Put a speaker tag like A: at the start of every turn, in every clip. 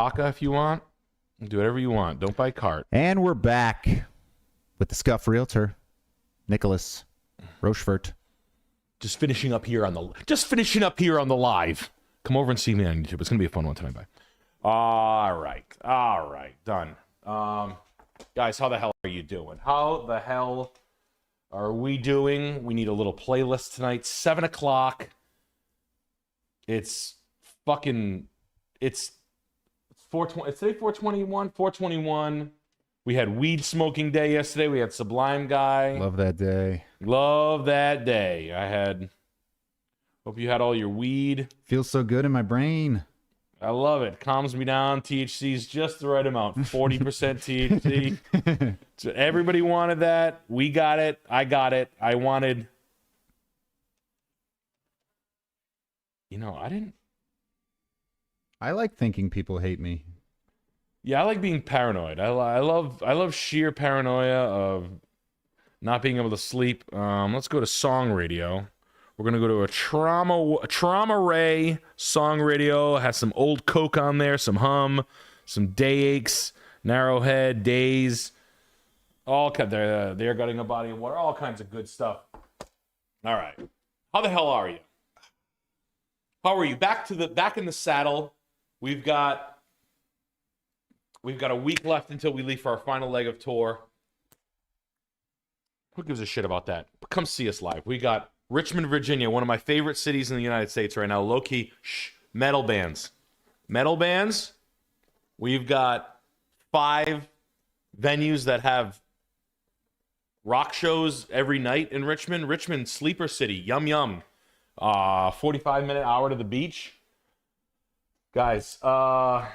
A: Aka if you want. Do whatever you want. Don't buy cart.
B: And we're back with the Scuffed Realtor, Nicholas Rochefort.
A: Just finishing up here on the live. Come over and see me on YouTube. It's gonna be a fun one tonight. Bye. All right, done. Guys, how the hell are you doing? How the hell are we doing? We need a little playlist tonight. 7 o'clock. It's 420. It's today 421. 421. We had weed smoking day yesterday. We had Sublime Guy.
B: Love that day.
A: Love that day. Hope you had all your weed.
B: Feels so good in my brain.
A: I love it. Calms me down. THC is just the right amount. 40% THC. So everybody wanted that. We got it. I got it. I wanted.
B: I like thinking people hate me.
A: Yeah, I like being paranoid. I love sheer paranoia of not being able to sleep. Let's go to song radio. We're gonna go to a trauma ray song radio. It has some old Coke on there, some Hum, some Day Aches, Narrowhead, Days, all they're gutting a body of water, all kinds of good stuff. All right, how the hell are you? How are you? Back in the saddle. We've got a week left until we leave for our final leg of tour. Who gives a shit about that? Come see us live. We got Richmond, Virginia, one of my favorite cities in the United States right now. Low-key, metal bands. Metal bands. We've got 5 venues that have rock shows every night in Richmond. Richmond, sleeper city. Yum, yum. 45-minute hour to the beach. Guys, I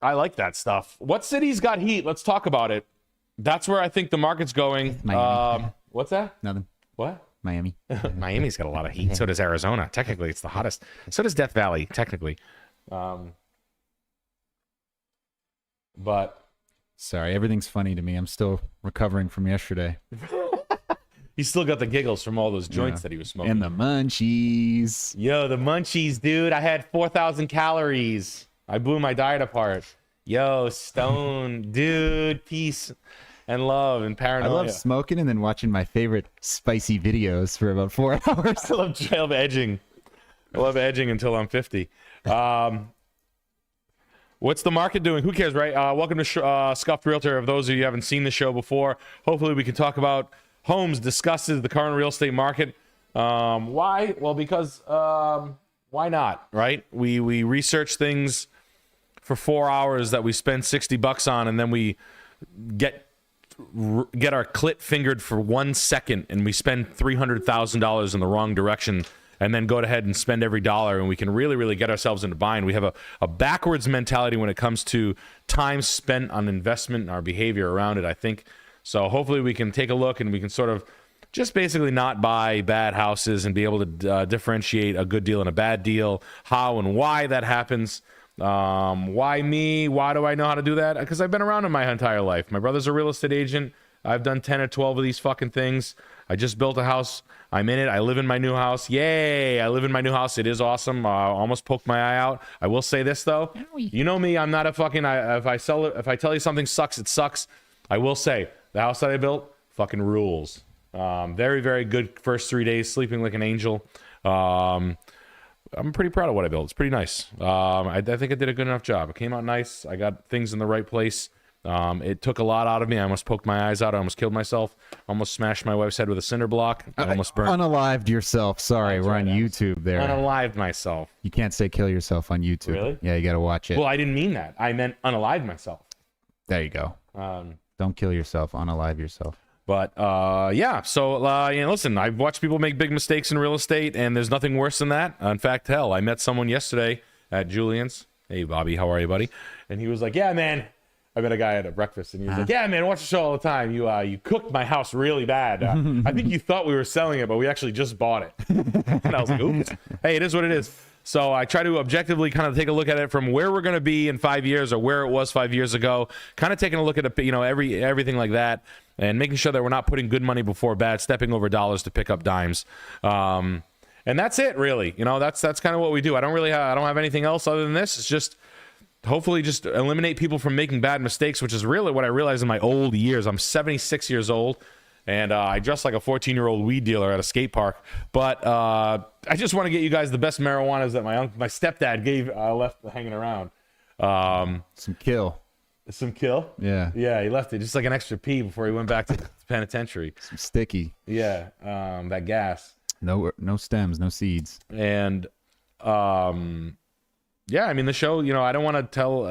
A: like that stuff. What city's got heat? Let's talk about it. That's where I think the market's going.
B: Miami.
A: What's that?
B: Nothing.
A: What?
B: Miami.
A: Miami's got a lot of heat. So does Arizona. Technically, it's the hottest. So does Death Valley, technically. But
B: sorry, everything's funny to me. I'm still recovering from yesterday.
A: He's still got the giggles from all those joints that he was smoking.
B: And the munchies.
A: Yo, the munchies, dude. I had 4,000 calories. I blew my diet apart. Yo, stone, dude. Peace and love and paranoia.
B: I love smoking and then watching my favorite spicy videos for about 4 hours.
A: I love edging. I love edging until I'm 50. What's the market doing? Who cares, right? Welcome to Scuffed Realtor. Of those of you who haven't seen the show before, hopefully we can talk about homes, discusses the current real estate market. Why? Well, because why not, right? We research things for 4 hours that we spend $60 on, and then we get our clit fingered for 1 second, and we spend $300,000 in the wrong direction, and then go ahead and spend every dollar, and we can really, really get ourselves into bind. We have a backwards mentality when it comes to time spent on investment and our behavior around it, I think. So hopefully we can take a look and we can sort of just basically not buy bad houses and be able to differentiate a good deal and a bad deal, how and why that happens. Why me? Why do I know how to do that? Because I've been around it my entire life. My brother's a real estate agent. I've done 10 or 12 of these fucking things. I just built a house. I'm in it. I live in my new house. Yay! I live in my new house. It is awesome. Almost poked my eye out. I will say this though. You know me. I'm not a fucking. If I tell you something sucks, it sucks. I will say the house that I built fucking rules. Very, very good first 3 days. Sleeping like an angel. I'm pretty proud of what I built. It's pretty nice. I think I did a good enough job. It came out nice. I got things in the right place. It took a lot out of me. I almost poked my eyes out. I almost killed myself. Almost smashed my wife's head with a cinder block. I almost burnt.
B: Unalived yourself. Sorry, we're on YouTube there.
A: Unalived myself.
B: You can't say kill yourself on YouTube.
A: Really?
B: Yeah, you got to watch it.
A: Well, I didn't mean that. I meant unalive myself.
B: There you go. Don't kill yourself. Unalive yourself.
A: But yeah, so listen, I've watched people make big mistakes in real estate, and there's nothing worse than that. In fact, hell, I met someone yesterday at Julian's. Hey, Bobby, how are you, buddy? And he was like, "Yeah, man." I met a guy at a breakfast, and he was like, "Yeah, man, watch the show all the time. You cooked my house really bad. I think you thought we were selling it, but we actually just bought it." And I was like, "Oops." Hey, it is what it is. So I try to objectively kind of take a look at it from where we're going to be in 5 years or where it was 5 years ago, kind of taking a look at everything like that, and making sure that we're not putting good money before bad, stepping over dollars to pick up dimes. And that's it, really. That's kind of what we do. I don't have anything else other than this. It's just hopefully just eliminate people from making bad mistakes, which is really what I realized in my old years. I'm 76 years old, and I dress like a 14-year-old weed dealer at a skate park. But I just want to get you guys the best marijuanas that my stepdad left hanging around.
B: Some kill.
A: Some kill?
B: Yeah.
A: Yeah, he left it just like an extra pee before he went back to the penitentiary.
B: Some sticky.
A: Yeah, that gas.
B: No stems, no seeds.
A: And yeah, I mean, the show, I don't want to tell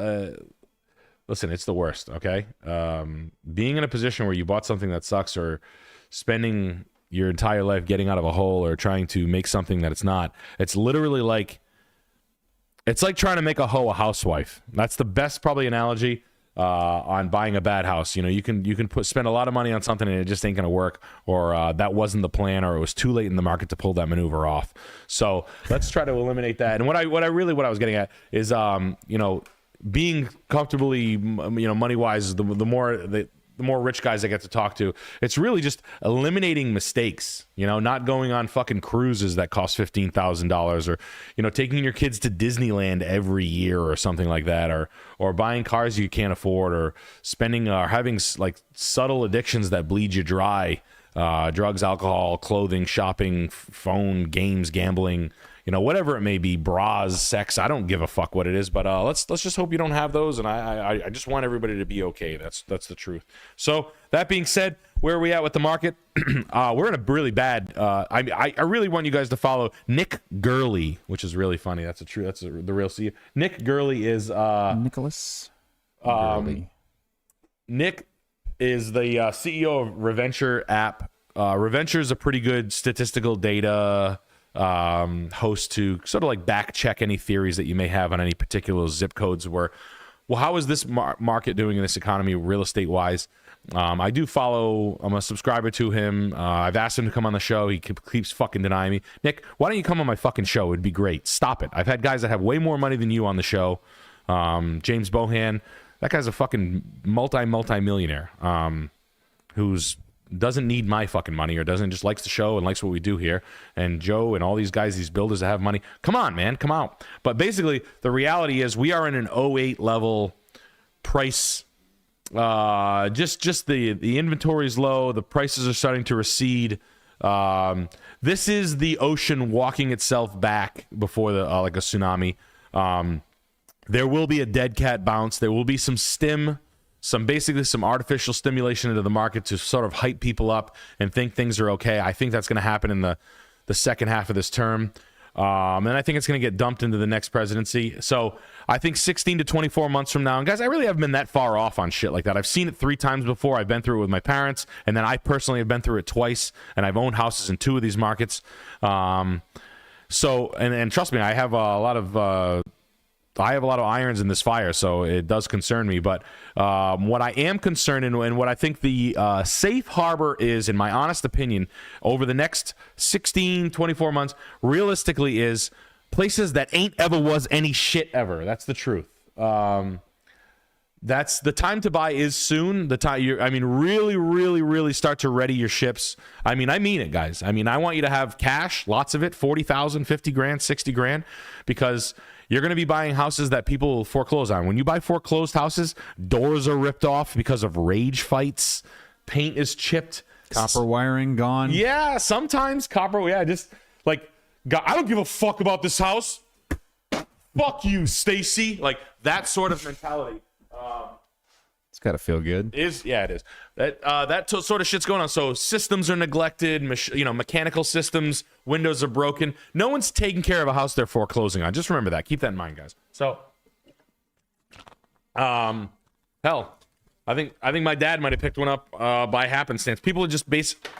A: listen, it's the worst, okay? Being in a position where you bought something that sucks, or spending your entire life getting out of a hole, or trying to make something that it's not, it's literally like, it's like trying to make a hoe a housewife. That's the best probably analogy on buying a bad house. You can spend a lot of money on something and it just ain't gonna work, or that wasn't the plan, or it was too late in the market to pull that maneuver off. So let's try to eliminate that. And what I was getting at is being comfortably money wise, the more rich guys I get to talk to, it's really just eliminating mistakes, not going on fucking cruises that cost $15,000, or, taking your kids to Disneyland every year or something like that, or buying cars you can't afford, or spending, or having like subtle addictions that bleed you dry, drugs, alcohol, clothing, shopping, phone, games, gambling, whatever it may be, bras, sex. I don't give a fuck what it is, but let's just hope you don't have those. And I just want everybody to be okay. That's the truth. So that being said, where are we at with the market? We're in a really bad. I really want you guys to follow Nick Gurley, which is really funny. That's the real CEO. Nick Gurley is
B: Nicholas Gurley.
A: Nick is the CEO of Reventure app. Reventure is a pretty good statistical data host to sort of like back check any theories that you may have on any particular zip codes, where, well, how is this market doing in this economy real estate wise? I do follow, I'm a subscriber to him. I've asked him to come on the show. He keeps fucking denying me. Nick, why don't you come on my fucking show? It'd be great. Stop it. I've had guys that have way more money than you on the show. James Bohan, that guy's a fucking multi-millionaire, who's doesn't need my fucking money, or doesn't, just likes the show and likes what we do here. And Joe and all these guys, these builders that have money, come on, man, come out. But basically, the reality is we are in an '08 level price. Just the inventory is low. The prices are starting to recede. This is the ocean walking itself back before the like a tsunami. There will be a dead cat bounce. There will be some basically some artificial stimulation into the market to sort of hype people up and think things are okay. I think that's going to happen in the second half of this term. And I think it's going to get dumped into the next presidency. So I think 16 to 24 months from now, and guys, I really haven't been that far off on shit like that. I've seen it 3 times before. I've been through it with my parents, and then I personally have been through it twice, and I've owned houses in 2 of these markets. So, and trust me, I have a lot of irons in this fire, so it does concern me. But what I am concerned in, and what I think the safe harbor is, in my honest opinion, over the next 16, 24 months, realistically, is places that ain't ever was any shit ever. That's the truth. That's the time to buy is soon. The time really, really, really start to ready your ships. I mean it, guys. I want you to have cash, lots of it, 40,000, 50 grand, 60 grand, because you're going to be buying houses that people will foreclose on. When you buy foreclosed houses, doors are ripped off because of rage fights. Paint is chipped.
B: Copper wiring gone.
A: Yeah, sometimes copper. Yeah, just like, God, I don't give a fuck about this house. Fuck you, Stacy. Like that sort of mentality.
B: It's got to feel good.
A: It is. That sort of shit's going on. So systems are neglected, mechanical systems, windows are broken. No one's taking care of a house they're foreclosing on. Just remember that. Keep that in mind, guys. So, hell, I think my dad might have picked one up by happenstance. People are just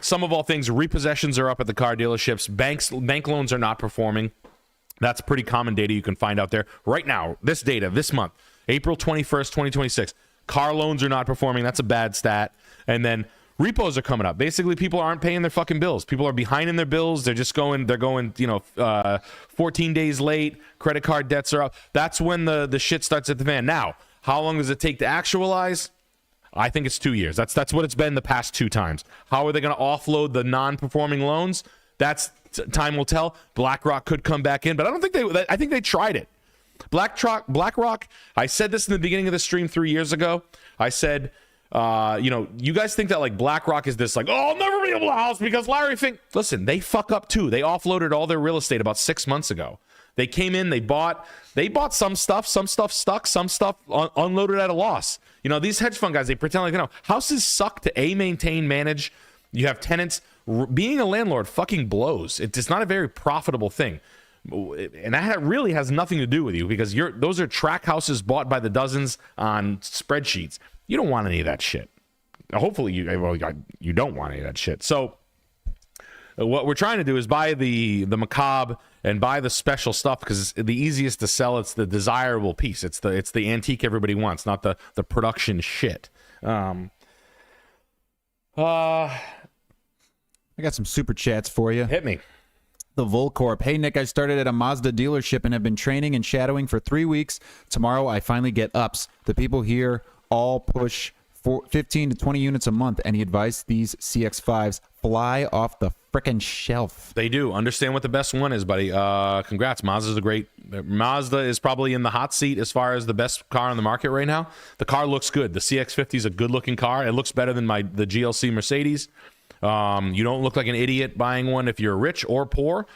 A: some of all things, repossessions are up at the car dealerships. Bank loans are not performing. That's pretty common data you can find out there right now. This data, this month, April 21st, 2026. Car loans are not performing. That's a bad stat. And then repos are coming up. Basically, people aren't paying their fucking bills. People are behind in their bills. They're going 14 days late. Credit card debts are up. That's when the shit starts at the fan. Now, how long does it take to actualize? I think it's 2 years. That's what it's been the past 2 times. How are they going to offload the non-performing loans? Time will tell. BlackRock could come back in, but I don't think I think they tried it. BlackRock, I said this in the beginning of the stream 3 years ago. I said, you guys think that like BlackRock is this like, oh, I'll never be able to house because Larry Fink. Listen, they fuck up too. They offloaded all their real estate about 6 months ago. They came in, they bought some stuff stuck, some stuff unloaded at a loss. These hedge fund guys, they pretend like, houses suck to maintain, manage. You have tenants. Being a landlord fucking blows. It's not a very profitable thing. And that really has nothing to do with you because those are track houses bought by the dozens on spreadsheets. You don't want any of that shit. Hopefully you don't want any of that shit. So what we're trying to do is buy the macabre and buy the special stuff because it's the easiest to sell. It's the desirable piece. It's the antique everybody wants, not the production shit.
B: I got some super chats for you.
A: Hit me.
B: The Volcorp. Hey, Nick, I started at a Mazda dealership and have been training and shadowing for 3 weeks. Tomorrow, I finally get ups. The people here all push 15 to 20 units a month. Any advice? These CX-5s fly off the frickin' shelf.
A: They do. Understand what the best one is, buddy. Congrats. Mazda is probably in the hot seat as far as the best car on the market right now. The car looks good. The CX-50 is a good-looking car. It looks better than the GLC Mercedes. You don't look like an idiot buying one if you're rich or poor.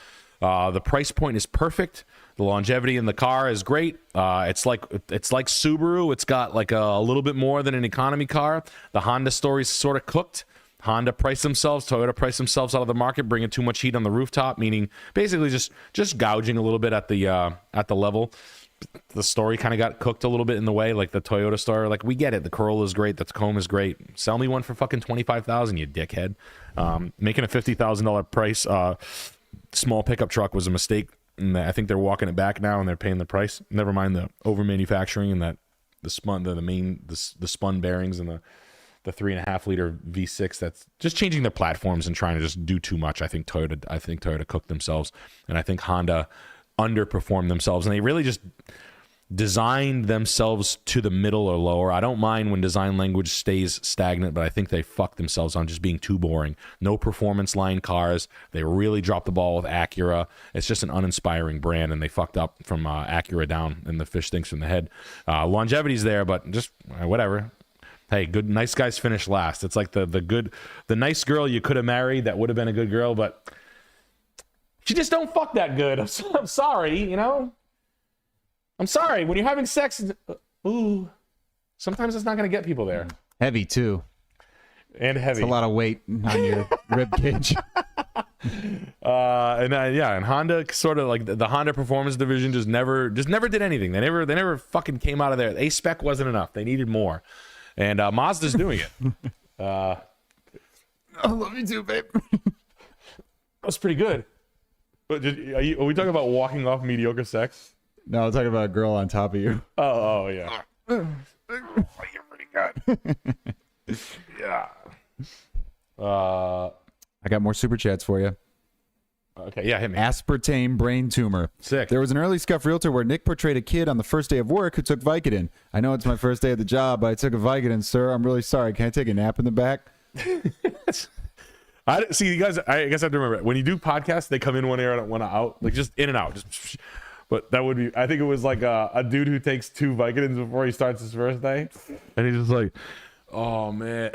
A: The price point is perfect. The longevity in the car is great. It's like Subaru. It's got like a little bit more than an economy car. The Honda story's sort of cooked. Honda priced themselves, Toyota priced themselves out of the market, bringing too much heat on the rooftop, meaning basically just gouging a little bit at the level. The story kind of got cooked a little bit in the way, like the Toyota story. Like, we get it. The Corolla is great. The Tacoma is great. Sell me one for fucking $25,000, you dickhead. Making a $50,000 price small pickup truck was a mistake. And I think they're walking it back now, and they're paying the price. Never mind the over manufacturing and that the spun bearings and the 3.5 liter V6. That's just changing their platforms and trying to just do too much. I think Toyota cooked themselves, and I think Honda underperformed themselves, and they really just designed themselves to the middle or lower. I don't mind when design language stays stagnant, but I think they fucked themselves on just being too boring. No performance line cars. They really dropped the ball with Acura. It's just an uninspiring brand, and they fucked up from Acura down, and the fish stinks from the head. Longevity's there, but just whatever. Hey, good, nice guys finish last. It's like the nice girl you could have married that would have been a good girl, but she just don't fuck that good. I'm sorry, I'm sorry. When you're having sex, sometimes it's not going to get people there.
B: Heavy, too.
A: And heavy.
B: It's a lot of weight on your rib cage.
A: And Honda sort of like the Honda Performance Division just never did anything. They never fucking came out of there. A-spec wasn't enough. They needed more. And Mazda's doing it.
B: I love you too, babe.
A: That was pretty good. But are we talking about walking off mediocre sex?
B: No, I'm talking about a girl on top of you.
A: Oh yeah. You're pretty good. Yeah.
B: I got more super chats for you.
A: Okay, yeah, hit me.
B: Aspartame brain tumor.
A: Sick.
B: There was an early Scuffed Realtor where Nick portrayed a kid on the first day of work who took Vicodin. I know it's my first day at the job, but I took a Vicodin, sir. I'm really sorry. Can I take a nap in the back?
A: I see you guys. I guess I have to remember when you do podcasts, they come in one ear and one out, like just in and out. But that would be. I think it was like a dude who takes 2 Vicodins before he starts his first day, and he's just like, "Oh man."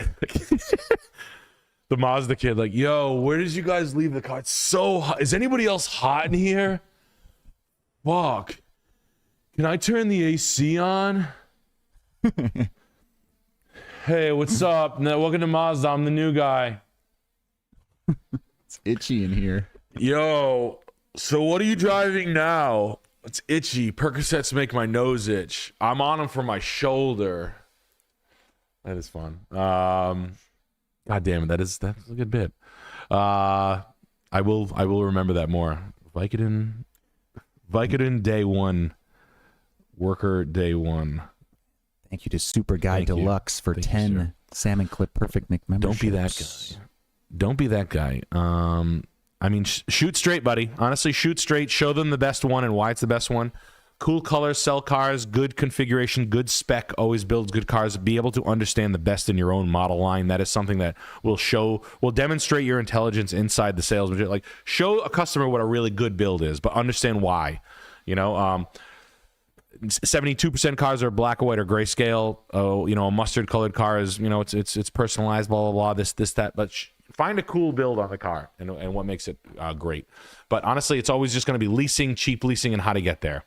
A: The Mazda kid, like, yo, where did you guys leave the car? It's so hot. Is anybody else hot in here? Fuck. Can I turn the AC on? Hey, what's up? Welcome to Mazda. I'm the new guy.
B: It's itchy in here.
A: Yo, so what are you driving now? It's itchy. Percocets make my nose itch. I'm on them for my shoulder. That is fun. God damn it, that's a good bit. I will remember that more. Vicodin day 1. Worker day 1.
B: Thank you to Super Guy Deluxe for 10 Salmon Clip Perfect Nick memberships.
A: Don't be that guy. I mean, shoot straight, buddy. Honestly, shoot straight. Show them the best one and why it's the best one. Cool colors, sell cars, good configuration, good spec, always builds good cars. Be able to understand the best in your own model line. That is something that will demonstrate your intelligence inside the sales. Like, show a customer what a really good build is, but understand why. 72% cars are black or white or grayscale. Oh, you know, a mustard colored car is, you know, it's personalized, blah, blah, blah, this, that. But find a cool build on the car and what makes it great. But honestly, it's always just going to be leasing, cheap leasing, and how to get there.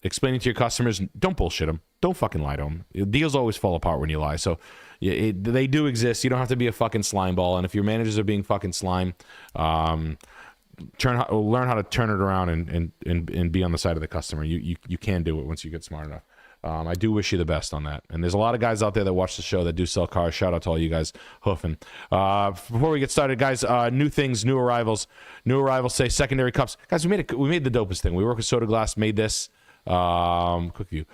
A: Explaining to your customers, don't bullshit them. Don't fucking lie to them. Deals always fall apart when you lie. So they do exist. You don't have to be a fucking slime ball. And if your managers are being fucking slime, learn how to turn it around and be on the side of the customer. You can do it once you get smart enough. I do wish you the best on that. And there's a lot of guys out there that watch the show that do sell cars. Shout out to all you guys hoofing. Before we get started, guys, new things, new arrivals. New arrivals say secondary cups. Guys, we made the dopest thing. We work with Soda Glass, made this. Quick view.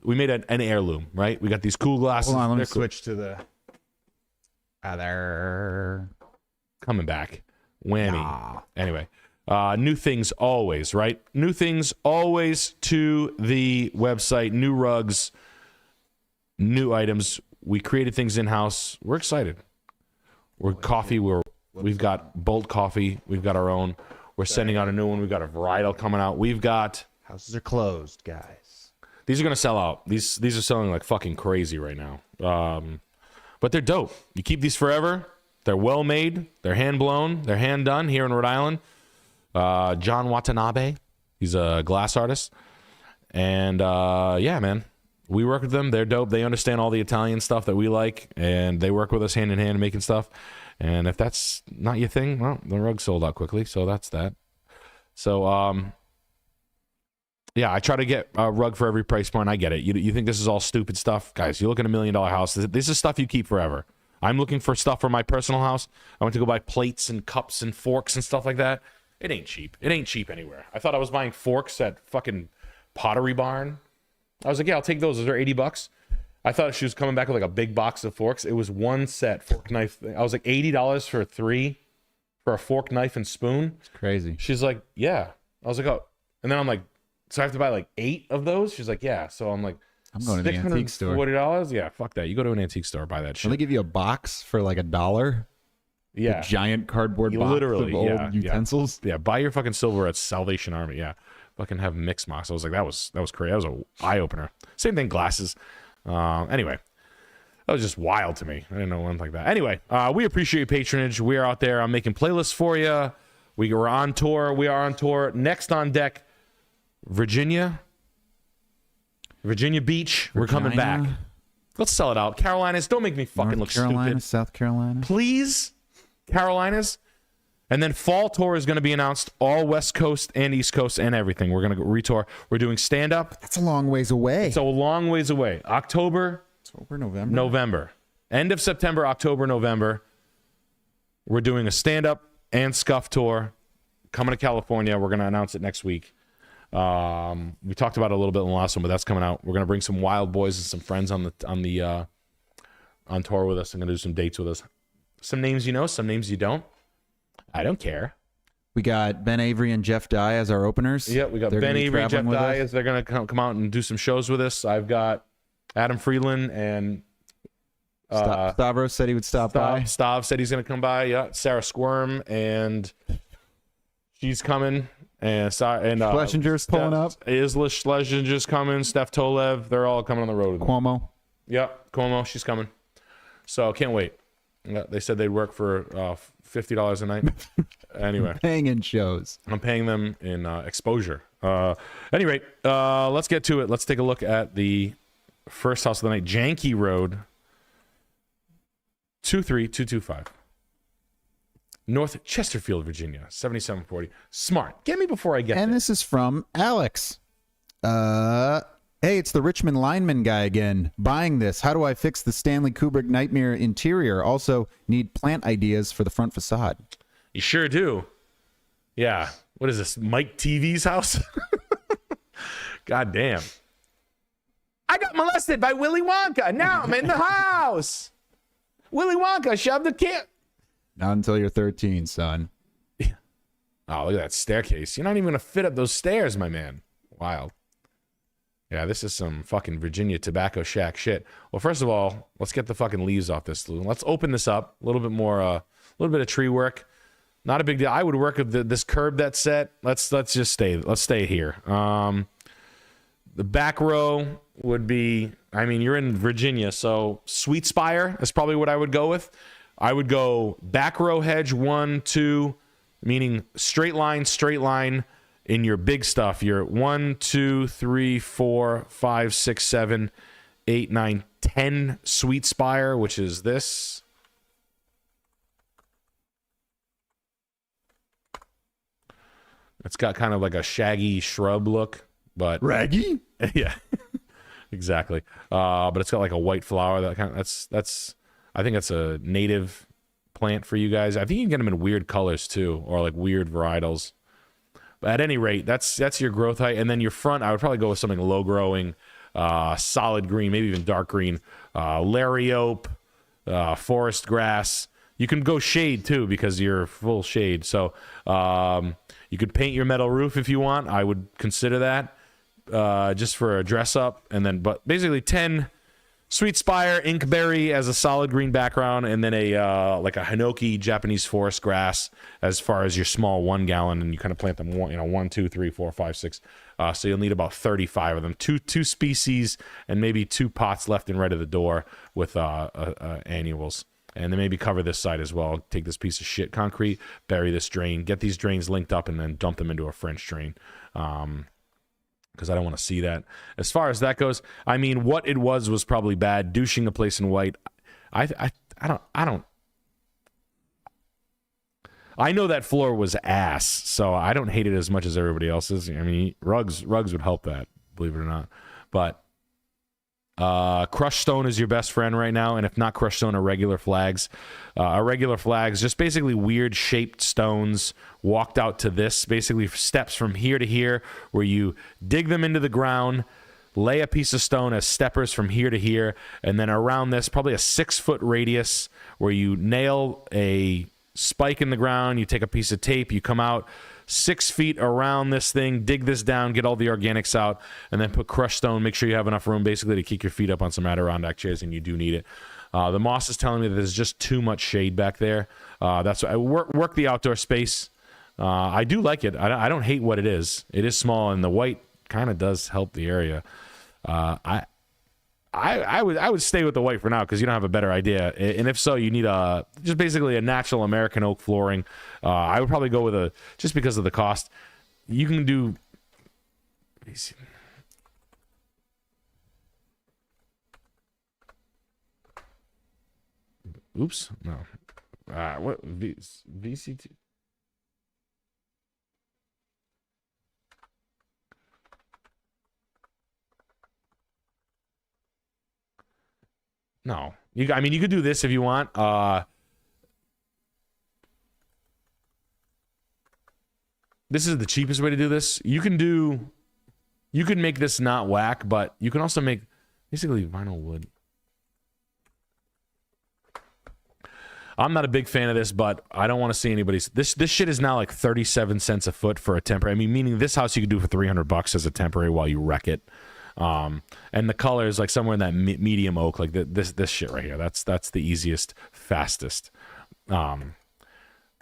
A: We made an heirloom, right? We got these cool glasses.
B: Hold on, let me switch to the other.
A: Coming back. Whammy.
B: Nah.
A: Anyway, new things always, right? New things always to the website. New rugs, new items. We created things in-house. We're excited. We're coffee. We've got Bolt Coffee. We've got our own. We're sending out a new one. We've got a varietal coming out. We've got...
C: Houses are closed, guys.
A: These are going to sell out. These are selling like fucking crazy right now. But they're dope. You keep these forever. They're well made. They're hand blown. They're hand done here in Rhode Island. John Watanabe. He's a glass artist. And yeah, man. We work with them. They're dope. They understand all the Italian stuff that we like. And they work with us hand in hand making stuff. And if that's not your thing, well, the rug sold out quickly, so that's that. So, yeah, I try to get a rug for every price point. I get it. You think this is all stupid stuff? Guys, you look at $1 million house. This is stuff you keep forever. I'm looking for stuff for my personal house. I went to go buy plates and cups and forks and stuff like that. It ain't cheap. It ain't cheap anywhere. I thought I was buying forks at fucking Pottery Barn. I was like, yeah, I'll take those. Those are $80. I thought she was coming back with like a big box of forks. It was one set fork knife. I was like $80 for 3 for a fork, knife, and spoon.
B: It's crazy.
A: She's like, yeah. I was like, oh. And then I'm like, so I have to buy like 8 of those? She's like, yeah. So I'm like,
B: I'm going to the antique store.
A: $40? Yeah, fuck that. You go to an antique store, buy that shit.
B: They give you a box for like $1.
A: Yeah.
B: A giant cardboard box
A: Literally,
B: of old utensils.
A: Yeah, buy your fucking silver at Salvation Army. Yeah. Fucking have mixed mocks. I was like, that was crazy. That was an eye-opener. Same thing, glasses. Anyway. That was just wild to me. I didn't know one like that. Anyway, we appreciate your patronage. We are out there. I'm making playlists for you. We were on tour. We are on tour. Next on deck, Virginia Beach. We're coming back. Let's sell it out. Carolinas. Don't make me fucking look stupid.
B: South Carolina.
A: Please. Carolinas. And then fall tour is going to be announced. All West Coast and East Coast and everything. We're going to retour. We're doing stand-up.
B: That's a long ways away.
A: It's a long ways away. October, November. End of September, October, November. We're doing a stand-up and scuff tour coming to California. We're going to announce it next week. We talked about it a little bit in the last one, but that's coming out. We're going to bring some wild boys and some friends on tour with us. I'm going to do some dates with us. Some names you know, some names you don't. I don't care.
B: We got Ben Avery and Jeff Dye as our openers.
A: Yeah, we got Ben Avery and Jeff Dye. They're going to come out and do some shows with us. I've got Adam Freeland and
B: Stavros said he would stop by.
A: Stav said he's going to come by. Yeah, Sarah Squirm and she's coming. And
B: Schlesinger's pulling up.
A: Isla Schlesinger's coming. Steph Tolev. They're all coming on the road.
B: Cuomo.
A: Yep, Cuomo. She's coming. So can't wait. Yeah, they said they'd work for $50 a night. Anyway,
B: paying in shows.
A: I'm paying them in exposure. Anyway, let's get to it. Let's take a look at the first house of the night. Janky Road, 23225. North Chesterfield, Virginia, 7740. Smart. Get me before I get there.
B: And this is from Alex. Hey, it's the Richmond lineman guy again. Buying this. How do I fix the Stanley Kubrick nightmare interior? Also, need plant ideas for the front facade.
A: You sure do. Yeah. What is this? Mike TV's house? God damn. I got molested by Willy Wonka. Now I'm in the house. Willy Wonka shoved the kid.
B: Not until you're 13, son.
A: Yeah. Oh, look at that staircase. You're not even going to fit up those stairs, my man. Wild. Yeah, this is some fucking Virginia tobacco shack shit. Well, first of all, let's get the fucking leaves off this. Let's open this up. A little bit more, a little bit of tree work. Not a big deal. I would work with this curb that's set. Let's just stay here. The back row would be, I mean, you're in Virginia, so Sweet Spire is probably what I would go with. I would go back row hedge 1, 2, meaning straight line in your big stuff. You're 1, 2, 3, 4, 5, 6, 7, 8, 9, 10 Sweet Spire, which is this. It's got kind of like a shaggy shrub look, but
C: Raggy?
A: yeah, exactly. But it's got like a white flower. That's I think that's a native plant for you guys. I think you can get them in weird colors too, or like weird varietals. But at any rate, that's your growth height, and then your front. I would probably go with something low growing, solid green, maybe even dark green, Lariope, forest grass. You can go shade too because you're full shade. So you could paint your metal roof if you want. I would consider that just for a dress up, and then but basically 10 Sweet Spire, Inkberry as a solid green background, and then a like a Hinoki Japanese forest grass as far as your small 1 gallon, and you kind of plant them 1, 2, 3, 4, 5, 6. So you'll need about 35 of them, two species, and maybe 2 pots left and right of the door with annuals. And then maybe cover this side as well. Take this piece of shit concrete, bury this drain, get these drains linked up, and then dump them into a French drain. Because I don't want to see that. As far as that goes, I mean, what it was probably bad. Douching a place in white. I don't. I know that floor was ass, so I don't hate it as much as everybody else's. I mean, rugs would help that, believe it or not. But crushed stone is your best friend right now, and if not crushed stone, irregular flags. Irregular flags, just basically weird shaped stones walked out to this, basically steps from here to here, where you dig them into the ground, lay a piece of stone as steppers from here to here, and then around this, probably a 6-foot radius, where you nail a spike in the ground, you take a piece of tape, you come out 6 feet around this thing, dig this down, get all the organics out, and then put crushed stone. Make sure you have enough room basically to keep your feet up on some Adirondack chairs, and you do need it. The moss is telling me that there's just too much shade back there. That's why I work the outdoor space. I do like it. I don't hate what it is. It is small, and the white kind of does help the area. I would stay with the white for now because you don't have a better idea. And if so, you need just basically a natural American oak flooring. I would probably go with just because of the cost. You can do. Oops, no. What VCT? No, I mean, you could do this if you want. This is the cheapest way to do this. You can make this not whack, but you can also make basically vinyl wood. I'm not a big fan of this, but I don't want to see anybody's. This shit is now like 37 cents a foot for a temporary. I mean, meaning this house you could do for $300 as a temporary while you wreck it. And the color is like somewhere in that medium oak, like this shit right here. That's the easiest, fastest.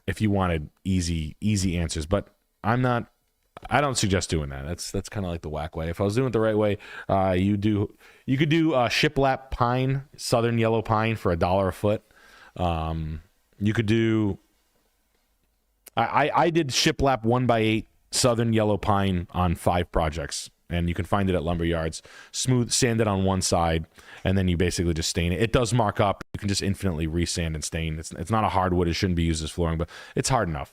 A: If you wanted easy answers, but I don't suggest doing that. That's kind of like the whack way. If I was doing it the right way, you could do shiplap pine, southern yellow pine for $1 a foot. You could do. I did shiplap 1x8 southern yellow pine on 5 projects. And you can find it at lumber yards. Smooth, sand it on one side, and then you basically just stain it. It does mark up. You can just infinitely resand and stain. It's not a hardwood. It shouldn't be used as flooring, but it's hard enough.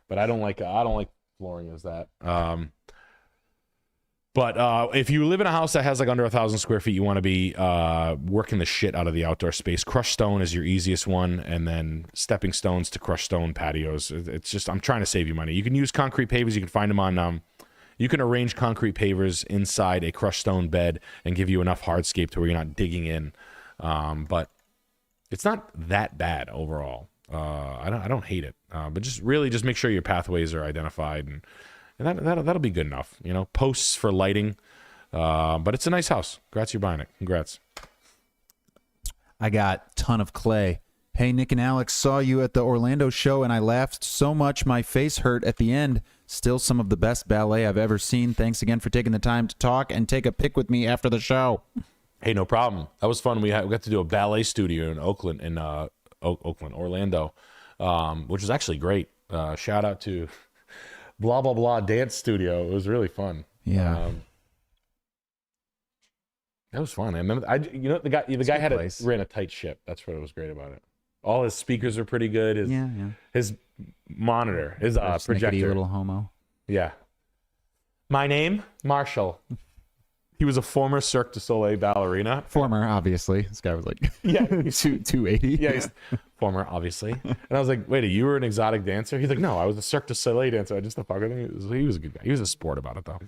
A: But I don't like flooring as that. But if you live in a house that has like under 1,000 square feet, you want to be working the shit out of the outdoor space. Crushed stone is your easiest one, and then stepping stones to crushed stone patios. It's just, I'm trying to save you money. You can use concrete pavers. You can find them on, you can arrange concrete pavers inside a crushed stone bed and give you enough hardscape to where you're not digging in. But it's not that bad overall. I don't hate it. But just make sure your pathways are identified, and that'll be good enough. You know, posts for lighting. But it's a nice house. Congrats, you're buying it. Congrats.
B: I got ton of clay. Hey, Nick and Alex, saw you at the Orlando show and I laughed so much my face hurt at the end. Still some of the best ballet I've ever seen. Thanks again for taking the time to talk and take a pic with me after the show.
A: Hey, no problem. That was fun. We got to do a ballet studio in Orlando, which was actually great. Shout out to blah blah blah dance studio. It was really fun.
B: Yeah.
A: That was fun. I remember, the guy ran a tight ship. That's what was great about it. All his speakers are pretty good. His monitor, his projector.
B: Little homo.
A: Yeah. My name, Marshall. He was a former Cirque du Soleil ballerina.
B: Former, obviously. This guy was like,
A: yeah,
B: 280.
A: Yeah, he's former, obviously. And I was like, wait, you were an exotic dancer? He's like, no, I was a Cirque du Soleil dancer. I just the fuck with him. He was a good guy. He was a sport about it though.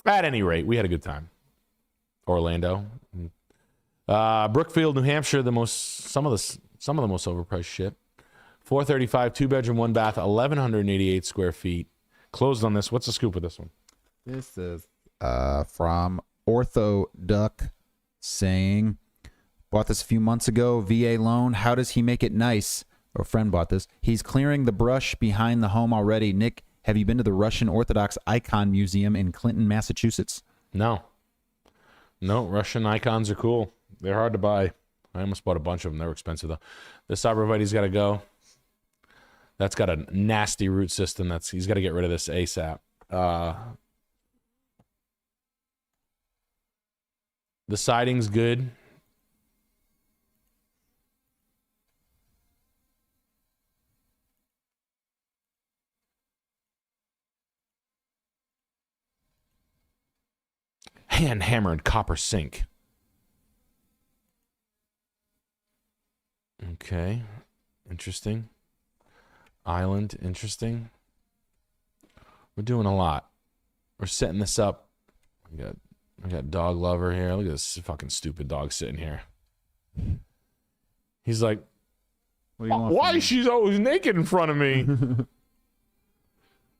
A: At any rate, we had a good time. Orlando, Brookfield, New Hampshire. Some of the most overpriced shit. 435, 2-bedroom, 1-bath, 1,188 square feet. Closed on this. What's the scoop with this one?
B: This is from Ortho Duck saying, bought this a few months ago, VA loan. How does he make it nice? Or a friend bought this. He's clearing the brush behind the home already. Nick, have you been to the Russian Orthodox Icon Museum in Clinton, Massachusetts?
A: No, Russian icons are cool. They're hard to buy. I almost bought a bunch of them. They're expensive though. This arborvitae's got to go. That's got a nasty root system. He's got to get rid of this ASAP. The siding's good. Hand-hammered copper sink. Okay. Interesting. Island. Interesting. We're doing a lot. We're setting this up. I got dog lover here. Look at this fucking stupid dog sitting here. He's like, why is she always naked in front of me?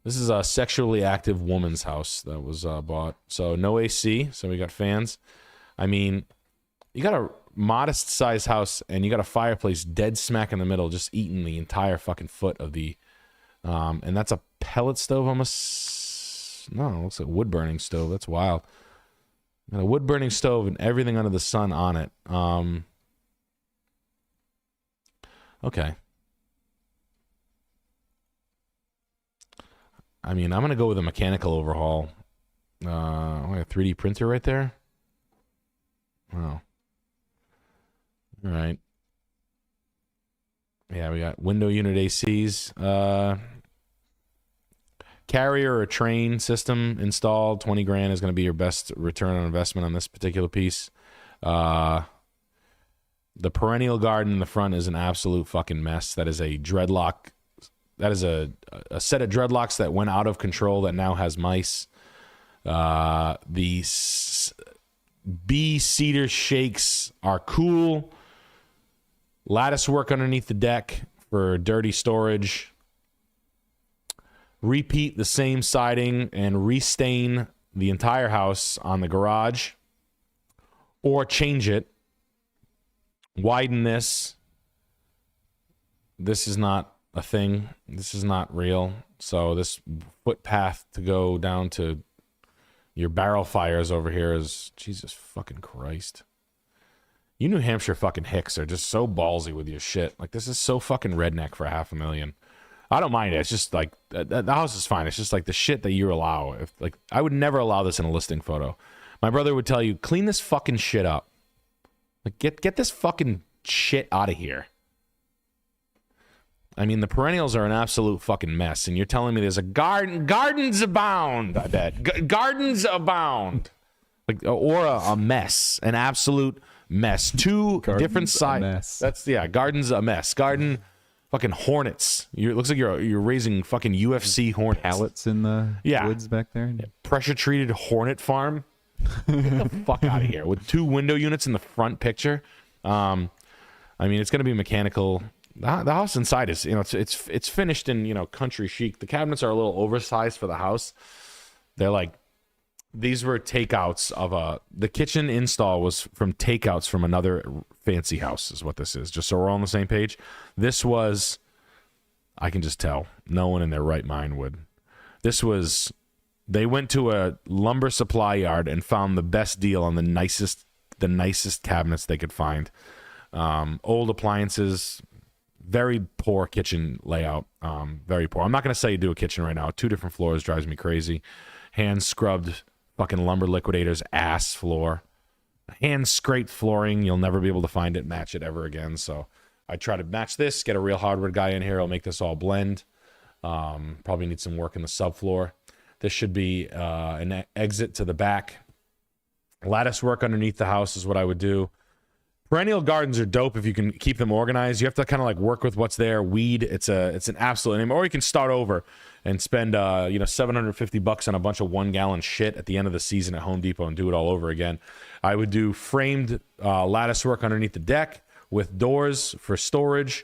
A: This is a sexually active woman's house that was bought. So no AC. So we got fans. I mean, you got a modest sized house and you got a fireplace dead smack in the middle, just eating the entire fucking foot of the, and that's a pellet stove almost. No, it looks like a wood burning stove. That's wild. Got a wood burning stove and everything under the sun on it. Okay. I mean, I'm going to go with a mechanical overhaul. I got a 3D printer right there. Wow. All right. Yeah, we got window unit ACs. Carrier or train system installed. 20 grand is going to be your best return on investment on this particular piece. The perennial garden in the front is an absolute fucking mess. That is a dreadlock. That is a set of dreadlocks that went out of control that now has mice. The bee cedar shakes are cool. Lattice work underneath the deck for dirty storage. Repeat the same siding and restain the entire house on the garage. Or change it. Widen this. This is not a thing. This is not real. So this footpath to go down to your barrel fires over here is, Jesus fucking Christ. You New Hampshire fucking hicks are just so ballsy with your shit. Like, this is so fucking redneck for $500,000. I don't mind it. It's just like, the house is fine. It's just like the shit that you allow. If like, I would never allow this in a listing photo. My brother would tell you, clean this fucking shit up. Like, get this fucking shit out of here. I mean, the perennials are an absolute fucking mess, and you're telling me there's a gardens abound, I bet. Gardens abound. Like, or a mess, an absolute mess. Two different sides. That's, yeah, gardens a mess. Garden fucking hornets. It looks like you're raising fucking UFC hornets.
B: Pallets in the woods back there.
A: Yeah. Pressure-treated hornet farm. Get the fuck out of here. With 2 window units in the front picture. I mean, it's going to be mechanical. The house inside is, it's finished in, country chic. The cabinets are a little oversized for the house. They're like These were takeouts of the kitchen install was from takeouts from another fancy house is what this is. Just so we're all on the same page. This was, I can just tell, no one in their right mind would. This was, they went to a lumber supply yard and found the best deal on the nicest cabinets they could find. Old appliances, very poor kitchen layout, very poor. I'm not going to say you do a kitchen right now. 2 different floors drives me crazy. Hand scrubbed fucking lumber liquidators ass floor. Hand scraped flooring. You'll never be able to find it, match it ever again. So I try to match this, get a real hardwood guy in here. I'll make this all blend. Probably need some work in the subfloor. This should be an exit to the back. Lattice work underneath the house is what I would do. Perennial gardens are dope if you can keep them organized. You have to kind of like work with what's there. Weed, it's an absolute name. Or you can start over and spend $750 on a bunch of 1-gallon shit at the end of the season at Home Depot and do it all over again. I would do framed lattice work underneath the deck with doors for storage,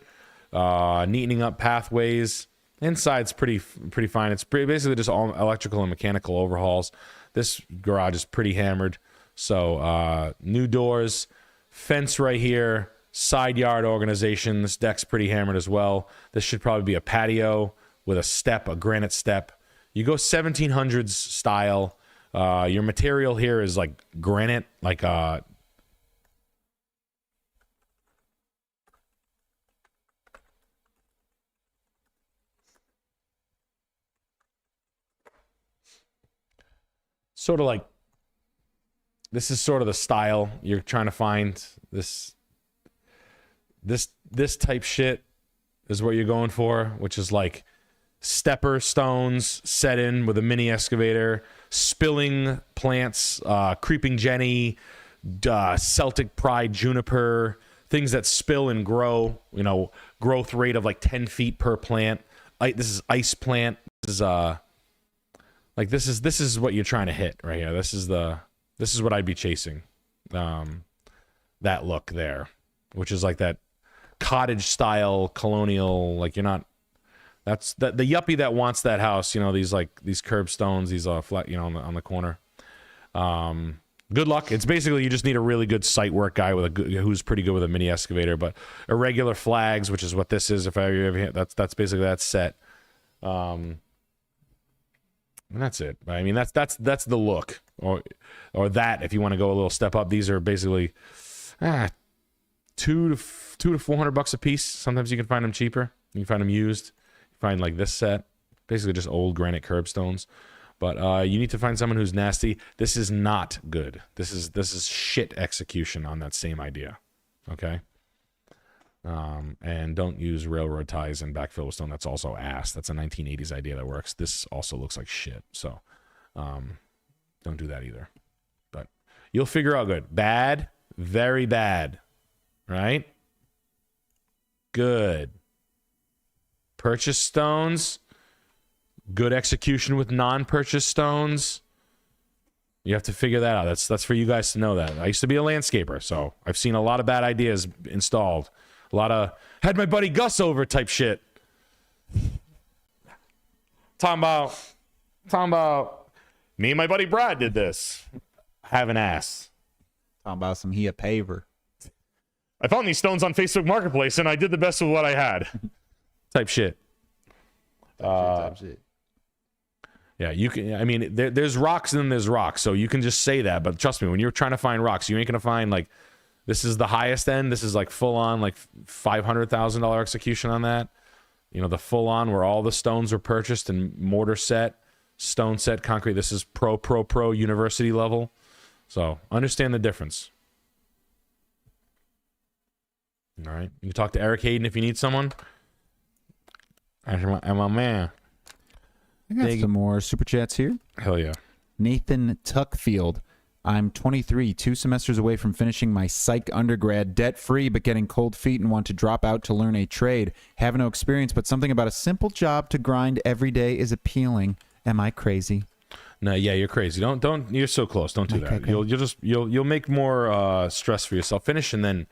A: neatening up pathways. Inside's pretty fine. It's basically just all electrical and mechanical overhauls. This garage is pretty hammered. So new doors. Fence right here, side yard organization. This deck's pretty hammered as well. This should probably be a patio with a step, a granite step. You go 1700s style. Your material here is like granite, like sort of like, this is sort of the style you're trying to find. This type shit is what you're going for, which is like stepper stones set in with a mini excavator, spilling plants, creeping jenny, Celtic pride juniper, things that spill and grow, growth rate of like 10 feet per plant. This is ice plant. This is this is what you're trying to hit right here. This is what I'd be chasing. That look there, which is like that cottage style colonial, like you're not, that's the yuppie that wants that house, these curbstones, these flat, on the corner. Good luck. It's basically, you just need a really good site work guy who's pretty good with a mini excavator, but irregular flags, which is what this is. If I ever, that's basically that set. And that's it. I mean, that's the look, or that if you want to go a little step up. These are basically $200 to $400 a piece. Sometimes you can find them cheaper. You can find them used. You find like this set, basically just old granite curbstones. But you need to find someone who's nasty. This is not good. This is shit execution on that same idea. Okay. And don't use railroad ties and backfill with stone. That's also ass. That's a 1980s idea that works. This also looks like shit. So, don't do that either. But you'll figure out good. Bad, very bad. Right? Good. Purchase stones. Good execution with non-purchase stones. You have to figure that out. That's for you guys to know that. I used to be a landscaper, so I've seen a lot of bad ideas installed. A lot of had my buddy Gus over type shit. Talking about me and my buddy Brad did this. Have an ass.
B: Talking about some a paver.
A: I found these stones on Facebook Marketplace and I did the best with what I had. Type shit.
C: Type shit.
A: Yeah, you can. I mean, there's rocks and then there's rocks, so you can just say that. But trust me, when you're trying to find rocks, you ain't gonna find like this is the highest end. This is like full on like $500,000 execution on that. The full on where all the stones were purchased and mortar set, stone set, concrete. This is pro university level. So understand the difference. All right, you can talk to Eric Hayden if you need someone. I'm my man.
B: I got some more super chats here.
A: Hell yeah.
B: Nathan Tuckfield. I'm 23, 2 semesters away from finishing my psych undergrad, debt-free but getting cold feet and want to drop out to learn a trade. Have no experience, but something about a simple job to grind every day is appealing. Am I crazy?
A: No, yeah, you're crazy. Don't. You're so close. Don't do that. Okay. You'll make more stress for yourself. Finish and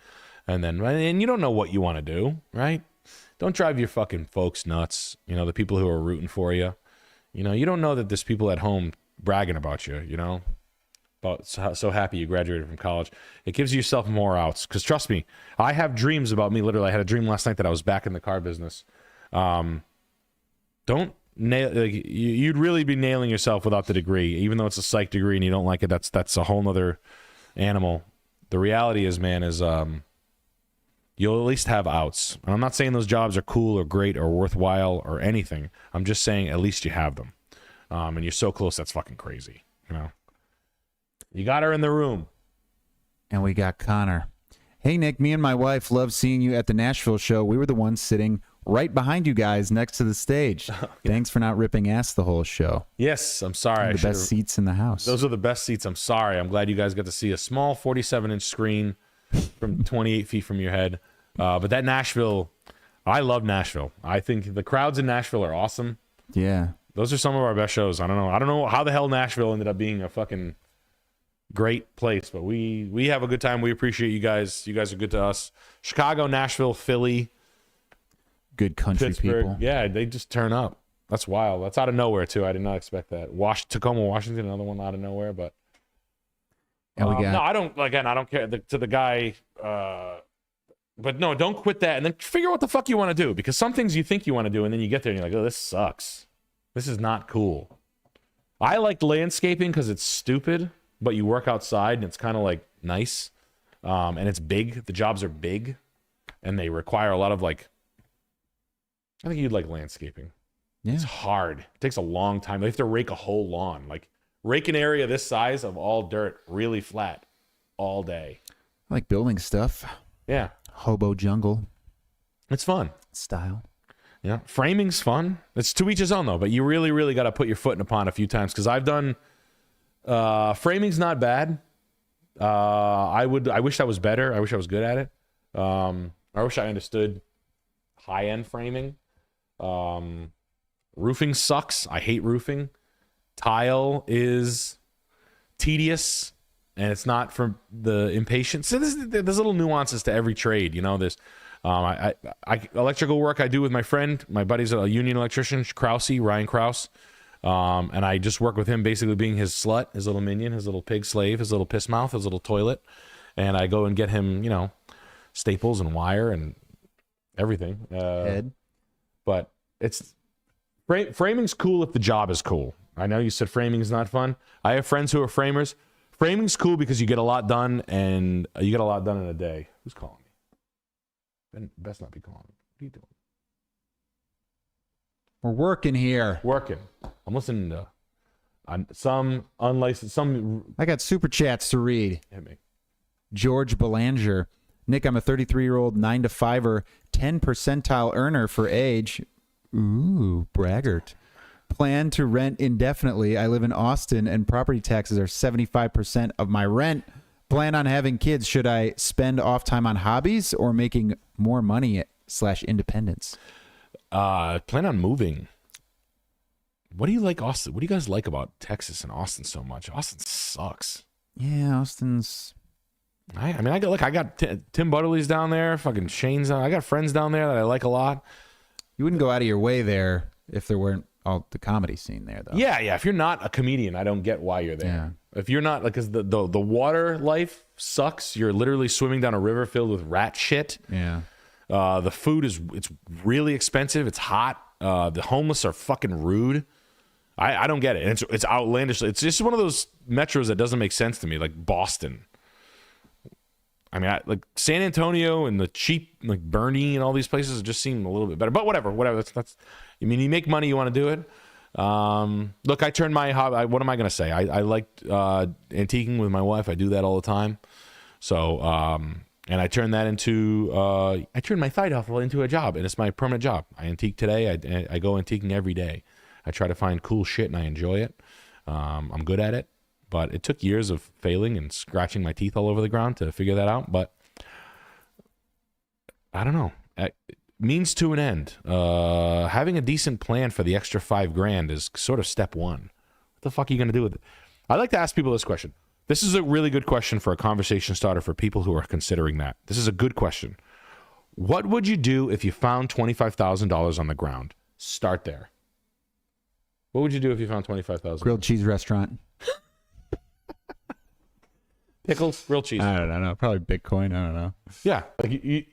A: you don't know what you want to do, right? Don't drive your fucking folks nuts. The people who are rooting for you. You don't know that there's people at home bragging about you, you know, about so happy you graduated from college. It gives yourself more outs. Because trust me, I have dreams about me. Literally, I had a dream last night that I was back in the car business. Don't nail. Like, you'd really be nailing yourself without the degree, even though it's a psych degree and you don't like it. That's a whole nother animal. The reality is, man, is you'll at least have outs. And I'm not saying those jobs are cool or great or worthwhile or anything. I'm just saying at least you have them. And you're so close, that's fucking crazy. You know, you got her in the room.
B: And we got Connor. Hey, Nick, me and my wife love seeing you at the Nashville show. We were the ones sitting right behind you guys next to the stage. Thanks for not ripping ass the whole show.
A: Yes, I'm sorry.
B: The best seats in the house.
A: Those are the best seats. I'm sorry. I'm glad you guys got to see a small 47-inch screen from 28 feet from your head. But that Nashville, I love Nashville. I think the crowds in Nashville are awesome.
B: Yeah.
A: Those are some of our best shows. I don't know how the hell Nashville ended up being a fucking great place, but we have a good time. We appreciate you guys. You guys are good to us. Chicago, Nashville, Philly,
B: good country
A: Pittsburgh.
B: people.
A: Yeah, they just turn up. That's wild. That's out of nowhere too. I did not expect that. Tacoma, Washington, another one out of nowhere. But
B: And we got
A: no, I don't. Again, I don't care to the guy. But no, don't quit that, and then figure out what the fuck you want to do. Because some things you think you want to do, and then you get there and you're like, oh, this sucks. This is not cool. I like landscaping because it's stupid, but you work outside and it's kind of like nice, and it's big. The jobs are big, and they require a lot of like. I think you'd like landscaping.
B: Yeah.
A: It's hard. It takes a long time. They have to rake a whole lawn. Like rake an area this size of all dirt, really flat, all day.
B: I like building stuff.
A: Yeah.
B: Hobo jungle
A: It's fun.
B: style.
A: Yeah. Framing's fun. It's to each his own though, but you really, really got to put your foot in a pond a few times. Cause I've done, framing's not bad. I wish I was better. I wish I was good at it. I wish I understood high-end framing. Roofing sucks. I hate roofing. Tile is tedious, and it's not for the impatient. So there's little nuances to every trade, you know. There's electrical work I do with my friend. My buddy's a union electrician, Ryan Krause, and I just work with him, basically being his slut, his little minion, his little pig slave, his little piss mouth, his little toilet, and I go and get him, you know, staples and wire and everything.
B: Head.
A: But it's framing's cool if the job is cool. I know you said framing's not fun. I have friends who are framers. Framing's cool because you get a lot done, and you get a lot done in a day. Who's calling me? Ben best not be calling me. What are you doing?
B: We're working here.
A: Working. I'm listening to some unlicensed. Some
B: I got super chats to read.
A: hit me.
B: George Belanger. Nick, I'm a 33-year-old 9-to-5er, 10 percentile earner for age. Ooh, braggart. Plan to rent indefinitely. I live in Austin, and property taxes are 75% of my rent. Plan on having kids. Should I spend off time on hobbies or making more money / independence?
A: Plan on moving. What do you like, Austin? What do you guys like about Texas and Austin so much? Austin sucks.
B: Yeah, Austin's...
A: I got Tim Butterly's down there. Fucking Shane's down. I got friends down there that I like a lot.
B: You wouldn't go out of your way there if there weren't all the comedy scene there, though.
A: Yeah. If you're not a comedian, I don't get why you're there. Yeah. If you're not, like, because the water life sucks. You're literally swimming down a river filled with rat shit.
B: Yeah.
A: The food it's really expensive. It's hot. The homeless are fucking rude. I don't get it. And it's outlandish. It's just one of those metros that doesn't make sense to me, like Boston. I mean, like San Antonio and the cheap, like Bernie and all these places just seem a little bit better. But whatever. That's. I mean, you make money, you want to do it. Look, I turned my hobby. What am I gonna say? I like antiquing with my wife. I do that all the time. So, and I turned that into. I turned my side hustle into a job, and it's my permanent job. I antique today. I go antiquing every day. I try to find cool shit, and I enjoy it. I'm good at it. But it took years of failing and scratching my teeth all over the ground to figure that out. But I don't know. Means to an end. Having a decent plan for the extra $5,000 is sort of step one. What the fuck are you going to do with it? I like to ask people this question. This is a really good question for a conversation starter for people who are considering that. This is a good question. What would you do if you found $25,000 on the ground? Start there. What would you do if you found 25,000?
B: Grilled cheese restaurant.
A: Pickles, grilled cheese.
B: I don't know. Probably Bitcoin. I don't know.
A: Yeah. Like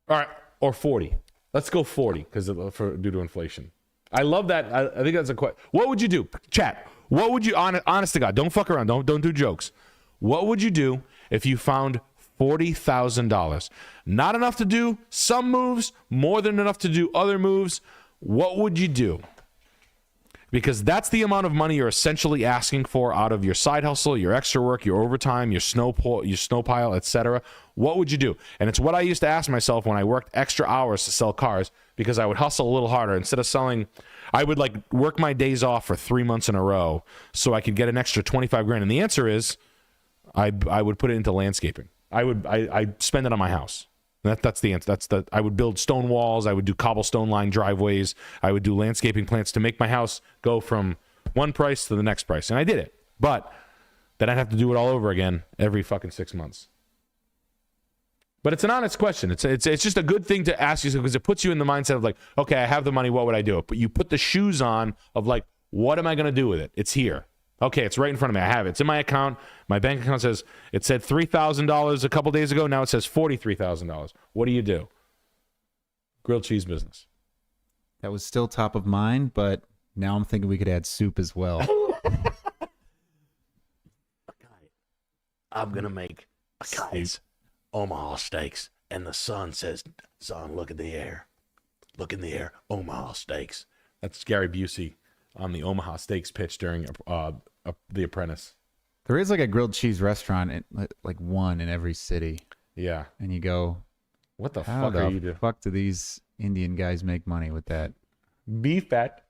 A: all right, or 40. Let's go 40 because due to inflation. I love that. I think that's a question. What would you do, chat? What would you honest to God? Don't fuck around. Don't do jokes. What would you do if you found $40,000? Not enough to do some moves, more than enough to do other moves. What would you do? Because that's the amount of money you're essentially asking for out of your side hustle, your extra work, your overtime, your snow pile, etc. What would you do? And it's what I used to ask myself when I worked extra hours to sell cars, because I would hustle a little harder. Instead of selling, I would like work my days off for 3 months in a row so I could get an extra 25 grand. And the answer is I would put it into landscaping. I'd spend it on my house. That's the answer. I would build stone walls. I would do cobblestone lined driveways. I would do landscaping plants to make my house go from one price to the next price. And I did it. But then I'd have to do it all over again every fucking 6 months. But it's an honest question. It's just a good thing to ask yourself because it puts you in the mindset of like, okay, I have the money. What would I do? But you put the shoes on of like, what am I going to do with it? It's here. Okay, it's right in front of me. I have it. It's in my account. My bank account says it said $3,000 a couple days ago. Now it says $43,000. What do? Grilled cheese business.
B: That was still top of mind, but now I'm thinking we could add soup as well.
D: I'm gonna make guys Omaha steaks, and the sun says, "Son, look at the air, look in the air, Omaha steaks."
A: That's Gary Busey on the Omaha Steaks pitch during The Apprentice.
B: There is like a grilled cheese restaurant, like one in every city.
A: Yeah.
B: And you go,
A: What the
B: how
A: fuck are you doing?
B: fuck do these Indian guys make money with that?
A: Beef fat.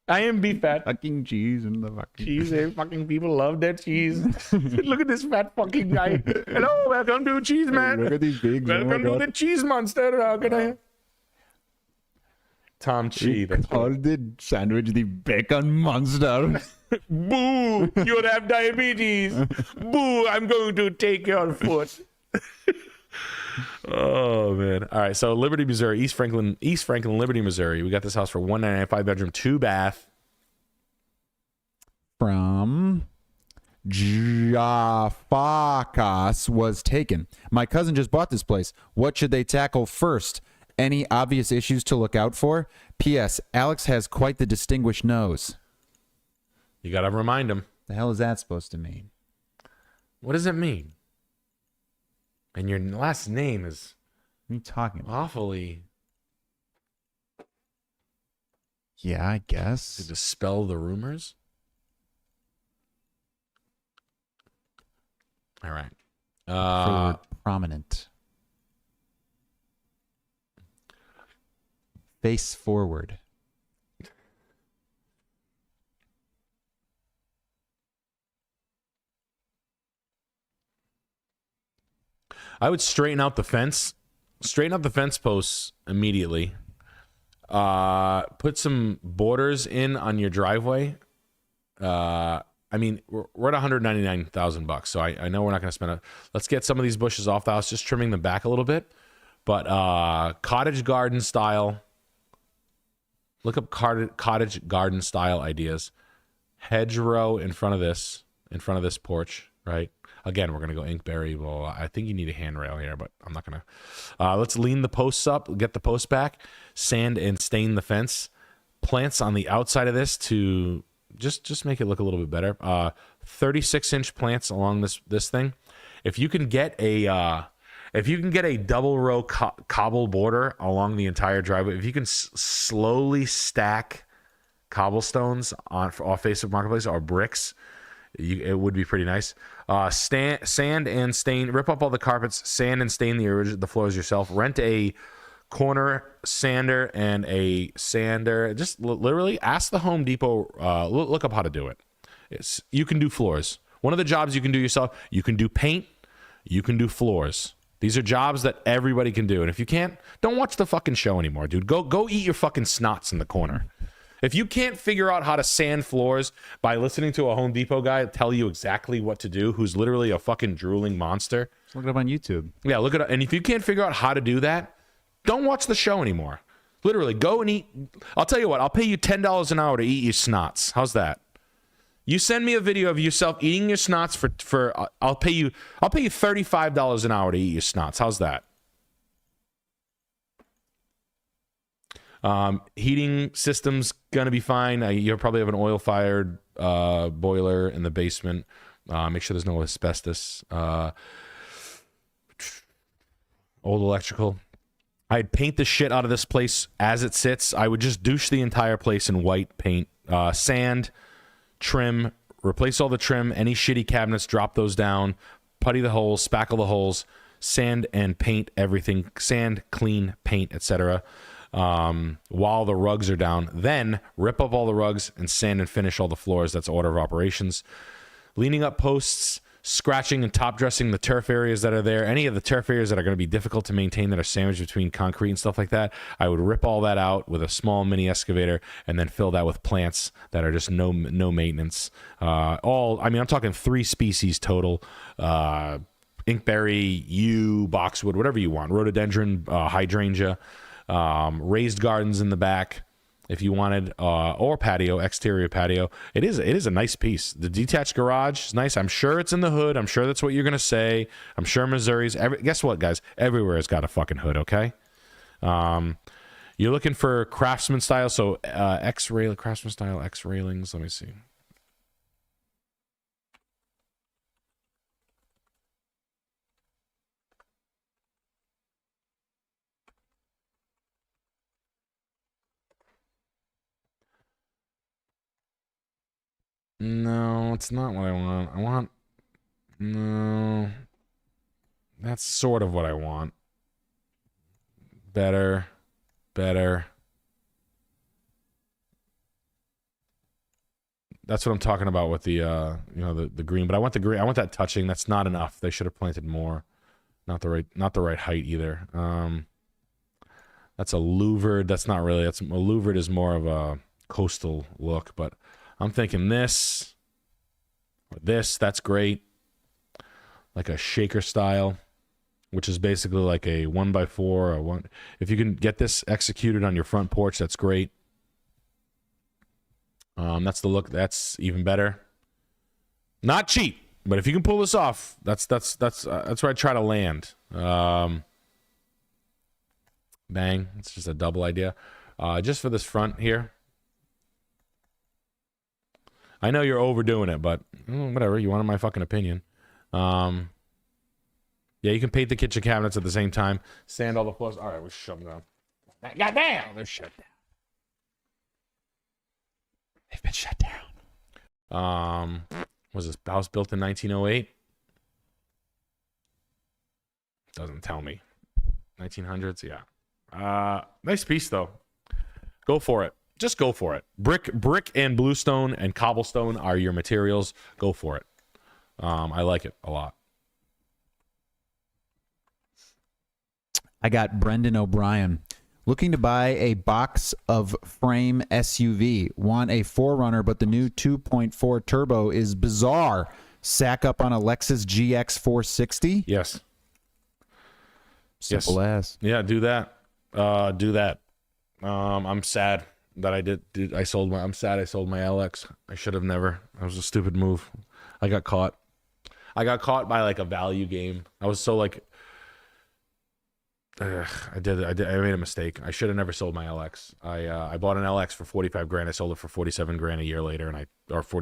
A: I am beef fat.
B: Fucking cheese and the fucking
A: Cheese, fucking people love that cheese. Look at this fat fucking guy. Hello, welcome to Cheese Man.
B: Look at these bigs.
A: Welcome to the Cheese Monster. How can I? Tom Chi. That's
B: called the sandwich the bacon monster.
A: Boo! You'll have diabetes. Boo! I'm going to take your foot. Oh man! All right, so Liberty, Missouri, East Franklin, Liberty, Missouri. We got this house for $199, 5-bedroom, 2-bath.
B: From Jafakas was taken. My cousin just bought this place. What should they tackle first? Any obvious issues to look out for? P.S. Alex has quite the distinguished nose.
A: You gotta remind him.
B: The hell is that supposed to mean?
A: What does it mean? And your last name is
B: What are you talking about?
A: awfully
B: Yeah, I
A: to
B: guess.
A: dispel the rumors. All right.
B: For the word prominent. Face forward.
A: I would straighten out the fence. Straighten out the fence posts immediately. Put some borders in on your driveway. I mean, we're at $199,000, so I know we're not going to spend it. Let's get some of these bushes off the house, just trimming them back a little bit. But cottage garden style. Look up cottage garden style ideas. Hedgerow in front of this porch, right? Again, we're going to go inkberry. Well, I think you need a handrail here, but I'm not going to. Let's lean the posts up, get the posts back, sand and stain the fence. Plants on the outside of this to just make it look a little bit better. 36-inch plants along this thing. If you can get a double row cobble border along the entire driveway, if you can slowly stack cobblestones off Facebook Marketplace or bricks, it would be pretty nice. Sand and stain. Rip up all the carpets, sand and stain the floors yourself. Rent a corner sander and a sander. Just literally ask the Home Depot. Look up how to do it. You can do floors. One of the jobs you can do yourself. You can do paint. You can do floors. These are jobs that everybody can do. And if you can't, don't watch the fucking show anymore, dude. Go eat your fucking snots in the corner. If you can't figure out how to sand floors by listening to a Home Depot guy tell you exactly what to do, who's literally a fucking drooling monster.
B: Just look it up on YouTube.
A: Yeah, look it up. And if you can't figure out how to do that, don't watch the show anymore. Literally, go and eat. I'll tell you what. I'll pay you $10 an hour to eat your snots. How's that? You send me a video of yourself eating your snots for I'll pay you $35 an hour to eat your snots. How's that? Heating system's gonna be fine. You'll probably have an oil-fired boiler in the basement. Make sure there's no asbestos. Old electrical. I'd paint the shit out of this place as it sits. I would just douche the entire place in white paint. Sand, trim, replace all the trim, any shitty cabinets, drop those down, putty the holes, spackle the holes, sand and paint everything. Sand, clean, paint, etc. While the rugs are down. Then rip up all the rugs and sand and finish all the floors. That's order of operations. Leaning up posts, scratching and top dressing the turf areas that are there. Any of the turf areas that are going to be difficult to maintain that are sandwiched between concrete and stuff like that, I would rip all that out with a small mini excavator and then fill that with plants that are just no maintenance. I'm talking 3 species total. Inkberry, yew, boxwood, whatever you want. Rhododendron, hydrangea, raised gardens in the back. If you wanted, or patio, exterior patio. It is a nice piece. The detached garage is nice. I'm sure it's in the hood. I'm sure that's what you're going to say. I'm sure Missouri's. Guess what, guys? Everywhere has got a fucking hood, okay? You're looking for craftsman style, so craftsman style X railings. Let me see. No, it's not what I want. No. That's sort of what I want. Better. That's what I'm talking about with the the green, but I want the green. I want that touching. That's not enough. They should have planted more. Not the right height either. That's a louvered. That's not really. A louvered is more of a coastal look, but I'm thinking this or this. That's great. Like a shaker style, which is basically like a 1x4 or one. If you can get this executed on your front porch, that's great. That's the look. That's even better. Not cheap, but if you can pull this off, that's where I try to land. Bang. It's just a double idea. Just for this front here. I know you're overdoing it, but whatever. You wanted my fucking opinion. Yeah, you can paint the kitchen cabinets at the same time. Sand all the floors. All right, we're shut them down. Goddamn, they're shut down. They've been shut down. Was this house built in 1908? Doesn't tell me. 1900s, yeah. Nice piece though. Go for it. Just go for it. Brick and bluestone and cobblestone are your materials. Go for it. I like it a lot.
B: I got Brendan O'Brien. Looking to buy a box of frame SUV. Want a 4Runner, but the new 2.4 turbo is bizarre. Sack up on a Lexus GX 460?
A: Yes.
B: Simple as.
A: Yeah, do that. Do that. I'm sad that I'm sad I sold my LX. I should have never. That was a stupid move. I got caught. I got caught by like a value game. I was so like, I made a mistake. I should have never sold my LX. I bought an LX for 45 grand. I sold it for 47 grand a year later, and I was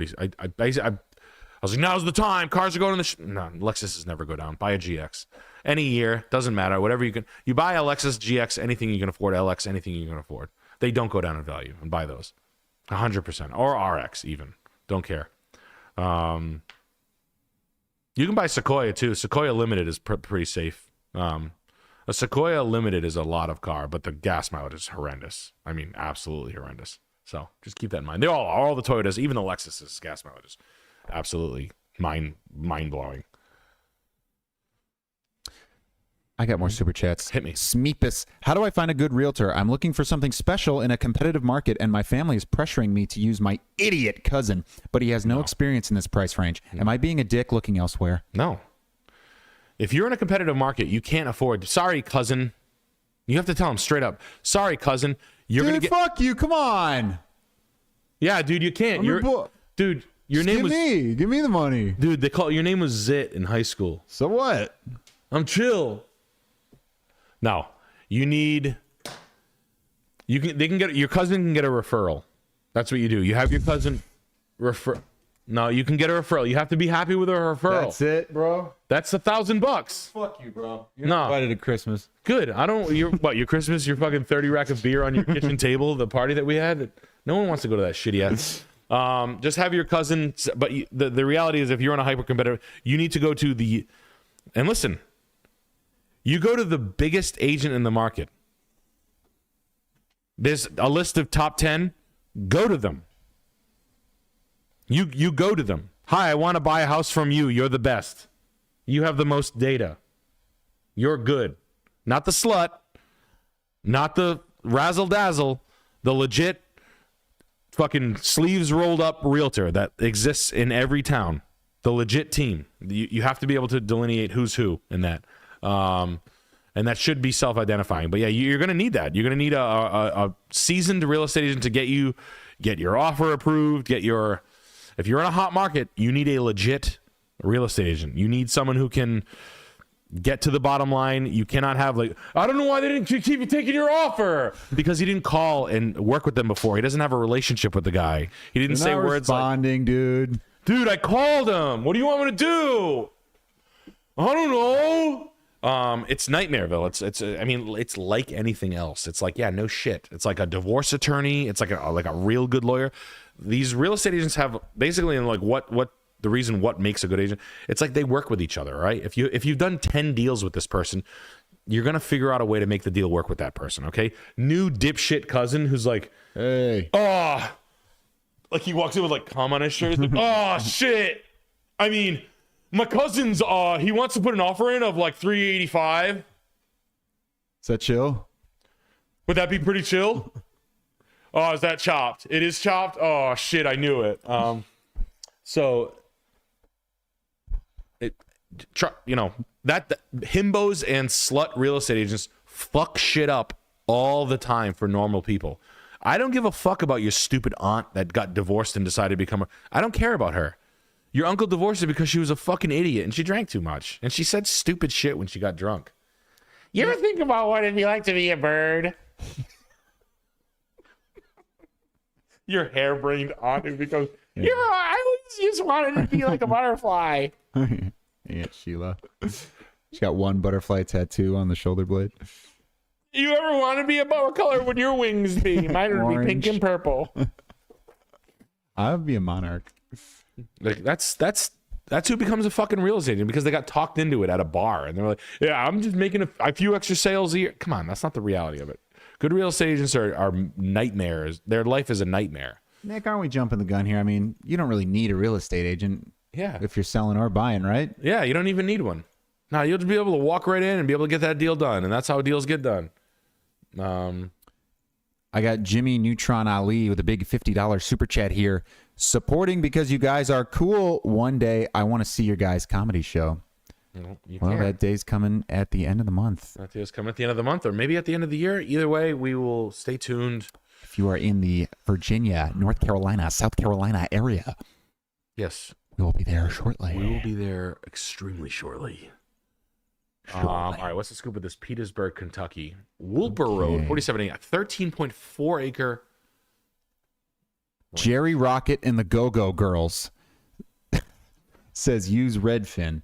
A: like, now's the time. Cars are going to the no, Lexuses never go down. Buy a GX. Any year, doesn't matter. Whatever you can. You buy a Lexus GX, anything you can afford. LX, anything you can afford. They don't go down in value, and buy those. 100%. Or RX even. Don't care. You can buy Sequoia too. Sequoia Limited is pretty safe. A Sequoia Limited is a lot of car, but the gas mileage is horrendous. I mean, absolutely horrendous. So just keep that in mind. They all the Toyotas, even the Lexus's gas mileage is absolutely mind blowing.
B: I got more super chats.
A: Hit me.
B: Smeepus. How do I find a good realtor? I'm looking for something special in a competitive market, and my family is pressuring me to use my idiot cousin, but he has no experience in this price range. Am I being a dick looking elsewhere?
A: No. If you're in a competitive market, you can't afford. Sorry, cousin. You have to tell him straight up. Sorry, cousin. You're
B: Dude,
A: gonna get.
B: fuck you. Come on.
A: Yeah, dude, you can't. Dude. Your name was.
B: Give me the money.
A: Dude, your name was Zit in high school.
B: So what?
A: I'm chill. No, you need. Your cousin can get a referral. That's what you do. You have your cousin refer. No, you can get a referral. You have to be happy with a referral.
B: That's it, bro.
A: That's $1,000.
B: Fuck you, bro. You're
A: No.
B: not invited to Christmas.
A: Good. I don't. Your Christmas? Your fucking 30 rack of beer on your kitchen table. The party that we had. No one wants to go to that shitty ass. Just have your cousin. But the reality is, if you're on a hyper competitive, you need to go to the. And listen. You go to the biggest agent in the market. There's a list of top 10. Go to them. You go to them. Hi, I want to buy a house from you. You're the best. You have the most data. You're good. Not the slut. Not the razzle dazzle. The legit fucking sleeves rolled up realtor that exists in every town. The legit team. You have to be able to delineate who's who in that. And that should be self-identifying. But yeah, you're going to need that. You're going to need a seasoned real estate agent to get your offer approved, if you're in a hot market, you need a legit real estate agent. You need someone who can get to the bottom line. You cannot have I don't know why they didn't keep taking your offer, because he didn't call and work with them before. He doesn't have a relationship with the guy. He didn't say words
B: responding, dude.
A: Dude, I called him. What do you want me to do? I don't know. It's Nightmareville. It's like anything else. It's like, yeah, no shit. It's like a divorce attorney. It's like a real good lawyer. These real estate agents have basically what the reason what makes a good agent. It's like they work with each other, right? If you've done 10 deals with this person, you're gonna figure out a way to make the deal work with that person. Okay, new dipshit cousin who's like,
B: hey,
A: like he walks in with cum on his shirt. He's like, oh shit. I mean, my cousin's he wants to put an offer in of $385.
B: Is that chill?
A: Would that be pretty chill? Oh, is that chopped? It is chopped? Oh, shit, I knew it. So, that himbos and slut real estate agents fuck shit up all the time for normal people. I don't give a fuck about your stupid aunt that got divorced and decided to become I don't care about her. Your uncle divorced her because she was a fucking idiot and she drank too much. And she said stupid shit when she got drunk. You ever think about what it'd be like to be a bird? Your harebrained aunt who becomes, I always just wanted to be like a butterfly.
B: Yeah, Sheila. She got one butterfly tattoo on the shoulder blade.
A: You ever want to be a what color would your wings be? Mine would be pink and purple.
B: I would be a monarch.
A: That's who becomes a fucking real estate agent, because they got talked into it at a bar and they're like, yeah, I'm just making a few extra sales a year. Come on, that's not the reality of it. Good real estate agents are nightmares. Their life is a nightmare.
B: Nick, aren't we jumping the gun here? I mean, you don't really need a real estate agent.
A: Yeah.
B: If you're selling or buying, right?
A: Yeah, you don't even need one. No, you'll just be able to walk right in and be able to get that deal done, and that's how deals get done.
B: I got Jimmy Neutron Ali with a big $50 super chat here, supporting because you guys are cool. One day, I want to see your guys' comedy show. Well, that day's coming at the end of the month.
A: That day's coming at the end of the month, or maybe at the end of the year. Either way, we will stay tuned.
B: If you are in the Virginia, North Carolina, South Carolina area,
A: yes,
B: we will be there shortly.
A: We will be there extremely shortly. All right, what's the scoop of this? Petersburg, Kentucky. Woolper Road, 4780, 13.4 acre.
B: Jerry Rocket and the Go-Go Girls says use Redfin.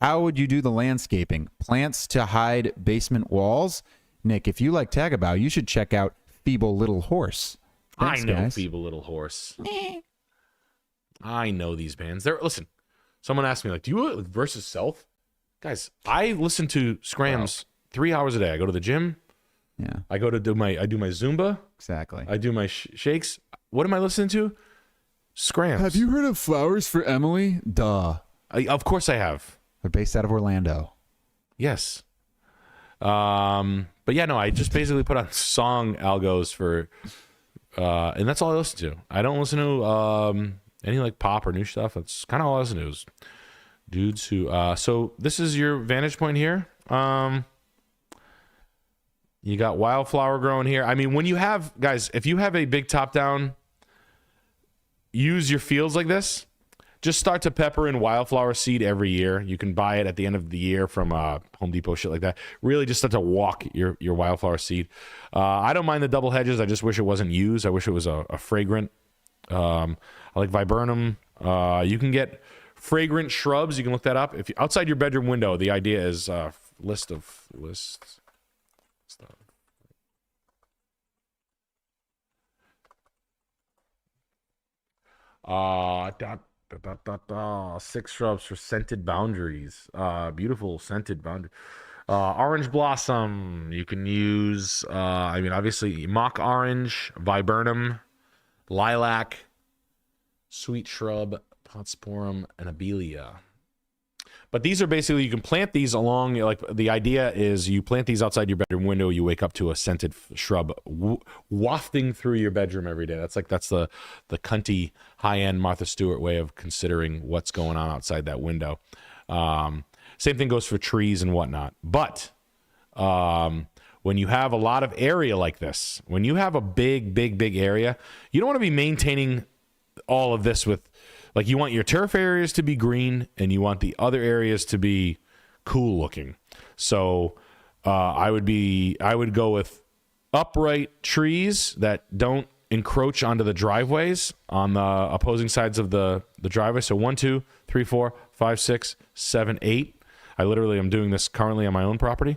B: How would you do the landscaping? Plants to hide basement walls? Nick, if you like Tagabow, you should check out Feeble Little Horse. Thanks,
A: I know
B: guys.
A: Feeble Little Horse. I know these bands. Listen, someone asked me, do you versus self? Guys, I listen to Scrams 3 hours a day. I go to the gym.
B: Yeah.
A: I do my Zumba.
B: Exactly.
A: I do my shakes. What am I listening to? Scrams.
B: Have you heard of Flowers for Emily? Duh.
A: Of course I have.
B: They're based out of Orlando.
A: Yes. But yeah, no, I just basically put on song algos for, and that's all I listen to. I don't listen to any pop or new stuff. That's kind of all I listen to is dudes who, so this is your vantage point here. You got wildflower growing here. I mean, when you have, guys, if you have a big top down, use your fields like this. Just start to pepper in wildflower seed every year. You can buy it at the end of the year from Home Depot, shit like that. Really just start to walk your wildflower seed. I don't mind the double hedges. I just wish it wasn't used. I wish it was a fragrant. I like viburnum. You can get fragrant shrubs. You can look that up. If you, outside your bedroom window, the idea is lists. Six shrubs for scented boundaries. Beautiful scented boundary. Orange blossom. You can use, I mean, obviously, mock orange, viburnum, lilac, sweet shrub, potsporum, and abelia. But these are basically, you can plant these along, like the idea is you plant these outside your bedroom window, you wake up to a scented shrub wafting through your bedroom every day. That's the cunty, high-end Martha Stewart way of considering what's going on outside that window. Same thing goes for trees and whatnot. But when you have a lot of area like this, when you have a big area, you don't want to be maintaining all of this with, like, you want your turf areas to be green and you want the other areas to be cool looking. So I would go with upright trees that don't encroach onto the driveways on the opposing sides of the driveway. So 1, 2, 3, 4, 5, 6, 7, 8. I literally am doing this currently on my own property.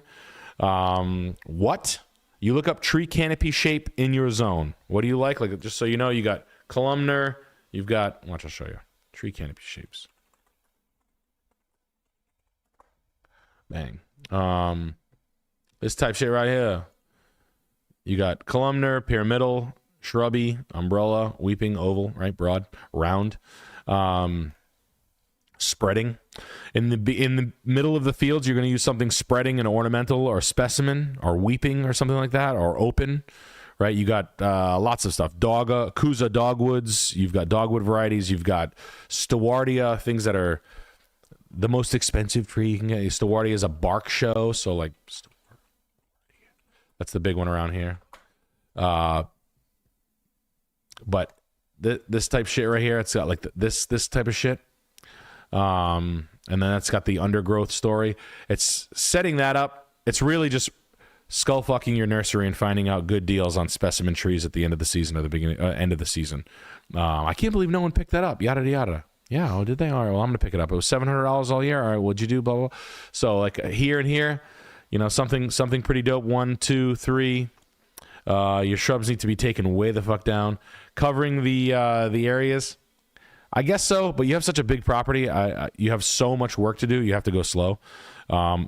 A: What? You look up tree canopy shape in your zone. What do you like? Like, just so you know, you got columnar. You've got, watch, I'll show you. Tree canopy shapes. Bang. This type shape right here. You got columnar, pyramidal, shrubby, umbrella, weeping, oval, right? Broad, round. Spreading. In the middle of the fields, you're going to use something spreading and ornamental or specimen or weeping or something like that, or open. Right, you got lots of stuff. Kuza dogwoods. You've got dogwood varieties. You've got stewardia, things that are the most expensive tree you can get. Stewardia is a bark show, so like that's the big one around here. But this type shit right here, it's got like this type of shit. And then it's got the undergrowth story. It's setting that up. It's really just skull fucking your nursery and finding out good deals on specimen trees at the end of the season or the beginning end of the season. I can't believe no one picked that up. Yada yada. Yeah, oh, did they? All right, well, I'm gonna pick it up. It was $700 all year. All right, what'd you do? Blah blah. So like here and here, you know, something pretty dope. 1, 2, 3. Your shrubs need to be taken way the fuck down, covering the areas. I guess so, but you have such a big property. You have so much work to do. You have to go slow.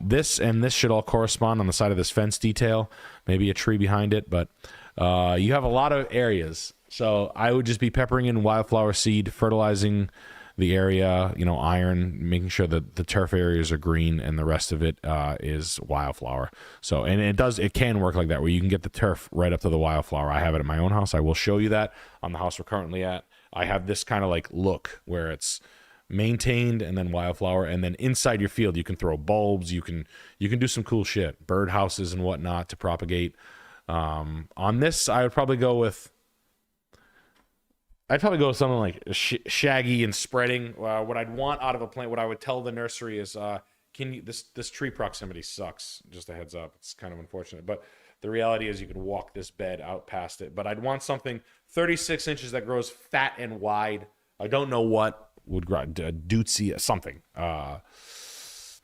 A: This and this should all correspond on the side of this fence detail. Maybe a tree behind it, but you have a lot of areas. So I would just be peppering in wildflower seed, fertilizing the area, you know, iron, making sure that the turf areas are green and the rest of it is wildflower. So, and it can work like that where you can get the turf right up to the wildflower. I have it at my own house. I will show you that on the house we're currently at. I have this kind of like look where it's maintained and then wildflower, and then inside your field you can throw bulbs, you can do some cool shit, bird houses and whatnot to propagate. On this I would probably go with something like shaggy and spreading. What I'd want out of a plant, what I would tell the nursery is this tree proximity sucks, just a heads up. It's kind of unfortunate, but the reality is you can walk this bed out past it. But I'd want something 36 inches that grows fat and wide. I don't know what would grow, dootsy, something. I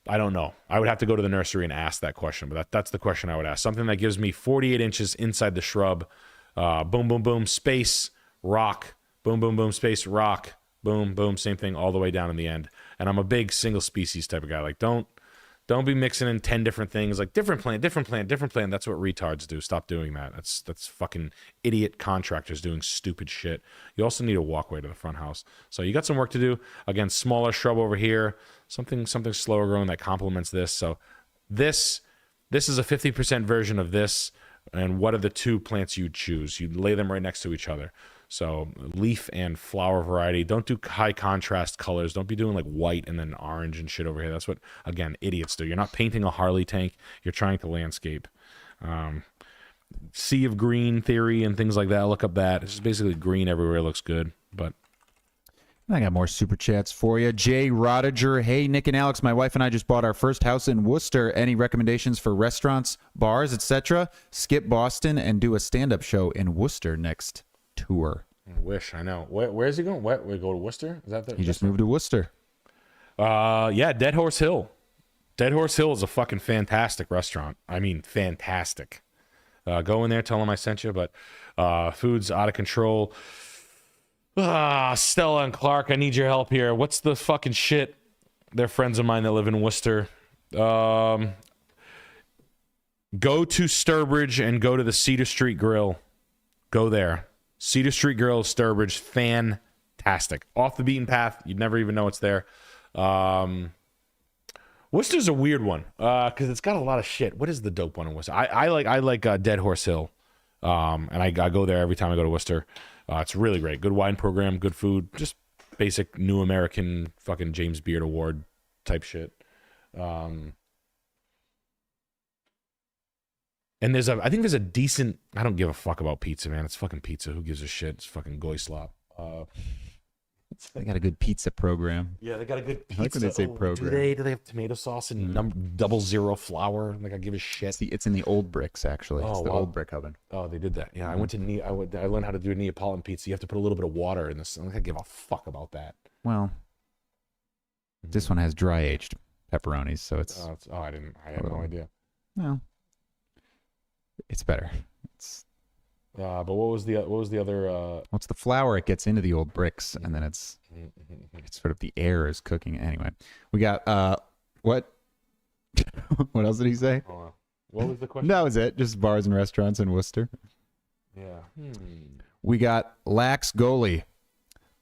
A: don't know. I would have to go to the nursery and ask that question, but that's the question I would ask. Something that gives me 48 inches inside the shrub. Boom, boom, boom, space, rock. Boom, boom, boom, space, rock. Boom, boom, same thing all the way down in the end. And I'm a big single species type of guy. Like, don't be mixing in 10 different things. Like, different plant. That's what retards do. Stop doing that. That's fucking idiot contractors doing stupid shit. You also need a walkway to the front house. So you got some work to do. Again, smaller shrub over here. Something slower growing that complements this. So this is a 50% version of this. And what are the two plants you'd choose? You'd lay them right next to each other. So leaf and flower variety. Don't do high contrast colors. Don't be doing like white and then orange and shit over here. That's what, again, idiots do. You're not painting a Harley tank. You're trying to landscape. sea of green theory and things like that. Look up that. It's just basically green everywhere. It looks good, but.
B: I got more super chats for you. Jay Rodiger. Hey, Nick and Alex, my wife and I just bought our first house in Worcester. Any recommendations for restaurants, bars, etc.? Skip Boston and do a stand-up show in Worcester next tour.
A: I wish. I know. Where's he going? We go to Worcester? Is that the?
B: He just moved to Worcester.
A: Yeah, Dead Horse Hill. Dead Horse Hill is a fucking fantastic restaurant. I mean, fantastic. Go in there, tell them I sent you. But food's out of control. Stella and Clark, I need your help here. What's the fucking shit? They're friends of mine that live in Worcester. Go to Sturbridge and go to the Cedar Street Grill. Go there. Cedar Street Grill, Sturbridge, fantastic. Off the beaten path. You'd never even know it's there. Worcester's a weird one because it's got a lot of shit. What is the dope one in Worcester? I like Dead Horse Hill, and I go there every time I go to Worcester. It's really great. Good wine program, good food, just basic New American fucking James Beard Award type shit. And I think there's a decent. I don't give a fuck about pizza, man. It's fucking pizza. Who gives a shit? It's fucking goy slop.
B: They got a good pizza program.
A: Yeah, they got a good pizza.
B: I like when they say program.
A: Do they have tomato sauce and 00 flour? Like I give a shit.
B: It's in the old bricks, actually. It's the old brick oven.
A: Oh, they did that. Yeah, I learned how to do a Neapolitan pizza. You have to put a little bit of water in this. I don't give a fuck about that.
B: Well, this one has dry aged pepperonis, so it's.
A: I had no idea.
B: Well, it's better. It's.
A: But what was the other?
B: What's the flour? It gets into the old bricks, and then it's sort of the air is cooking. Anyway, we got what? What else did he say?
A: What was the question?
B: That was it. Just bars and restaurants in Worcester.
A: Yeah.
B: We got Lax Goalie.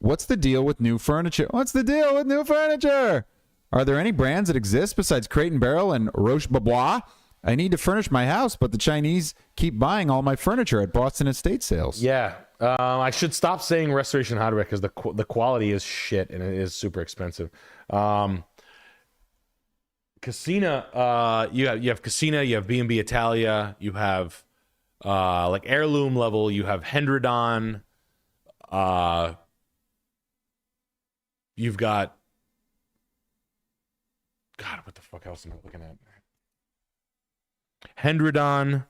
B: What's the deal with new furniture? What's the deal with new furniture? Are there any brands that exist besides Crate and Barrel and Roche Bobois? I need to furnish my house, but the Chinese keep buying all my furniture at Boston estate sales.
A: Yeah. I should stop saying Restoration Hardware because the quality is shit and it is super expensive. Casina, you have Casina, you have B&B Italia, you have like heirloom level, you have Hendrodon, you've got God, what the fuck else am I looking at? Hendrodon,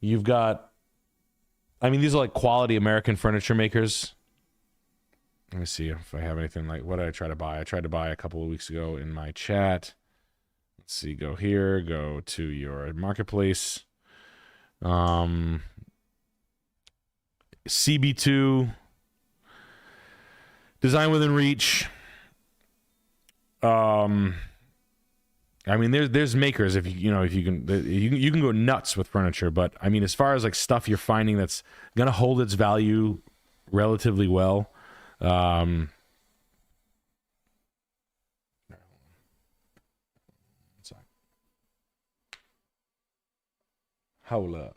A: you've got, I mean, these are like quality American furniture makers. Let me see if I have anything like, what did I try to buy? I tried to buy a couple of weeks ago in my chat. Let's see, go here, go to your marketplace. CB2, Design Within Reach. I mean, there's makers if you can go nuts with furniture, but I mean, as far as like stuff you're finding that's gonna hold its value relatively well. Hold up.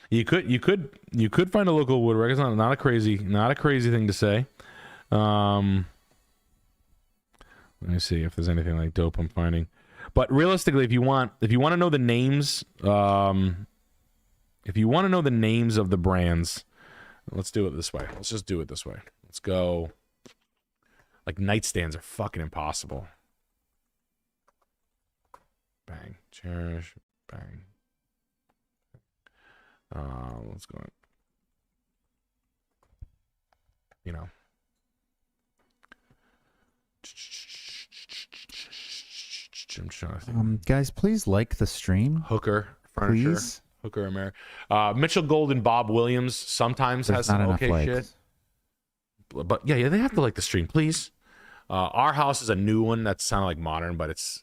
A: You could find a local woodworker. It's not a crazy thing to say. Let me see if there's anything like dope I'm finding. But realistically, if you want to know the names, of the brands, let's do it this way. Let's just do it this way. Let's go. Like nightstands are fucking impossible. Bang. Cherish. Bang. Let's go. You know. I'm trying to think.
B: Guys, please like the stream.
A: Hooker furniture.
B: Please.
A: Hooker America. Mitchell Gold and Bob Williams sometimes has some okay shit. But yeah, they have to like the stream, please. Our house is a new one that's sounded like modern, but it's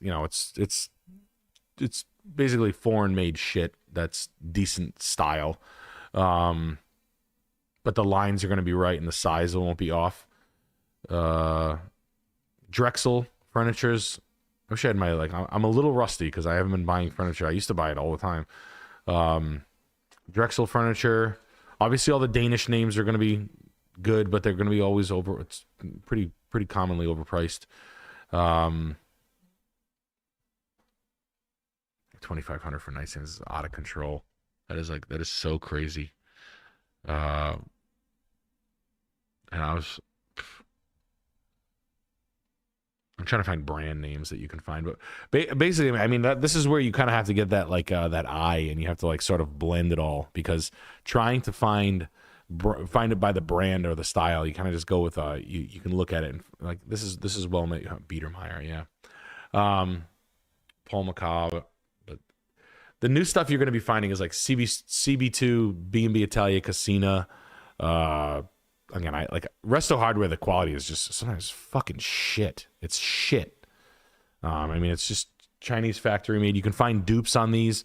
A: basically foreign made shit that's decent style. But the lines are going to be right and the size won't be off. Drexel Furniture's. I wish I had I'm a little rusty because I haven't been buying furniture. I used to buy it all the time. Drexel Furniture. Obviously, all the Danish names are going to be good, but they're going to be always over. It's pretty commonly overpriced. $2,500 for nightstands is out of control. That is so crazy. And I'm trying to find brand names that you can find, but basically, I mean, this is where you kind of have to get that that eye, and you have to like sort of blend it all, because trying to find it by the brand or the style, you kind of just go with you can look at it and like this is well made. Biedermeier, yeah. Paul McCabe, but the new stuff you're going to be finding is like CB2, B&B Italia, Casina. Again, I like Resto Hardware. The quality is just sometimes fucking shit. It's shit. I mean, it's just Chinese factory made. You can find dupes on these.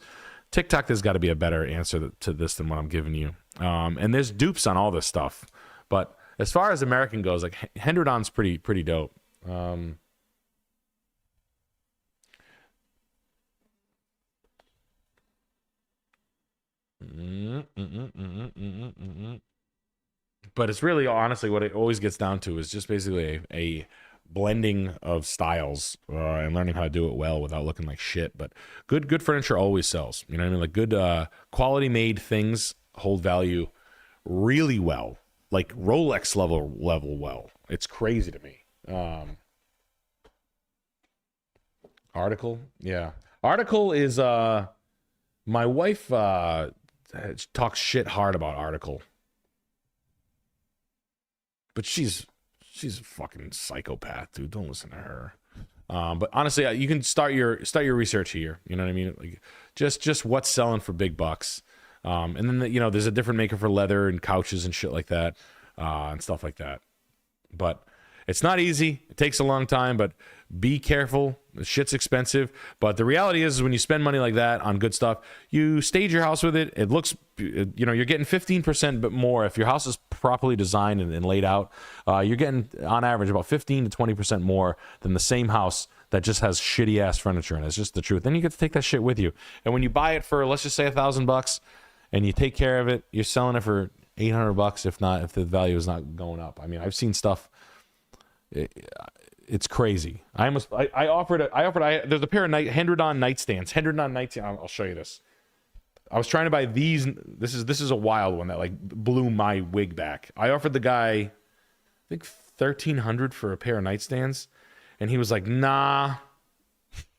A: TikTok, there's got to be a better answer to this than what I'm giving you. And there's dupes on all this stuff. But as far as American goes, like Hendrodon's pretty dope. But it's really, honestly, what it always gets down to is just basically a blending of styles and learning how to do it well without looking like shit. But good furniture always sells. You know what I mean? Like good quality made things hold value really well, like Rolex level well. It's crazy to me. Article, yeah. Article is my wife talks shit hard about Article. But she's a fucking psychopath, dude. Don't listen to her. But honestly, you can start your research here. You know what I mean? Like just what's selling for big bucks. And then there's a different maker for leather and couches and shit like that, and stuff like that. But it's not easy. It takes a long time, but be careful. The shit's expensive. But the reality is when you spend money like that on good stuff, you stage your house with it. It looks, you're getting 15% but more. If your house is properly designed and laid out, you're getting on average about 15 to 20% more than the same house that just has shitty ass furniture in it. It's just the truth. Then you get to take that shit with you. And when you buy it for, let's just say $1,000 and you take care of it, you're selling it for $800 if the value is not going up. I mean, I've seen stuff. It's crazy. There's a pair of Hendrodon nightstands. I'll show you this. I was trying to buy these. This is a wild one that like blew my wig back. I offered the guy, I think $1,300 for a pair of nightstands, and he was like, "Nah."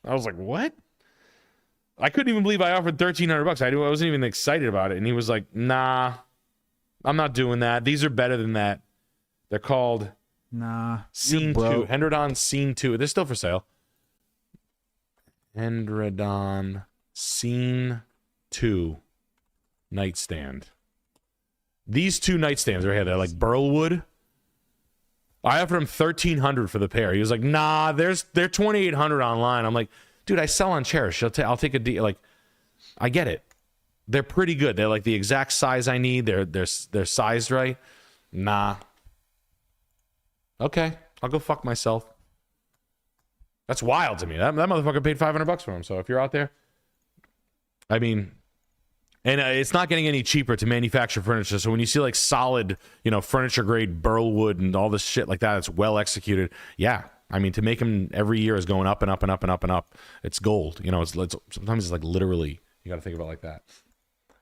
A: I was like, "What?" I couldn't even believe I offered $1,300. I wasn't even excited about it, and he was like, "Nah, I'm not doing that. These are better than that. They're called."
B: Nah.
A: Scene 2. Hendrodon Scene 2. They're still for sale. Hendrodon Scene 2 nightstand. These two nightstands right here, they're like burl wood. I offered him $1,300 for the pair. He was like, "Nah, they're $2,800 online." I'm like, "Dude, I sell on Cherish. I'll take a deal." Like, I get it. They're pretty good. They're like the exact size I need. They're sized right. Nah. Okay, I'll go fuck myself. That's wild to me. That motherfucker paid $500 for him. So if you're out there, I mean, and it's not getting any cheaper to manufacture furniture. So when you see like solid, furniture grade burl wood and all this shit like that, it's well executed. Yeah, I mean, to make them every year is going up and up and up and up and up. It's gold. It's sometimes it's like literally you got to think about it like that.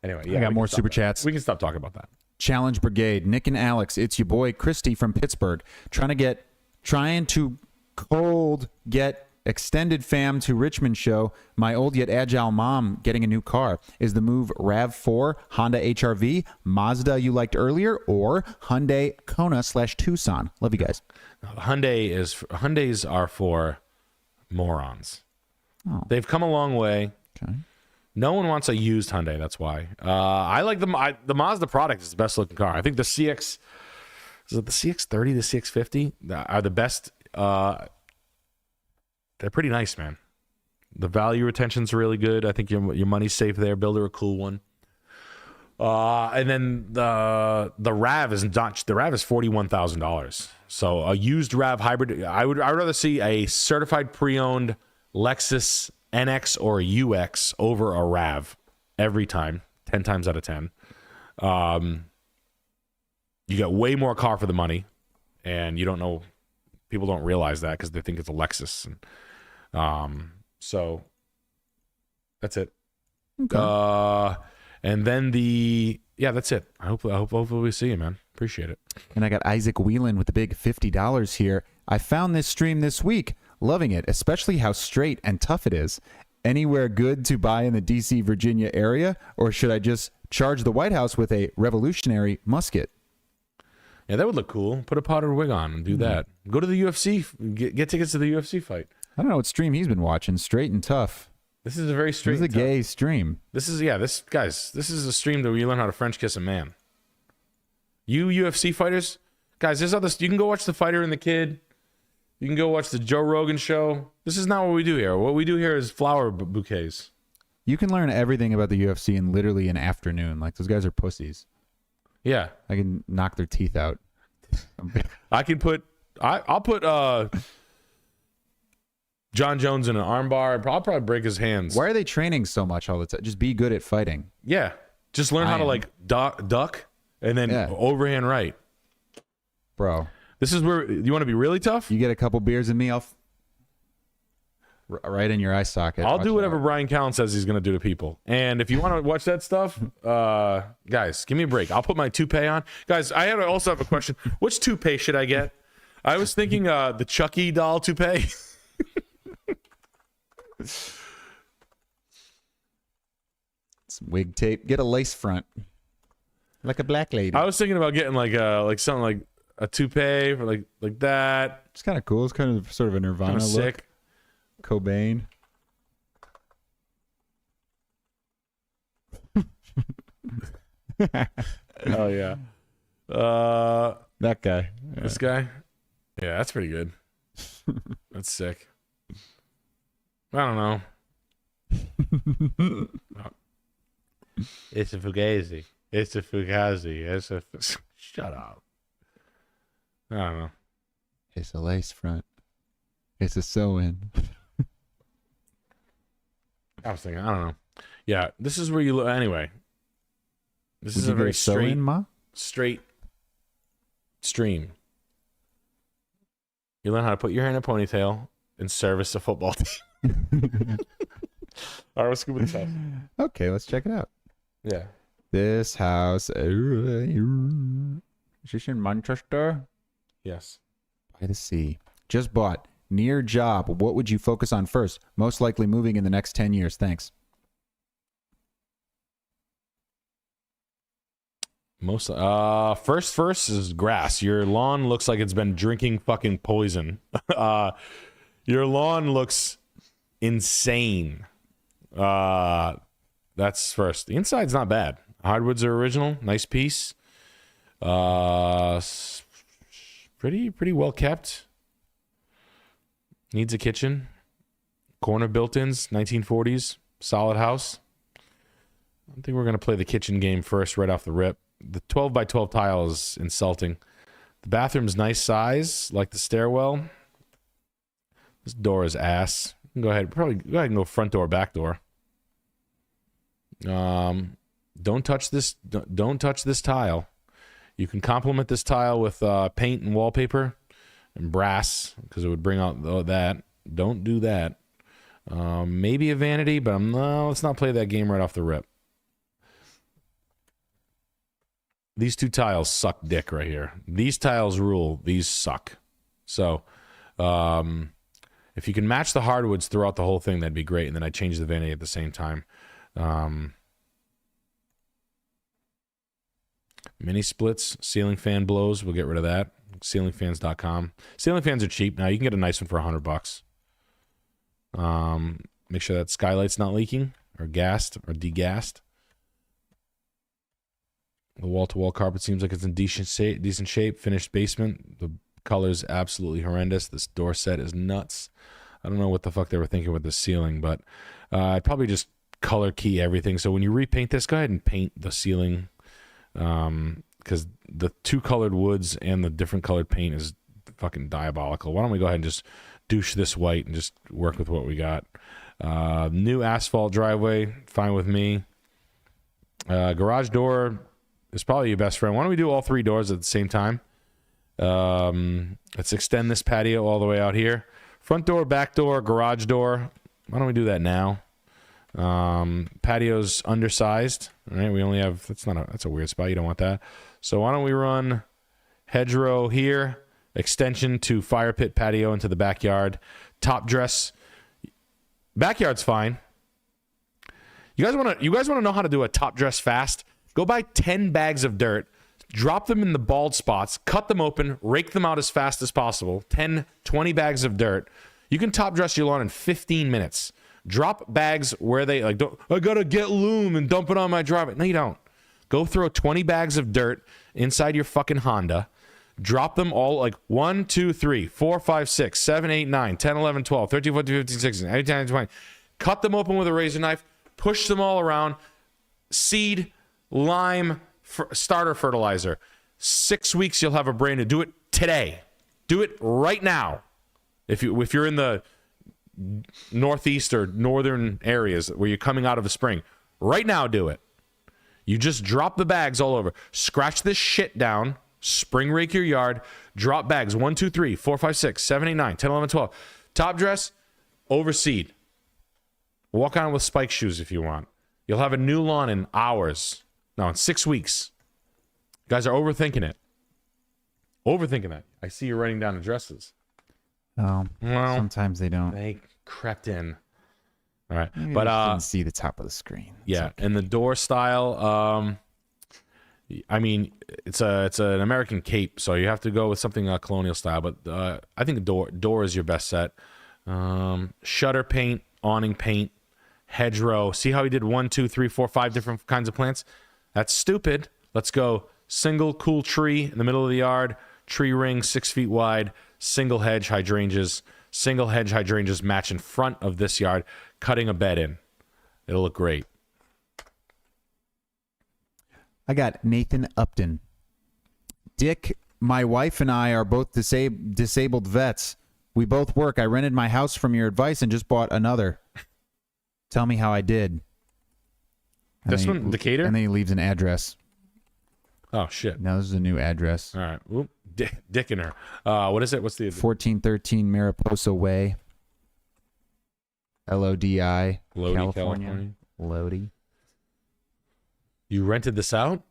A: Anyway, yeah,
B: I got more super chats.
A: We can stop talking about that.
B: Challenge Brigade, Nick and Alex, it's your boy Christy from Pittsburgh, trying to cold get extended fam to Richmond show. My old yet agile mom getting a new car. Is the move RAV4, Honda HR-V, Mazda you liked earlier, or Hyundai Kona / Tucson? Love you guys.
A: No, Hyundais are for morons.
B: Oh.
A: They've come a long way.
B: Okay.
A: No one wants a used Hyundai. That's why. I like the Mazda product is the best looking car. I think the CX, is it the CX-30, the CX-50 are the best. They're pretty nice, man. The value retention's really good. I think your money's safe there. Build her a cool one. And then the RAV is $41,000. So a used RAV hybrid. I'd rather see a certified pre-owned Lexus NX or UX over a RAV every time, 10 times out of 10. You get way more car for the money, and people don't realize that because they think it's a Lexus. And, so that's it. And then that's it. Hopefully we see you, man. Appreciate it.
B: And I got Isaac Whelan with the big $50 here. I found this stream this week. Loving it, especially how straight and tough it is. Anywhere good to buy in the D.C., Virginia area? Or should I just charge the White House with a revolutionary musket?
A: Yeah, that would look cool. Put a powdered wig on and do that. Go to the UFC. Get tickets to the UFC fight.
B: I don't know what stream he's been watching. Straight and tough.
A: This is a very straight.
B: This is a gay stream.
A: This is this is a stream where you learn how to French kiss a man. You UFC fighters, guys, there's other. You can go watch The Fighter and the Kid. You can go watch the Joe Rogan show. This is not what we do here. What we do here is flower bouquets.
B: You can learn everything about the UFC in literally an afternoon. Like, those guys are pussies.
A: Yeah,
B: I can knock their teeth out.
A: I can put. I'll put John Jones in an armbar. I'll probably break his hands.
B: Why are they training so much all the time? Just be good at fighting.
A: Yeah, just learn how to like duck and then overhand right.
B: Bro.
A: This is where you want to be really tough.
B: You get a couple beers in me, I'll right in your eye socket.
A: I'll do whatever Brian Callen says he's going to do to people. And if you want to watch that stuff, guys, give me a break. I'll put my toupee on. Guys, I also have a question. Which toupee should I get? I was thinking the Chucky doll toupee.
B: Some wig tape. Get a lace front. Like a black lady.
A: I was thinking about getting like something like a toupee or like that.
B: It's kind of cool. It's kind of sort of a Nirvana
A: Kinda
B: look.
A: sick.
B: Cobain.
A: Oh yeah.
B: That guy.
A: This guy. Yeah, that's pretty good. That's sick. I don't know. It's a fugazi. It's a fugazi. It's a. Shut up. I don't know.
B: It's a lace front. It's a sew-in.
A: I was thinking. I don't know. Yeah, this is where you look. Anyway, this is a very
B: sew-in, Ma?
A: straight stream. You learn how to put your hair in a ponytail and service a football team. All right, let's go with this house.
B: Okay, let's check it out.
A: Yeah.
B: This house. Is this in Manchester?
A: Yes.
B: By the sea. Just bought. Near job. What would you focus on first? Most likely moving in the next 10 years. Thanks.
A: First is grass. Your lawn looks like it's been drinking fucking poison. Your lawn looks insane. That's first. The inside's not bad. Hardwoods are original. Nice piece. Pretty well kept. Needs a kitchen. Corner built-ins, 1940s. Solid house. I think we're going to play the kitchen game first right off the rip. The 12 by 12 tile is insulting. The bathroom's nice size, like the stairwell. This door is ass. You can go ahead and go front door, back door. Don't touch this. Don't touch this tile. You can complement this tile with paint and wallpaper and brass because it would bring out that. Don't do that. Maybe a vanity, but let's not play that game right off the rip. These two tiles suck dick right here. These tiles rule. These suck. So, if you can match the hardwoods throughout the whole thing, that'd be great. And then I change the vanity at the same time. Mini splits, ceiling fan blows. We'll get rid of that. Ceilingfans.com. Ceiling fans are cheap now. You can get a nice one for $100. Make sure that skylight's not leaking or gassed or degassed. The wall-to-wall carpet seems like it's in decent shape. Finished basement. The color's absolutely horrendous. This door set is nuts. I don't know what the fuck they were thinking with the ceiling, but I'd probably just color key everything. So when you repaint this, go ahead and paint the ceiling, because the two colored woods and the different colored paint is fucking diabolical. Why don't we go ahead and just douche this white and just work with what we got? New asphalt driveway, fine with me. Garage door is probably your best friend. Why don't we do all three doors at the same time? Let's extend this patio all the way out here. Front door, back door, garage door. Why don't we do that now? Patio's undersized. All right, we only have, that's a weird spot. You don't want that. So why don't we run hedgerow here, extension to fire pit patio into the backyard, top dress. Backyard's fine. You guys want to know how to do a top dress fast? Go buy 10 bags of dirt, drop them in the bald spots, cut them open, rake them out as fast as possible. 10, 20 bags of dirt. You can top dress your lawn in 15 minutes. Drop bags where they like. I gotta get loom and dump it on my driveway. No, you don't. Go throw 20 bags of dirt inside your fucking Honda. Drop them all like 1, 2, 3, 4, 5, 6, 7, 8, 9, 10, 11, 12, 13, 14, 15, 16, 18, 19, 20. Cut them open with a razor knife. Push them all around. Seed, lime, starter fertilizer. 6 weeks, you'll have a brain to do it today. Do it right now. If you're in the northeast or northern areas where you're coming out of a spring, right now do it. You just drop the bags all over. Scratch this shit down. Spring rake your yard. Drop bags 1, 2, 3, 4, 5, 6, 7, 8, 9, 10, 11, 12. Top dress, overseed. Walk on with spike shoes if you want. You'll have a new lawn in hours. No, in 6 weeks. You guys are overthinking it. Overthinking that. I see you writing down addresses.
B: Oh,
A: Well,
B: sometimes they don't.
A: they crept in. All right.
B: Maybe
A: But
B: I didn't see the top of the screen. It's
A: yeah,
B: okay.
A: and the door style, I mean, it's an American cape, so you have to go with something colonial style. But I think door is your best set. Shutter paint, awning paint, hedgerow. See how he did 1, 2, 3, 4, 5 different kinds of plants? That's stupid. Let's go single cool tree in the middle of the yard, tree ring 6 feet wide, single hedge hydrangeas match in front of this yard, cutting a bed in. It'll look great.
B: I got Nathan Upton. Dick, my wife and I are both disabled vets. We both work. I rented my house from your advice and just bought another. Tell me how I did. And
A: This
B: then
A: one, Decatur?
B: And then he leaves an address.
A: Oh, shit.
B: Now this is a new address.
A: All right. Oop. Dick in her. What is it? What's the...
B: 1413 Mariposa Way. Lodi,
A: Lodi,
B: California.
A: California.
B: Lodi.
A: You rented this out?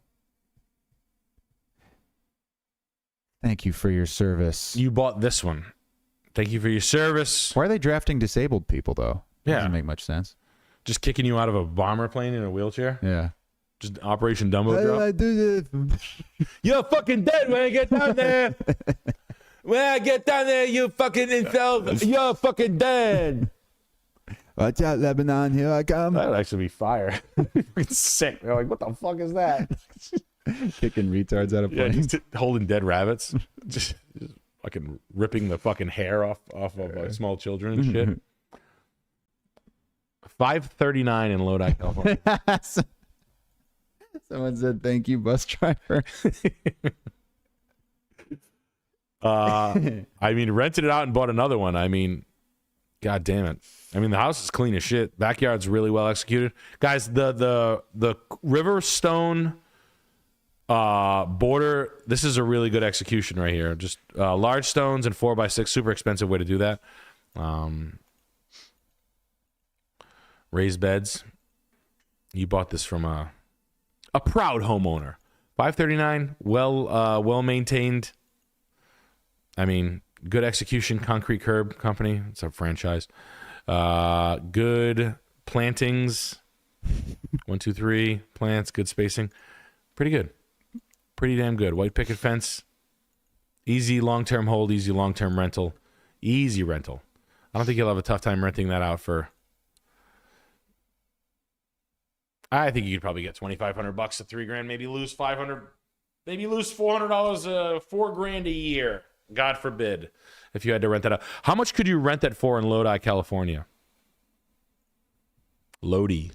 B: Thank you for your service.
A: You bought this one. Thank you for your service.
B: Why are they drafting disabled people, though? That
A: Yeah.
B: doesn't make much sense.
A: Just kicking you out of a bomber plane in a wheelchair?
B: Yeah.
A: Just Operation Dumbo Drop?
B: do this?
A: You're fucking dead when I get down there. When I get down there, you fucking incel. You're fucking dead.
B: Watch out, Lebanon. Here I come.
A: That would actually be fire. It's sick. They're like, what the fuck is that?
B: Kicking retards out of
A: Yeah,
B: planes.
A: just holding dead rabbits. just fucking ripping the fucking hair off of small children and shit. 539 in Lodi, California.
B: Someone said, thank you, bus driver.
A: I mean, rented it out and bought another one. I mean, god damn it. I mean, the house is clean as shit. Backyard's really well executed. Guys, the river stone border, this is a really good execution right here. Just large stones and 4x6, super expensive way to do that. Raised beds. You bought this from a proud homeowner. 539, well maintained. I mean, good execution. Concrete Curb Company. It's a franchise. Good plantings. 1, 2, 3 plants. Good spacing. Pretty good. Pretty damn good. White picket fence. Easy long-term hold. Easy long-term rental. Easy rental. I don't think you'll have a tough time renting that out for. I think you could probably get $2,500 to $3,000. Maybe lose $500. Maybe lose $400. $4,000 a year. God forbid, if you had to rent that out. How much could you rent that for in Lodi, California? Lodi.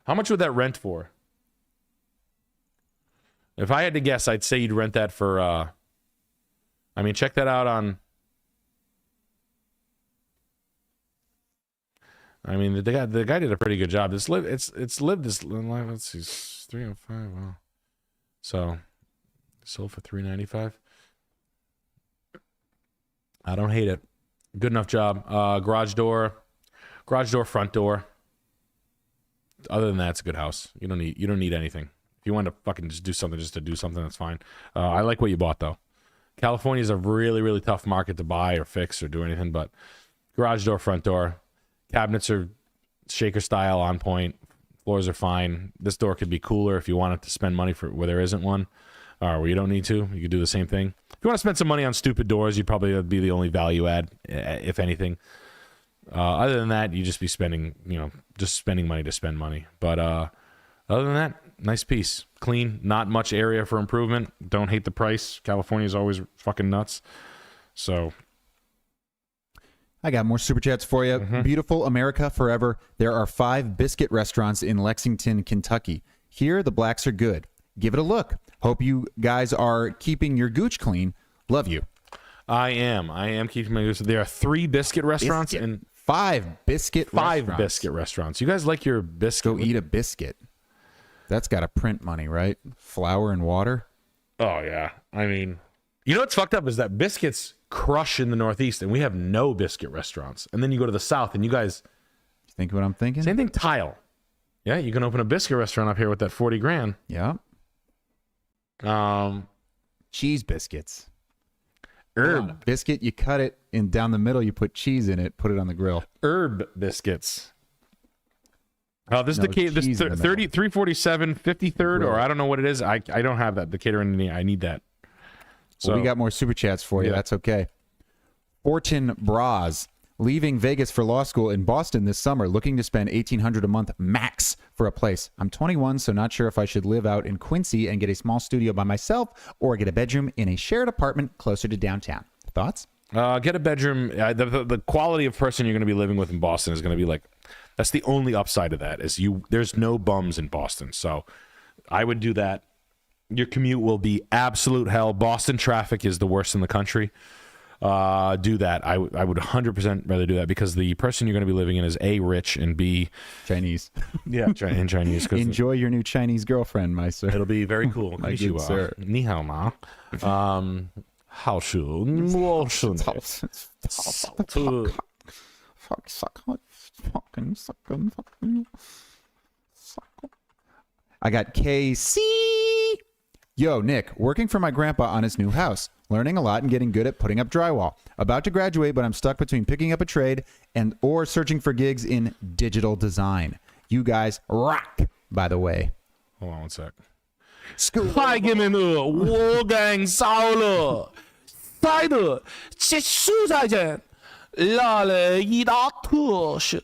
A: How much would that rent for? If I had to guess, I'd say you'd rent that for, I mean, check that out on, I mean, the guy did a pretty good job. It's lived this, let's see, 305, wow. So, sold for $395. I don't hate it. Good enough job. Garage door, front door. Other than that, it's a good house. You don't need anything. If you want to fucking just do something just to do something, that's fine. I like what you bought though. California is a really, really tough market to buy or fix or do anything, but garage door, front door, cabinets are shaker style on point. Floors are fine. This door could be cooler if you wanted to spend money for where there isn't one, or where you don't need to. You could do the same thing. If you want to spend some money on stupid doors, you'd probably be the only value add, if anything. Other than that, you just be spending, just spending money to spend money. But other than that, nice piece. Clean, not much area for improvement. Don't hate the price. California is always fucking nuts. So
B: I got more super chats for you. Beautiful America forever. There are 5 biscuit restaurants in Lexington, Kentucky. Here, the blacks are good. Give it a look. Hope you guys are keeping your gooch clean. Love you.
A: I am keeping my gooch. There are 3 biscuit restaurants and
B: 5 biscuit restaurants.
A: Biscuit restaurants. You guys like your biscuit?
B: Go eat a biscuit. That's got to print money, right? Flour and water.
A: Oh, yeah. I mean, you know what's fucked up is that biscuits crush in the Northeast, and we have no biscuit restaurants. And then you go to the South, and you guys...
B: You think what I'm thinking?
A: Same thing, tile. Yeah, you can open a biscuit restaurant up here with that 40 grand.
B: Yeah. Cheese biscuits.
A: Herb.
B: Biscuit, you cut it, and down the middle, you put cheese in it, put it on the grill.
A: Herb biscuits. Oh, this is
B: No,
A: the
B: cheese in the middle.
A: 347 53rd, or I don't know what it is. I don't have that. The catering, I need that. So
B: Well, we got more super chats for you.
A: Yeah.
B: That's okay. Fortin Bras, leaving Vegas for law school in Boston this summer, looking to spend $1,800 a month max for a place. I'm 21, so not sure if I should live out in Quincy and get a small studio by myself or get a bedroom in a shared apartment closer to downtown. Thoughts?
A: get a bedroom. The quality of person you're going to be living with in Boston is going to be like, that's the only upside of that is there's no bums in Boston. So I would do that. Your commute will be absolute hell. Boston traffic is the worst in the country. Do that. I would 100% rather do that because the person you're going to be living in is A, rich, and B,
B: Chinese.
A: Yeah, and Chinese.
B: Enjoy your new Chinese girlfriend, my sir.
A: It'll be very cool.
B: My good sir.
A: 你好吗？好是我是你。
B: I got KC. Yo, Nick, working for my grandpa on his new house, learning a lot and getting good at putting up drywall. About to graduate, but I'm stuck between picking up a trade or searching for gigs in digital design. You guys rock, by the way.
A: Hold on one sec.
D: 快给们的我干烧了，晒的这蔬菜钱拿了一大坨是。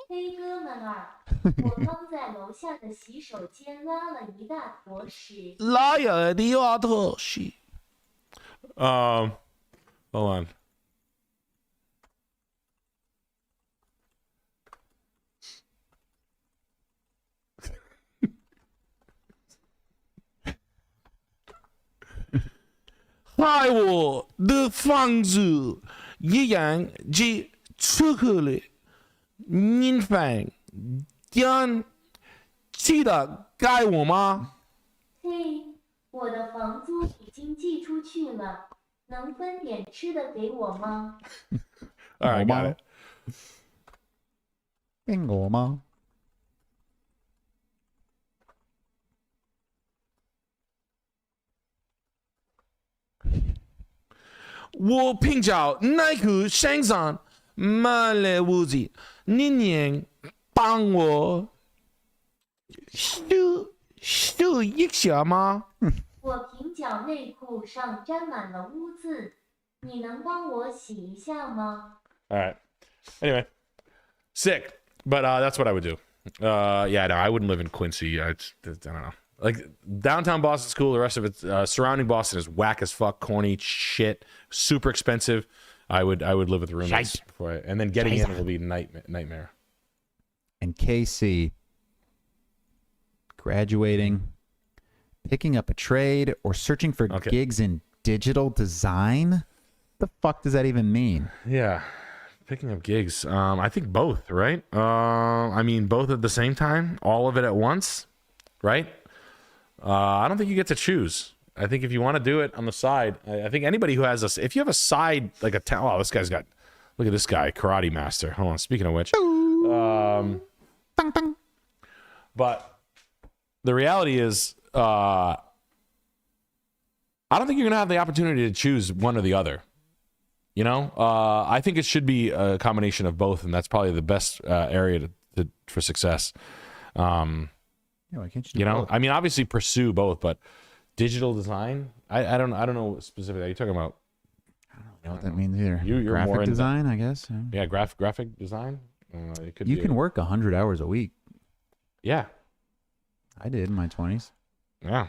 E: 黑哥们儿，我刚在楼下的洗手间拉了一大坨屎。
D: 拉呀的一大坨是。
A: Hold on.
D: Hi, 我的房子一样的巧克力，您饭点记得给我吗？
E: 嘿，我的房租已经寄出去了，能分点吃的给我吗？
A: All right, got it.
B: Bingo, ma.
D: 我凭着那颗身上买了屋子，你能帮我修一下吗？
E: 我平角内裤上沾满了污渍，你能帮我洗一下吗？
A: All right. Anyway, sick. But that's what I would do. Yeah, no, I wouldn't live in Quincy. I don't know. Like downtown Boston's cool. The rest of it, surrounding Boston is whack as fuck, corny shit, super expensive. I would live with roommates before and then getting in will be nightmare.
B: And KC, graduating, picking up a trade, or searching for gigs in digital design? The fuck does that even mean?
A: Yeah, picking up gigs. I think both, right? I mean, both at the same time, all of it at once, right? I don't think you get to choose. I think if you want to do it on the side, I think anybody who has a, if you have a side like a oh, this guy's got, look at this guy, karate master. Hold on. Speaking of which, but the reality is, I don't think you're gonna have the opportunity to choose one or the other. You know, I think it should be a combination of both, and that's probably the best area for success.
B: Yeah, why can't you do
A: You know,
B: both?
A: I mean, obviously pursue both, but digital design, I don't know specifically. Are you talking about?
B: I don't know what that means either.
A: You're
B: graphic
A: more into-
B: design, I guess.
A: Yeah, graphic design. It could
B: You
A: be
B: can work 100 hours a week.
A: Yeah,
B: I did in my 20s.
A: yeah.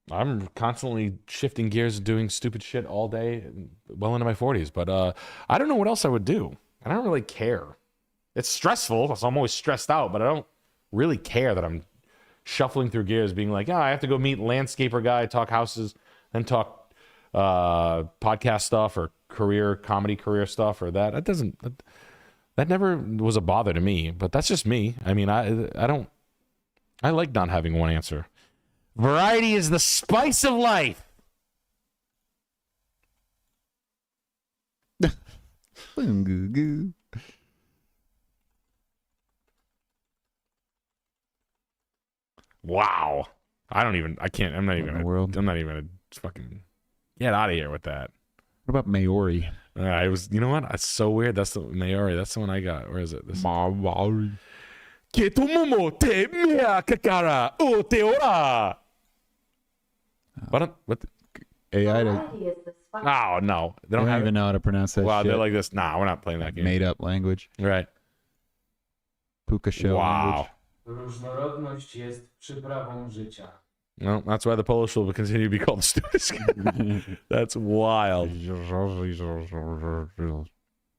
A: I'm constantly shifting gears and doing stupid shit all day, well into my 40s. But I don't know what else I would do. I don't really care. It's stressful, so I'm always stressed out. But I don't really care that I'm shuffling through gears, being like, I have to go meet landscaper guy, talk houses, then talk podcast stuff or comedy career stuff or that. That never was a bother to me. But that's just me. I mean, I like not having one answer. Variety is the spice of life.
B: Boom, goo, goo.
A: Wow. I'm not even
B: What in the
A: gonna,
B: world?
A: I'm not even gonna fucking get out of here with that.
B: What about Maori?
A: I was, you know what? That's so weird. That's the Maori. That's the one I got. Where is it? This.
B: Maori.
A: Ke tomomo te mea kakara o te ora. What?
B: AI to,
E: Variety is the spice.
A: Oh, no. They
B: I
A: don't
B: don't
A: have
B: even
A: it.
B: know how to pronounce that
A: Wow,
B: shit.
A: they're like this. Nah, we're not playing that game.
B: Made up language.
A: Right.
B: Puka shell
A: Wow.
B: language.
F: Różnorodność jest przyprawą życia.
A: No, that's why the Polish will continue to be called the stupidest. That's wild.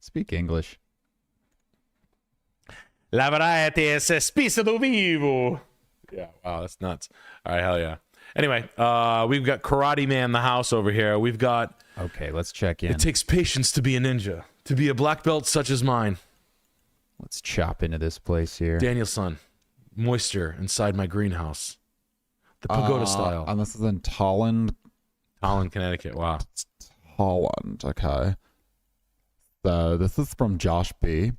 B: Speak English.
A: La variety es spisa do vivo. Yeah, wow, that's nuts. All right, hell yeah. Anyway, we've got Karate Man in the house over here. We've got,
B: Okay, let's check in.
A: it takes patience to be a ninja, to be a black belt such as mine.
B: Let's chop into this place here.
A: Danielson, moisture inside my greenhouse. The pagoda style.
B: And this is in Tolland.
A: Holland, Connecticut. Wow.
B: Holland, okay. So this is from Josh B.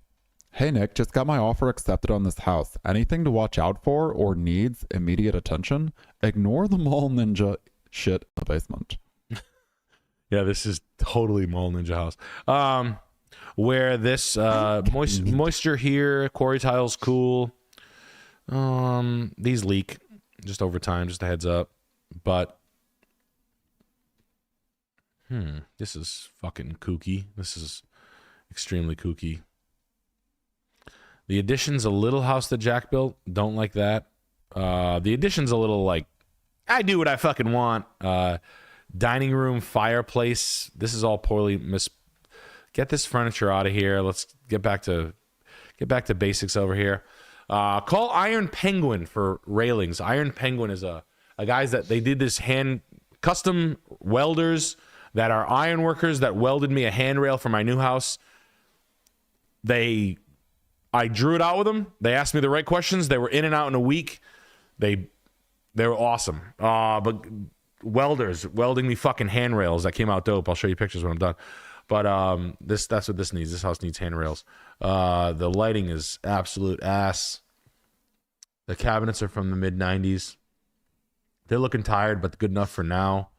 B: Hey Nick, just got my offer accepted on this house. Anything to watch out for or needs immediate attention? Ignore the mall ninja shit in the basement.
A: Yeah, this is totally Mall Ninja House. Where this moisture here, quarry tile's cool. These leak just over time, just a heads up. But this is fucking kooky. This is extremely kooky. The addition's a little house that Jack built. Don't like that. The addition's a little like, I do what I fucking want. Dining room, fireplace. This is all poorly Get this furniture out of here. Let's get back to basics over here. Call Iron Penguin for railings. Iron Penguin is a guys that they did this custom welders that are iron workers that welded me a handrail for my new house. I drew it out with them. They asked me the right questions. They were in and out in a week. They were awesome. But welders welding me fucking handrails that came out dope. I'll show you pictures when I'm done. But that's what this needs. This house needs handrails. The lighting is absolute ass. The cabinets are from the mid-90s. They're looking tired, but good enough for now.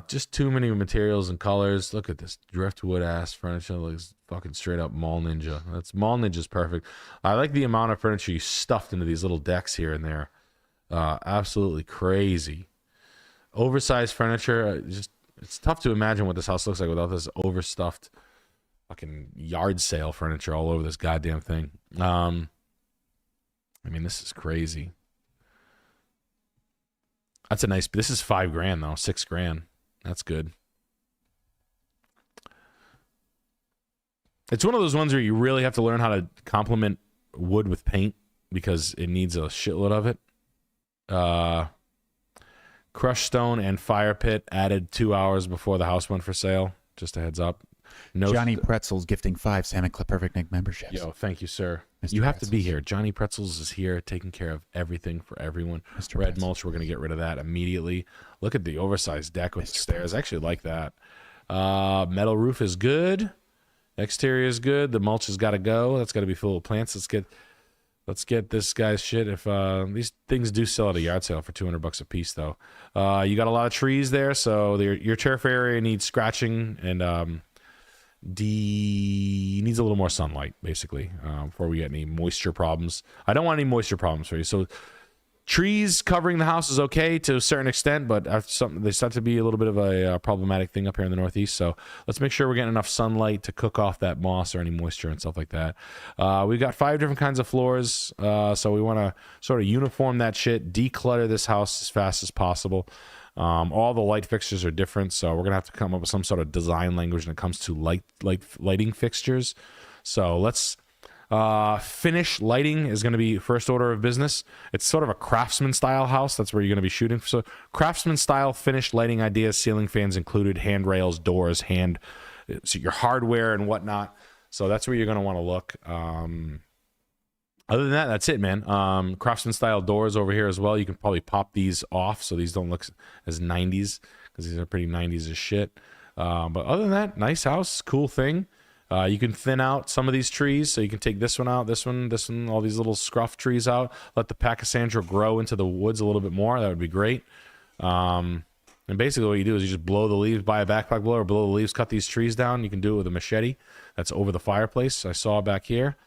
A: Just too many materials and colors. Look at this driftwood ass furniture. Looks fucking straight up Mall Ninja. That's Mall Ninja's perfect. I like the amount of furniture you stuffed into these little decks here and there. Absolutely crazy. Oversized furniture. It's tough to imagine what this house looks like without this overstuffed fucking yard sale furniture all over this goddamn thing. I mean, this is crazy. That's a nice. This is $5,000 though. $6,000. That's good. It's one of those ones where you really have to learn how to complement wood with paint because it needs a shitload of it. Crushed stone and fire pit added 2 hours before the house went for sale. Just a heads up. No,
B: Johnny Pretzels gifting 5 Salmon Club Perfect Nick memberships.
A: Yo, thank you, sir.
B: Mr.
A: You have to be
B: Pretzels.
A: here. Johnny Pretzels is here, taking care of everything for everyone.
B: Mr.
A: Red
B: Pretzels.
A: mulch, we're gonna get rid of that immediately. Look at the oversized deck with the stairs. I actually like that. Metal roof is good. Exterior is good. The mulch has got to go. That's got to be full of plants. Let's get this guy's shit. If these things do sell at a yard sale for $200 a piece, though, you got a lot of trees there, so your turf area needs scratching and needs a little more sunlight, basically, before we get any moisture problems. I don't want any moisture problems for you. So trees covering the house is okay to a certain extent, but they start to be a little bit of a problematic thing up here in the Northeast. So let's make sure we're getting enough sunlight to cook off that moss or any moisture and stuff like that. We've got 5 different kinds of floors, so we want to sort of uniform that shit, declutter this house as fast as possible. All the light fixtures are different, so we're gonna have to come up with some sort of design language when it comes to lighting fixtures. So let's finish lighting is going to be first order of business. It's sort of a craftsman style house. That's where you're going to be shooting. So craftsman style finished lighting ideas, ceiling fans included, handrails, doors, so your hardware and whatnot. So that's where you're going to want to look. Other than that, that's it, man. Craftsman style doors over here as well. You can probably pop these off so these don't look as 90s because these are pretty 90s as shit. But other than that, nice house, cool thing. You can thin out some of these trees, so you can take this one out, this one, all these little scruff trees out. Let the Pachysandra grow into the woods a little bit more. That would be great. And basically what you do is you just blow the leaves, buy a backpack blower, blow the leaves, cut these trees down. You can do it with a machete that's over the fireplace. I saw back here.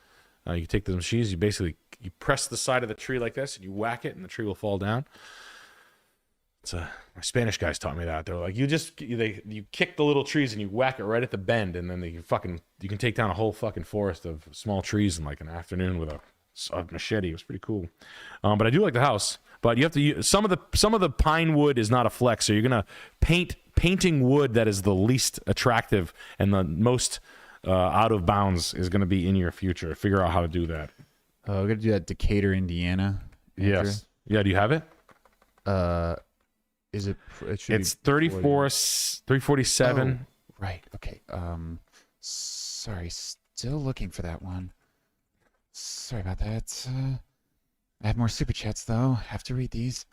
A: You take the machetes, you press the side of the tree like this, and you whack it, and the tree will fall down. My Spanish guys taught me that. They're like, you kick the little trees and you whack it right at the bend, and then you can take down a whole fucking forest of small trees in like an afternoon with a machete. It was pretty cool. But I do like the house. But you have to use some of the pine wood is not a flex, so you're gonna painting wood that is the least attractive and the most out of bounds is gonna be in your future. Figure out how to do that.
B: We're gonna do that Decatur, Indiana. Andrew.
A: Yes. Yeah. Do you have it?
B: Is it?
A: It's 347.
B: Oh, right. Okay. Sorry. Still looking for that one. Sorry about that. I have more super chats though. Have to read these.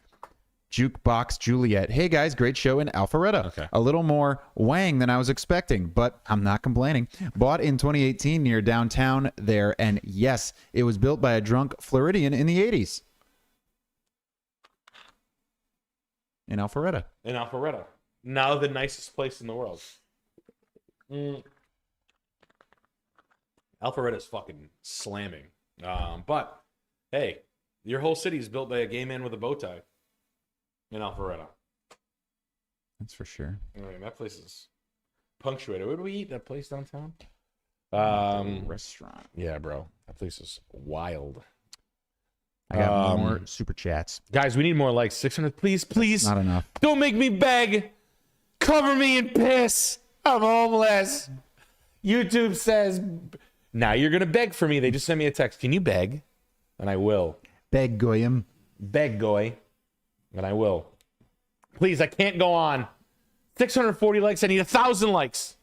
B: Jukebox Juliet. Hey guys, great show in Alpharetta.
A: Okay.
B: A little more wang than I was expecting, but I'm not complaining. Bought in 2018 near downtown there, and yes, it was built by a drunk Floridian in the 80s. In Alpharetta.
A: In Alpharetta. Now the nicest place in the world. Alpharetta's fucking slamming. But, hey, your whole city is built by a gay man with a bow tie. In Alpharetta.
B: That's for sure.
A: I mean, that place is punctuated. Where do we eat? That place downtown?
B: Restaurant.
A: Yeah, bro. That place is wild.
B: I got more super chats.
A: Guys, we need more likes. 600, please.
B: Not enough.
A: Don't make me beg. Cover me in piss. I'm homeless. YouTube says, now you're going to beg for me. They just sent me a text. Can you beg? And I will.
B: Beg Goyim.
A: Beg, Goy. And I will. Please, I can't go on. 640 likes. I need 1,000 likes.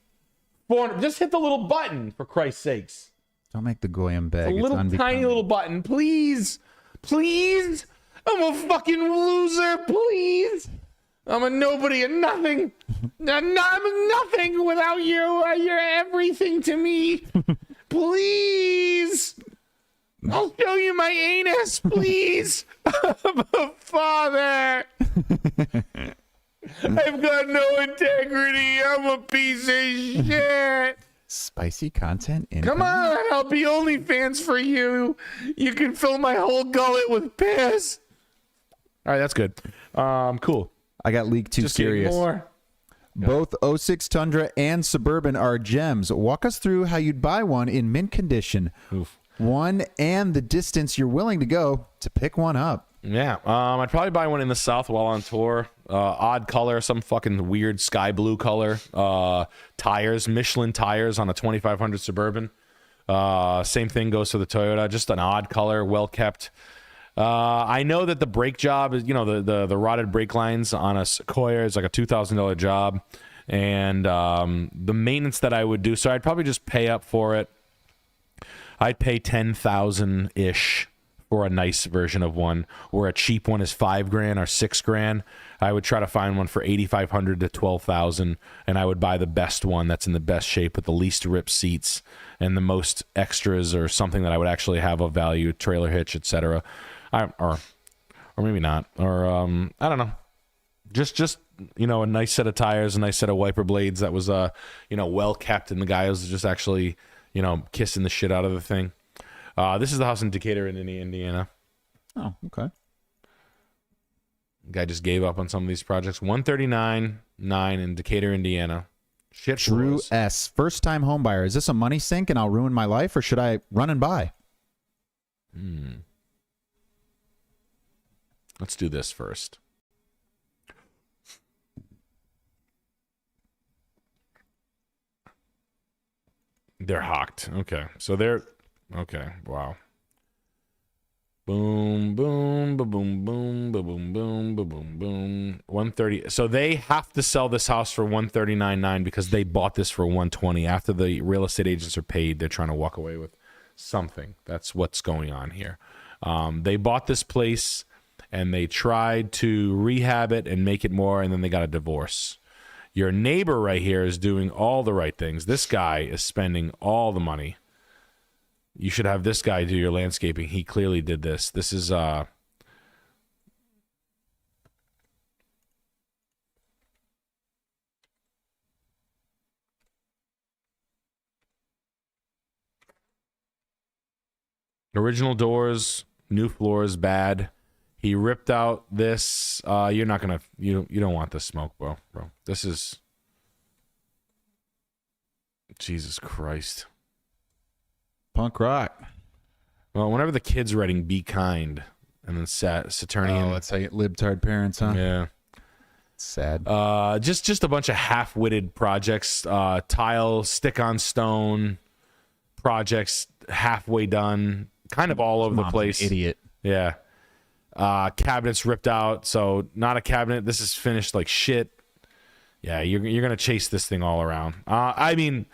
A: 400. Just hit the little button, for Christ's sakes.
B: Don't make the Goyim beg.
A: A little tiny little button. Please. Please. I'm a fucking loser. Please. I'm a nobody and nothing. I'm nothing without you. You're everything to me. Please. I'll show you my anus, please. Father. I've got no integrity. I'm a piece of shit.
B: Spicy content.
A: Come on, I'll be OnlyFans for you. You can fill my whole gullet with piss. All right, that's good. Cool.
B: I got League 2
A: Just getting
B: serious.
A: more.
B: Both 06 Tundra and Suburban are gems. Walk us through how you'd buy one in mint condition.
A: Oof.
B: One and the distance you're willing to go to pick one up.
A: Yeah, I'd probably buy one in the South while on tour. Odd color, some fucking weird sky blue color. Tires, Michelin tires on a 2500 Suburban. Same thing goes for the Toyota. Just an odd color, well kept. I know that the brake job is, the rotted brake lines on a Sequoia is like a $2,000 job. And the maintenance that I would do, so I'd probably just pay up for it. I'd pay 10,000 ish for a nice version of one, or a cheap one is $5,000 or $6,000. I would try to find one for 8,500 to 12,000, and I would buy the best one that's in the best shape with the least ripped seats and the most extras, or something that I would actually have of value, trailer hitch, etc. Or maybe not, or I don't know. Just you know, a nice set of tires, a nice set of wiper blades that was you know, well kept, and the guy was just actually, you know, kissing the shit out of the thing. This is the house in Decatur, Indiana.
B: Oh, okay.
A: Guy just gave up on some of these projects. 139.9 in Decatur, Indiana. Shit.
B: Drew
A: floors.
B: S. First time home buyer. Is this a money sink and I'll ruin my life, or should I run and buy?
A: Let's do this first. They're hawked. Okay. So they're okay. Wow. Boom, boom, ba boom, boom, ba boom, boom, ba boom, boom. 130. So they have to sell this house for 139.9 because they bought this for 120. After the real estate agents are paid, they're trying to walk away with something. That's what's going on here. They bought this place and they tried to rehab it and make it more, and then they got a divorce. Your neighbor right here is doing all the right things. This guy is spending all the money. You should have this guy do your landscaping. He clearly did this. This is original doors, new floors, bad. He ripped out this. You're not gonna. You don't want this smoke, bro. This is. Jesus Christ.
B: Punk rock.
A: Well, whenever the kid's writing "Be Kind" and then Saturnian.
B: Oh, that's how you get libtard parents, huh?
A: Yeah.
B: Sad.
A: Just a bunch of half-witted projects. Tile, stick-on stone projects, halfway done, kind of all over the
B: Mom's
A: place.
B: an idiot.
A: Yeah. Cabinets ripped out, so not a cabinet. This is finished like shit. Yeah, you're gonna chase this thing all around. I mean,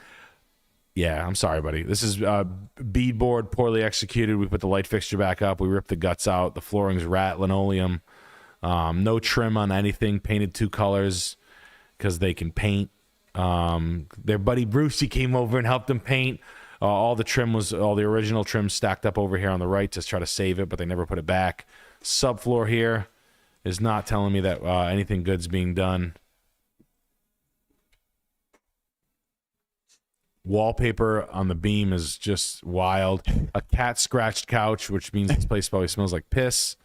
A: yeah, I'm sorry, buddy. This is beadboard, poorly executed. We put the light fixture back up. We ripped the guts out. The flooring's rat linoleum. No trim on anything. Painted 2 colors because they can paint. Their buddy Brucey came over and helped them paint. All the original trim stacked up over here on the right to try to save it, but they never put it back. Subfloor here is not telling me that anything good's being done. Wallpaper on the beam is just wild. A cat scratched couch, which means this place probably smells like piss.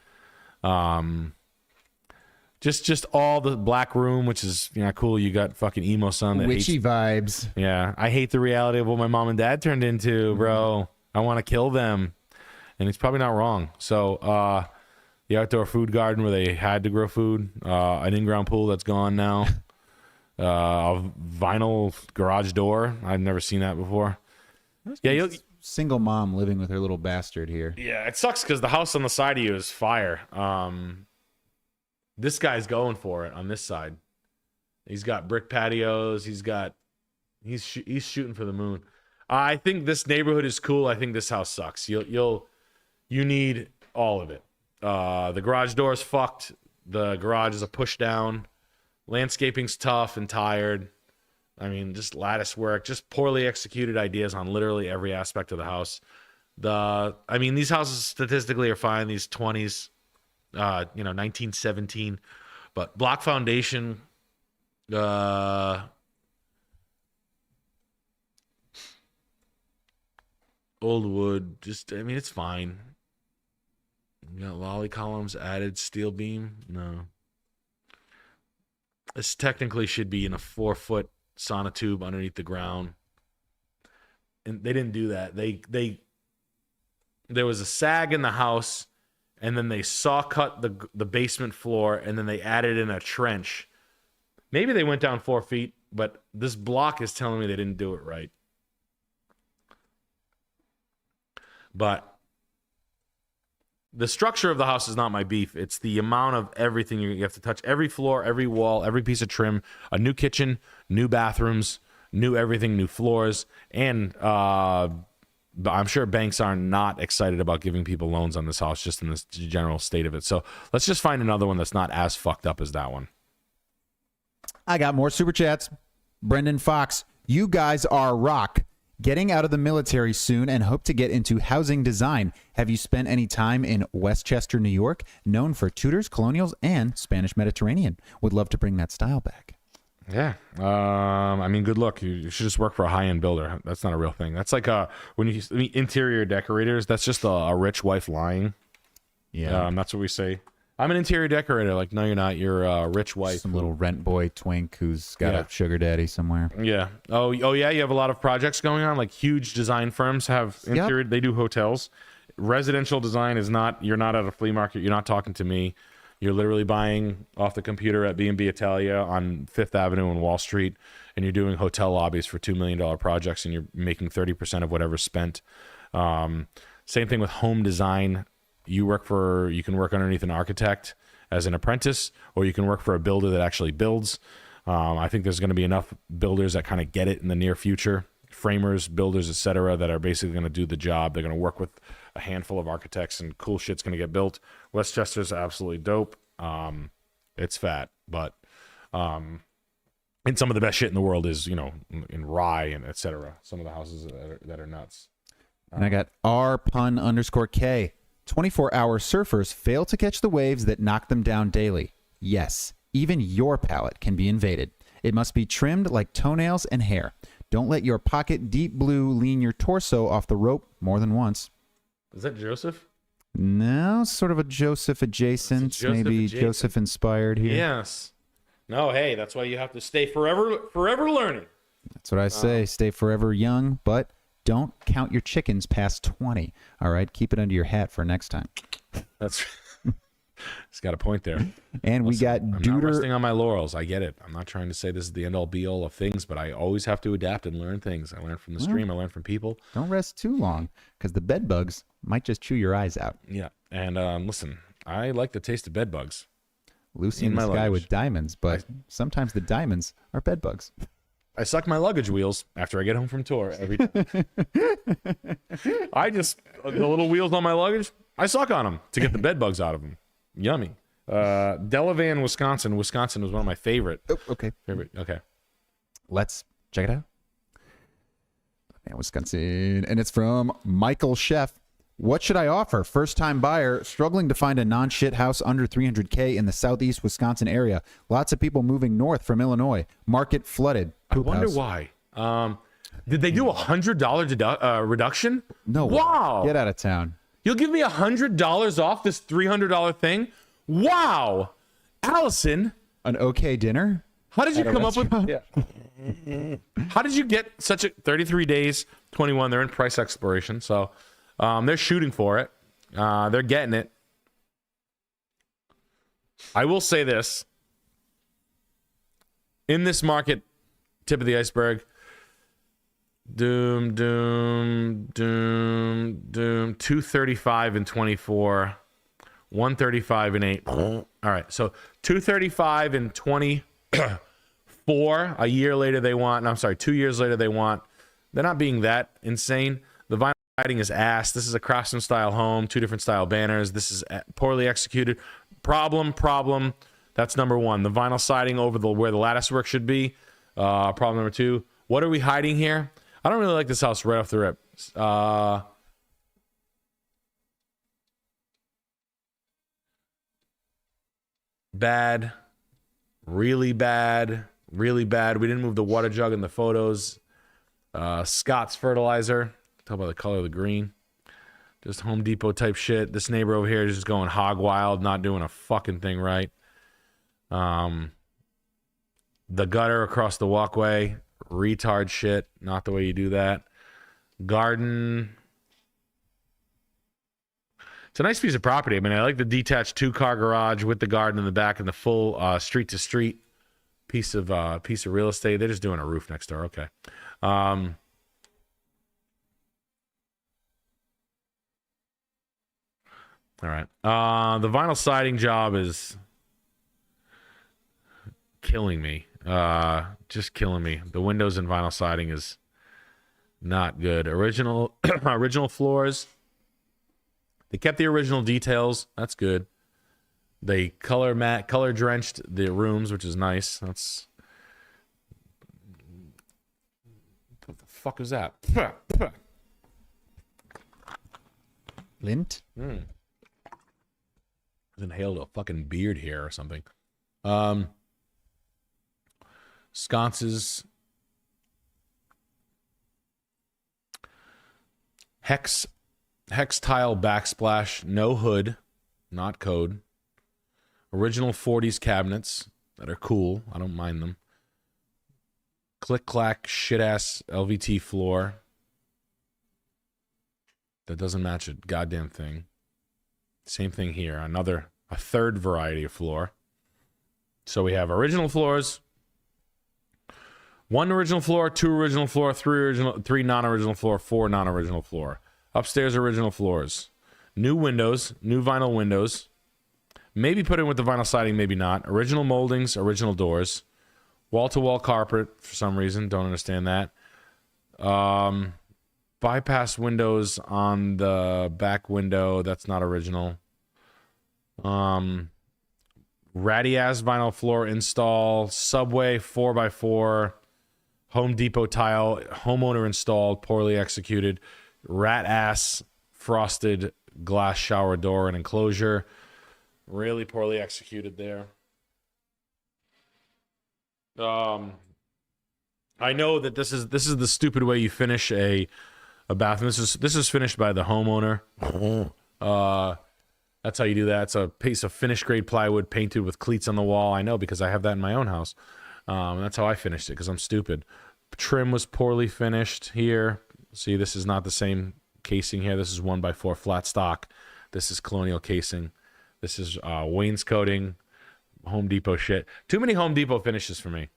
A: Just all the black room, which is cool. You got fucking emo son that
B: Witchy vibes.
A: Yeah, I hate the reality of what my mom and dad turned into, bro. I want to kill them, and he's probably not wrong. So, the outdoor food garden where they had to grow food, an in-ground pool that's gone now, a vinyl garage door. I've never seen that before. Yeah,
B: Single mom living with her little bastard here.
A: yeah, it sucks because the house on the side of you is fire. This guy's going for it on this side. He's got brick patios. He's shooting for the moon. I think this neighborhood is cool. I think this house sucks. You need all of it. The garage door is fucked. The garage is a push down. Landscaping's tough and tired. I mean, just lattice work, just poorly executed ideas on literally every aspect of the house. These houses statistically are fine. These 20s, 1917, but block foundation, old wood, it's fine. You got lolly columns, added steel beam. No. This technically should be in a 4-foot sonotube underneath the ground. And they didn't do that. There was a sag in the house, and then they saw cut the basement floor, and then they added in a trench. Maybe they went down 4 feet, but this block is telling me they didn't do it right. But the structure of the house is not my beef. It's the amount of everything you have to touch. Every floor, every wall, every piece of trim, a new kitchen, new bathrooms, new everything, new floors. And I'm sure banks are not excited about giving people loans on this house just in this general state of it. So let's just find another one that's not as fucked up as that one.
B: I got more super chats. Brendan Fox, you guys are rock. Getting out of the military soon and hope to get into housing design. Have you spent any time in Westchester, New York? Known for Tudors, Colonials, and Spanish Mediterranean. Would love to bring that style back.
A: Yeah. I mean, good luck. You should just work for a high-end builder. That's not a real thing. That's like when you interior decorators, that's just a rich wife lying.
B: Yeah.
A: That's what we say. I'm an interior decorator. Like, no, you're not. You're a rich wife.
B: Some little rent boy twink who's got a sugar daddy somewhere.
A: Yeah. Oh, yeah. You have a lot of projects going on. Like huge design firms have interior. They do hotels. Residential design is not. You're not at a flea market. You're not talking to me. You're literally buying off the computer at B&B Italia on Fifth Avenue and Wall Street, and you're doing hotel lobbies for $2 million projects, and you're making 30% of whatever's spent. Same thing with home design. You can work underneath an architect as an apprentice, or you can work for a builder that actually builds. I think there's going to be enough builders that kind of get it in the near future, framers, builders, etc., that are basically going to do the job. They're going to work with a handful of architects, and cool shit's going to get built. Westchester's absolutely dope. It's fat, but and some of the best shit in the world is, in Rye and etc. Some of the houses that are nuts.
B: And I got R_K. 24-hour surfers fail to catch the waves that knock them down daily. Yes, even your palate can be invaded. It must be trimmed like toenails and hair. Don't let your pocket deep blue lean your torso off the rope more than once.
A: Is that Joseph?
B: No, sort of a Joseph adjacent, maybe Joseph inspired here.
A: Yes. No, hey, that's why you have to stay forever learning.
B: That's what I say. Stay forever young, but don't count your chickens past 20. All right, keep it under your hat for next time.
A: That's he's got a point there.
B: And we got
A: I'm not resting on my laurels. I get it. I'm not trying to say this is the end all be all of things, but I always have to adapt and learn things. I learn from the stream. I learn from people.
B: Don't rest too long, because the bed bugs might just chew your eyes out.
A: Yeah, and listen, I like the taste of bed bugs.
B: Lucy in the sky with diamonds, but sometimes the diamonds are bed bugs.
A: I suck my luggage wheels after I get home from tour every time. The little wheels on my luggage, I suck on them to get the bed bugs out of them. Yummy. Delavan, Wisconsin. Wisconsin was one of my favorite.
B: Oh, okay.
A: Okay.
B: Let's check it out. And Wisconsin. And it's from Michael Sheff. What should I offer? First-time buyer, struggling to find a non-shit house under $300K in the southeast Wisconsin area. Lots of people moving north from Illinois. Market flooded.
A: I wonder why. Did they do $100 reduction?
B: No.
A: Wow.
B: Get out of town.
A: You'll give me $100 off this $300 thing? Wow. Allison.
B: An okay dinner?
A: How did you come up with... Yeah. How did you get such a... 33 days, 21. They're in price exploration, so... they're shooting for it. They're getting it. I will say this. In this market, tip of the iceberg, doom, 235 and 24, 135 and 8. All right, so 235 and 24. A year later they want, 2 years later they want. They're not being that insane. The vinyl siding is ass. This is a craftsman style home, 2 different style banners. This is poorly executed. Problem. That's number 1. The vinyl siding over where the lattice work should be. Problem number 2. What are we hiding here? I don't really like this house right off the rip. Bad. Really bad. Really bad. We didn't move the water jug in the photos. Scott's fertilizer. Tell by the color of the green. Just Home Depot type shit. This neighbor over here is just going hog wild, not doing a fucking thing right. The gutter across the walkway, retard shit. Not the way you do that. Garden. It's a nice piece of property. I mean, I like the detached 2-car garage with the garden in the back and the full street to street piece of real estate. They're just doing a roof next door. Okay. All right. The vinyl siding job is killing me. Just killing me. The windows and vinyl siding is not good. Original floors. They kept the original details. That's good. They color drenched the rooms, which is nice. That's what the fuck is that?
B: Lint?
A: Inhaled a fucking beard here or something. Sconces. Hex tile backsplash, no hood, not code. Original 40s cabinets that are cool. I don't mind them. Click clack shit ass LVT floor. That doesn't match a goddamn thing. Same thing here. A third variety of floor. So we have original floors. 1 original floor, 2 original floor, 3 non-original floor, 4 non-original floor. Upstairs original floors. New windows, new vinyl windows. Maybe put in with the vinyl siding, maybe not. Original moldings, original doors. Wall-to-wall carpet for some reason. Don't understand that. Bypass windows on the back window. That's not original. Ratty-ass vinyl floor install. Subway 4x4. Home Depot tile. Homeowner installed. Poorly executed. Rat-ass frosted glass shower door and enclosure. Really poorly executed there. I know that this is the stupid way you finish a bathroom. This is finished by the homeowner. That's how you do that. It's a piece of finished grade plywood painted with cleats on the wall. I know because I have that in my own house. That's how I finished it because I'm stupid. Trim was poorly finished here. See, this is not the same casing here. This is 1x4 flat stock. This is colonial casing. This is wainscoting, Home Depot shit. Too many Home Depot finishes for me.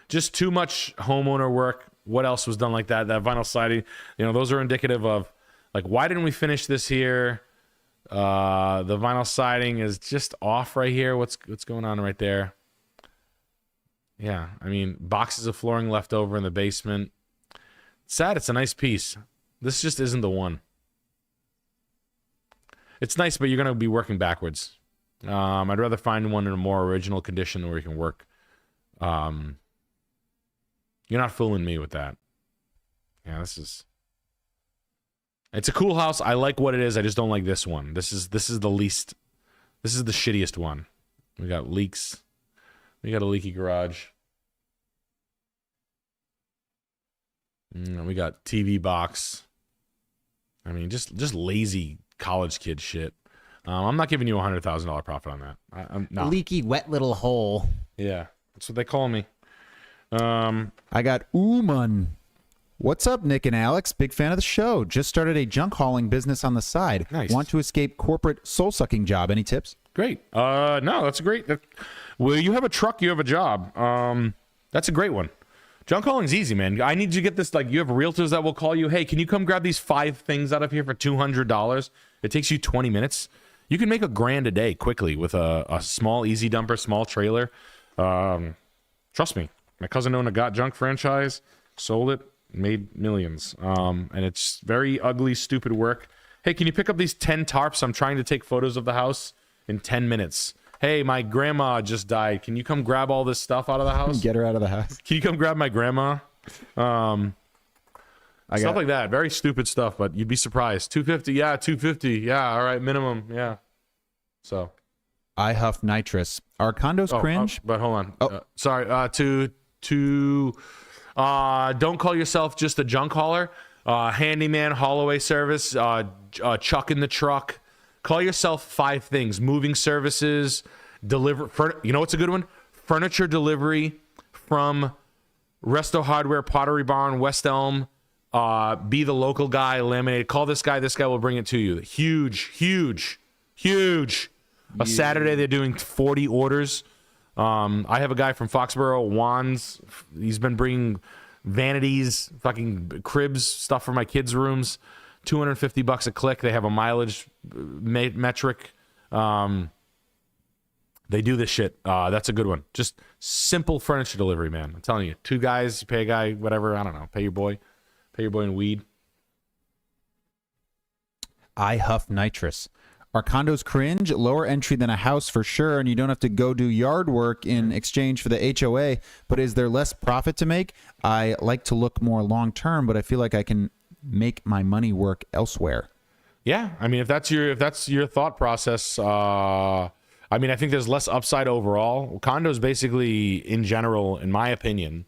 A: Just too much homeowner work. What else was done like that? That vinyl siding, those are indicative of, like, why didn't we finish this here? The vinyl siding is just off right here. What's going on right there? Yeah, I mean, boxes of flooring left over in the basement. It's sad. It's a nice piece. This just isn't the one. It's nice, but you're going to be working backwards. I'd rather find one in a more original condition where you can work. You're not fooling me with that. Yeah, it's a cool house. I like what it is. I just don't like this one. This is the shittiest one. We got leaks. We got a leaky garage. We got TV box. I mean, just lazy college kid shit. I'm not giving you $100,000 profit on that. I'm not.
B: Leaky, wet little hole.
A: Yeah, that's what they call me.
B: I got Ooman. What's up, Nick and Alex? Big fan of the show. Just started a junk hauling business on the side.
A: Nice.
B: Want to escape corporate soul-sucking job. Any tips?
A: Great. No, that's great. Well, you have a truck, you have a job. That's a great one. Junk hauling's easy, man. I need you to get this. Like, you have realtors that will call you. Hey, can you come grab these 5 things out of here for $200? It takes you 20 minutes. You can make $1,000 a day quickly with a small easy dumper, small trailer. Trust me. My cousin owned a Got Junk franchise, sold it, made millions. And it's very ugly, stupid work. Hey, can you pick up these 10 tarps? I'm trying to take photos of the house in 10 minutes. Hey, my grandma just died. Can you come grab all this stuff out of the house?
B: Get her out of the house.
A: Can you come grab my grandma? Stuff like that. Very stupid stuff, but you'd be surprised. $250, yeah, $250, yeah, all right, minimum, yeah. So,
B: I huff nitrous. Are condos cringe?
A: But hold on. Sorry. Don't call yourself just a junk hauler. Handyman, haul away service, chuck in the truck. Call yourself 5 things: moving services, you know what's a good one? Furniture delivery from Resto Hardware, Pottery Barn, West Elm. Be the local guy, laminate. Call this guy. This guy will bring it to you. Huge. A Saturday they're doing 40 orders. I have a guy from Foxborough, Wands. He's been bringing vanities, fucking cribs, stuff for my kids' rooms $250 a click. They have a mileage metric. They do this shit. That's a good one. Just simple furniture delivery, man. I'm telling you. 2 guys, you pay a guy, whatever. I don't know. Pay your boy in weed.
B: I huff nitrous. Are condos cringe? Lower entry than a house for sure, and you don't have to go do yard work in exchange for the HOA, but is there less profit to make? I like to look more long term, but I feel like I can make my money work elsewhere.
A: Yeah, I mean, if that's your thought process, I mean, I think there's less upside overall. Condos, basically, in general, in my opinion,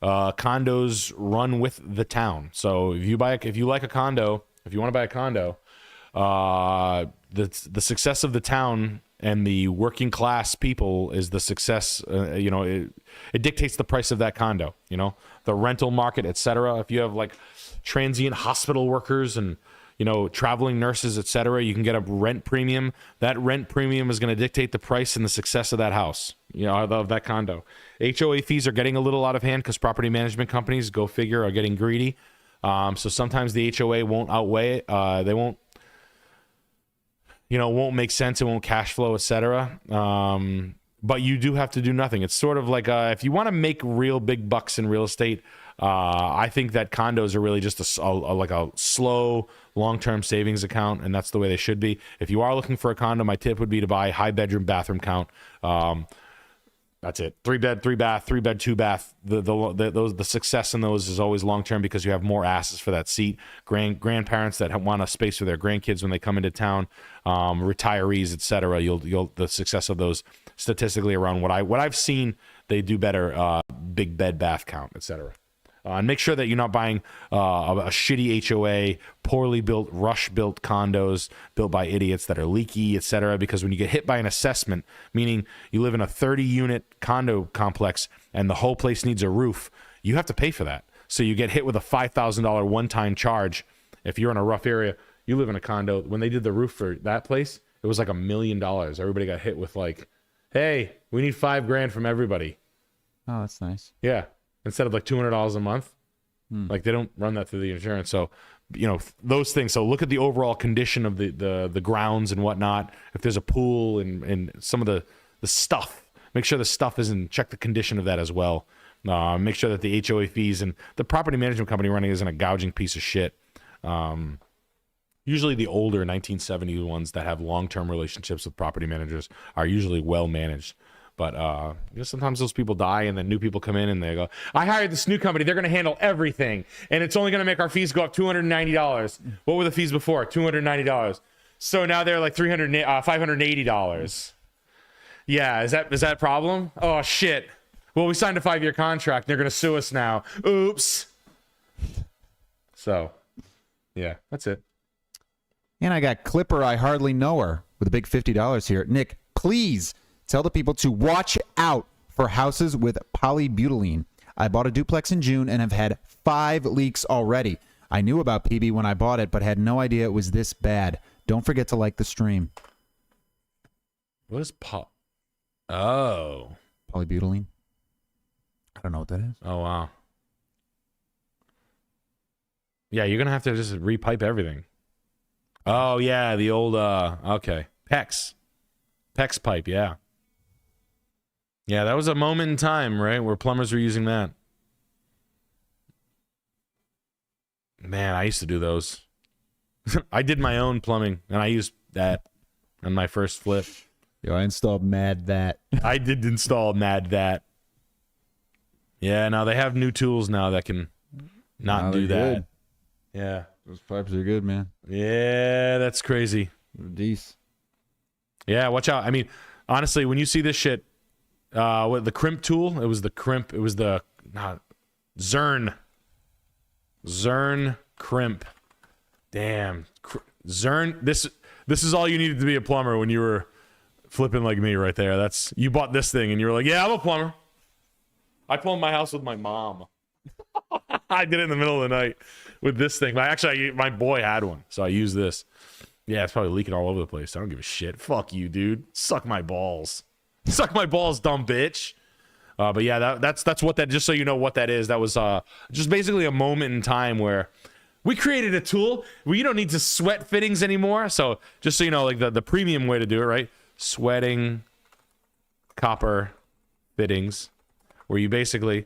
A: condos run with the town. So if you like a condo, if you want to buy a condo, the success of the town and the working class people is the success. It dictates the price of that condo. You know, the rental market, etc. If you have like transient hospital workers and traveling nurses, etc., you can get a rent premium. That rent premium is going to dictate the price and the success of that house, of that condo. HOA fees are getting a little out of hand because property management companies, go figure, are getting greedy. So sometimes the HOA won't outweigh it. They won't make sense. It won't cash flow, etc. But you do have to do nothing. It's sort of like if you want to make real big bucks in real estate, I think that condos are really just like a slow, long-term savings account, and that's the way they should be. If you are looking for a condo, my tip would be to buy high bedroom bathroom count. That's it. 3 bed, 3 bath, 3 bed, 2 bath. The success in those is always long term because you have more asses for that seat. Grandparents that want a space for their grandkids when they come into town, retirees, etc. The success of those statistically around what I've seen, they do better. Big bed, bath count, etc. And make sure that you're not buying a shitty HOA, poorly built, rush-built condos built by idiots that are leaky, etc. Because when you get hit by an assessment, meaning you live in a 30-unit condo complex and the whole place needs a roof, you have to pay for that. So you get hit with a $5,000 one-time charge. If you're in a rough area, you live in a condo. When they did the roof for that place, it was like $1 million. Everybody got hit with like, hey, we need $5,000 from everybody.
B: Oh, that's nice.
A: Yeah. Instead of like $200 a month. Like they don't run that through the insurance. So, those things. So look at the overall condition of the grounds and whatnot. If there's a pool and some of the stuff, make sure the stuff is in, check the condition of that as well. Make sure that the HOA fees and the property management company running isn't a gouging piece of shit. Usually the older 1970s ones that have long-term relationships with property managers are usually well managed. But sometimes those people die and then new people come in and they go, I hired this new company. They're going to handle everything. And it's only going to make our fees go up $290. What were the fees before? $290. So now they're like $580. Yeah, is that a problem? Oh, shit. Well, we signed a 5-year contract. They're going to sue us now. Oops. So, yeah, that's it.
B: And I got Clipper, I hardly know her, with a big $50 here. Nick, please tell the people to watch out for houses with polybutylene. I bought a duplex in June and have had 5 leaks already. I knew about PB when I bought it, but had no idea it was this bad. Don't forget to like the stream.
A: What is
B: polybutylene? I don't know what that is.
A: Oh, wow. Yeah, you're going to have to just repipe everything. Oh, yeah, the old, okay. PEX pipe, yeah. Yeah, that was a moment in time, right, where plumbers were using that. Man, I used to do those. I did my own plumbing, and I used that on my first flip.
B: Yo, I installed Mad That.
A: I did install Mad That. Yeah, now they have new tools now that can not do that.
B: Good.
A: Yeah.
B: Those pipes are good, man.
A: Yeah, that's crazy.
B: They're decent.
A: Yeah, watch out. I mean, honestly, when you see this shit, the crimp tool, it was the Zern crimp. Damn. Zern, this is all you needed to be a plumber when you were flipping like me right there. You bought this thing and you were like, yeah, I'm a plumber. I plumbed my house with my mom. I did it in the middle of the night with this thing. But actually, my boy had one, so I used this. Yeah, it's probably leaking all over the place. I don't give a shit. Fuck you, dude. Suck my balls. Suck my balls, dumb bitch. But yeah, that's what that. Just so you know what that is. That was just basically a moment in time where We created a tool where you don't need to sweat fittings anymore. So just so you know, like the premium way to do it, right? Sweating copper fittings, where you basically,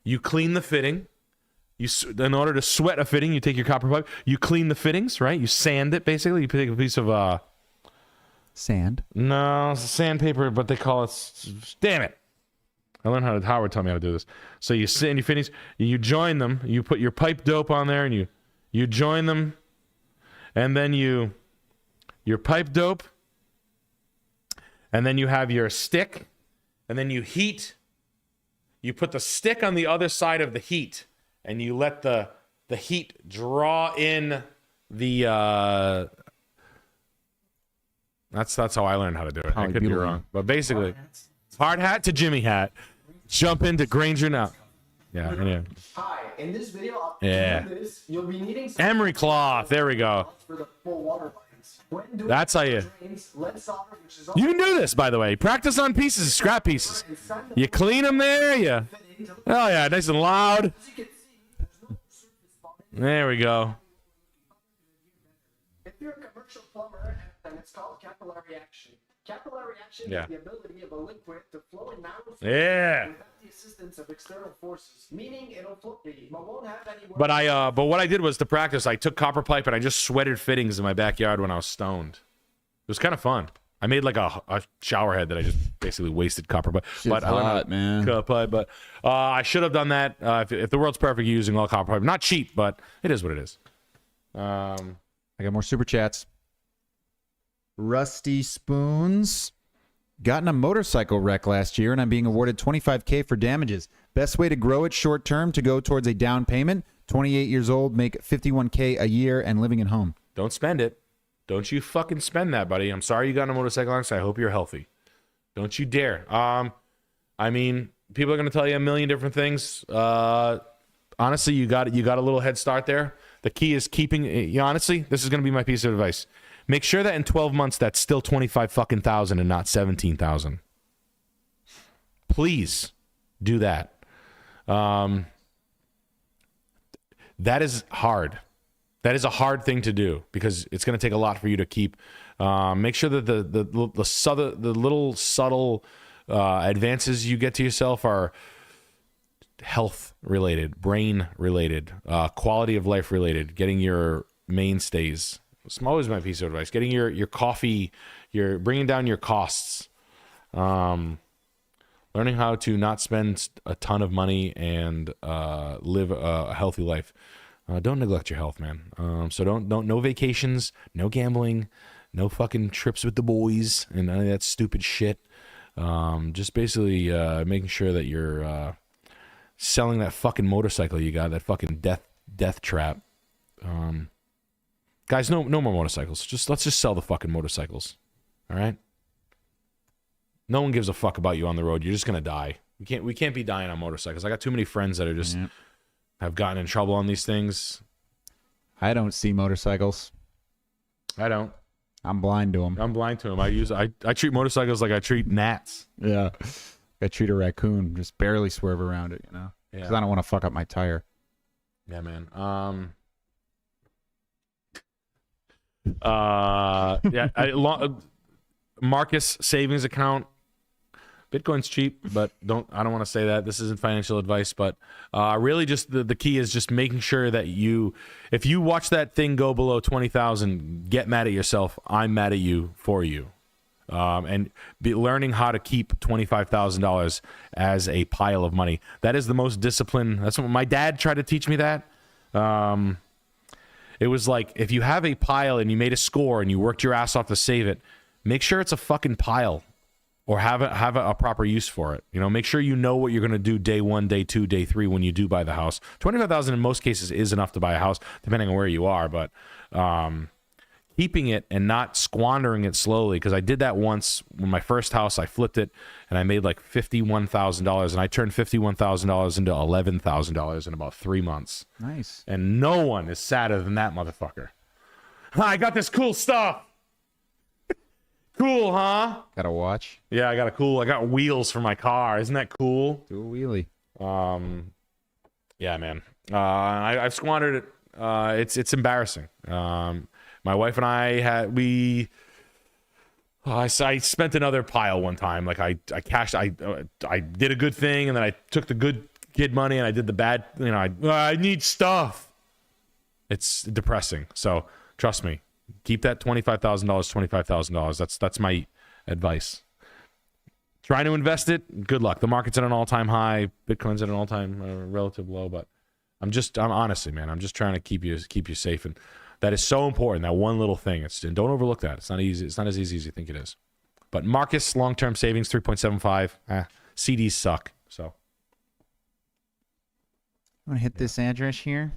A: you clean the fitting. In order to sweat a fitting, you take your copper pipe, you clean the fittings, right? You sand it, basically. You take a piece of,
B: Sand.
A: no, it's sandpaper, but they call it, damn it. I learned Howard taught me how to do this. So you sand your fittings, you join them, you put your pipe dope on there, and you join them, and then your pipe dope, and then you have your stick, and then you put the stick on the other side of the heat, and you let the heat draw in the, that's how I learned how to do it. I could be wrong. But basically, hard hat to Jimmy hat. Jump into Granger now. Yeah, anyway.
G: Hi, in this video, I'll
A: Yeah.
G: do this. You'll be needing some
A: Emery cloth. There we go.
G: for the full water lines. When doing
A: That's how you.
G: drains, lead solder, which is
A: You can do this, by the way. Practice on pieces, scrap pieces.
G: inside the
A: You clean them there. You.
G: fittings.
A: Oh yeah, nice and loud.
G: As you can see, there's no surface bonding.
A: There we go.
G: If you're a commercial plumber, then it's called capillary action. Capillary action
A: Yeah.
G: is the ability of a liquid to flow in narrow spaces
A: Yeah.
G: without the assistance of external forces, meaning it'll flow free, but won't have any work.
A: But what I did was to practice. I took copper pipe and I just sweated fittings in my backyard when I was stoned. It was kind of fun. I made like a shower head that I just basically wasted copper pipe. But I learned how
B: hot,
A: to
B: man.
A: cut pipe. But I should have done that. If the world's perfect, using all copper pipe. Not cheap, but it is what it is.
B: I got more super chats. Rusty Spoons. Got in a motorcycle wreck last year, and I'm being awarded $25K for damages. Best way to grow it short term to go towards a down payment. 28 years old, make $51K a year, and living at home.
A: Don't spend it. Don't you fucking spend that, buddy. I'm sorry you got in a motorcycle accident. I hope you're healthy. Don't you dare. I mean, people are going to tell you a million different things. Honestly, you got a little head start there. The key is keeping. Honestly, this is going to be my piece of advice. Make sure that in 12 months that's still 25 fucking thousand and not 17,000. Please do that. That is hard. That is a hard thing to do because it's going to take a lot for you to keep. Make sure that the little subtle advances you get to yourself are health related, brain related, quality of life related, getting your mainstays. It's always my piece of advice. Getting your coffee, bringing down your costs, learning how to not spend a ton of money and live a healthy life. Don't neglect your health, man. So don't no vacations, no gambling, no fucking trips with the boys, and none of that stupid shit. Just basically making sure that you're selling that fucking motorcycle you got, that fucking death trap. Guys, no more motorcycles. Let's just sell the fucking motorcycles. All right? No one gives a fuck about you on the road. You're just gonna die. We can't be dying on motorcycles. I got too many friends that are just have gotten in trouble on these things.
B: I don't see motorcycles.
A: I don't.
B: I'm blind to them.
A: I'm blind to them. I treat motorcycles like I treat gnats.
B: Yeah. I treat a raccoon, just barely swerve around it, you know? Because I don't want to fuck up my tire.
A: Yeah, man. Marcus savings account. Bitcoin's cheap, but I don't want to say that. This isn't financial advice, but really just the key is just making sure that if you watch that thing go below 20,000, get mad at yourself. I'm mad at you for you. And be learning how to keep $25,000 as a pile of money. That is the most discipline. That's what my dad tried to teach me that. It was like, if you have a pile and you made a score and you worked your ass off to save it, make sure it's a fucking pile or have a proper use for it. You know, make sure you know what you're going to do day 1, day 2, day 3 when you do buy the house. 25,000 in most cases is enough to buy a house, depending on where you are, but keeping it and not squandering it slowly, because I did that once when my first house. I flipped it and I made like $51,000, and I turned $51,000 into $11,000 in about 3 months.
B: Nice.
A: And no one is sadder than that motherfucker. I got this cool stuff. Cool, huh?
B: Got a watch?
A: Yeah, I got wheels for my car. Isn't that cool?
B: Do a wheelie.
A: Yeah, man. I've squandered it It's embarrassing. My wife and I spent another pile one time. Like I cashed. I did a good thing, and then I took the good kid money and I did the bad. You know, I need stuff. It's depressing. So trust me, keep that $25,000. That's my advice. Trying to invest it. Good luck. The market's at an all-time high. Bitcoin's at an all-time relative low. But I'm honestly, man, I'm just trying to keep you safe, and that is so important. That one little thing. And don't overlook that. It's not easy. It's not as easy as you think it is. But Marcus, long-term savings 3.75. CDs suck. So
B: I'm gonna hit this address here.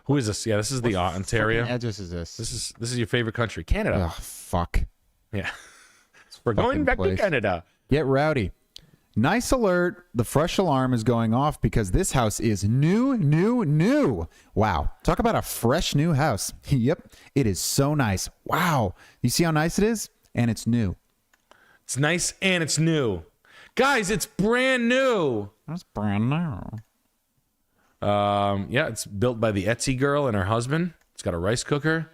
A: who is this? Yeah, this is the Ontario.
B: What address is this?
A: This is your favorite country, Canada.
B: Oh fuck.
A: Yeah, we're going back to Canada.
B: Get rowdy. Nice alert. The fresh alarm is going off because this house is new. Wow. Talk about a fresh new house. Yep. It is so nice. Wow. You see how nice it is? And it's new.
A: It's nice and it's new, guys. It's brand new.
B: That's brand new.
A: Yeah, it's built by the Etsy girl and her husband. It's got a rice cooker.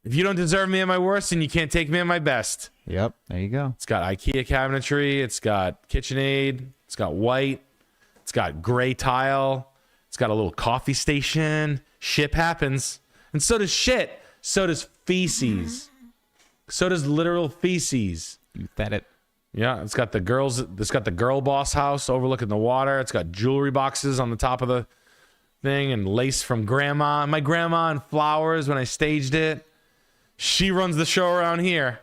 A: If you don't deserve me at my worst, then you can't take me at my best.
B: Yep. There you go.
A: It's got IKEA cabinetry. It's got KitchenAid. It's got white. It's got gray tile. It's got a little coffee station. Shit happens. And so does shit. So does feces. So does literal feces.
B: You said it.
A: Yeah, it's got the girl boss house overlooking the water. It's got jewelry boxes on the top of the thing and lace from grandma. My grandma and flowers when I staged it. She runs the show around here.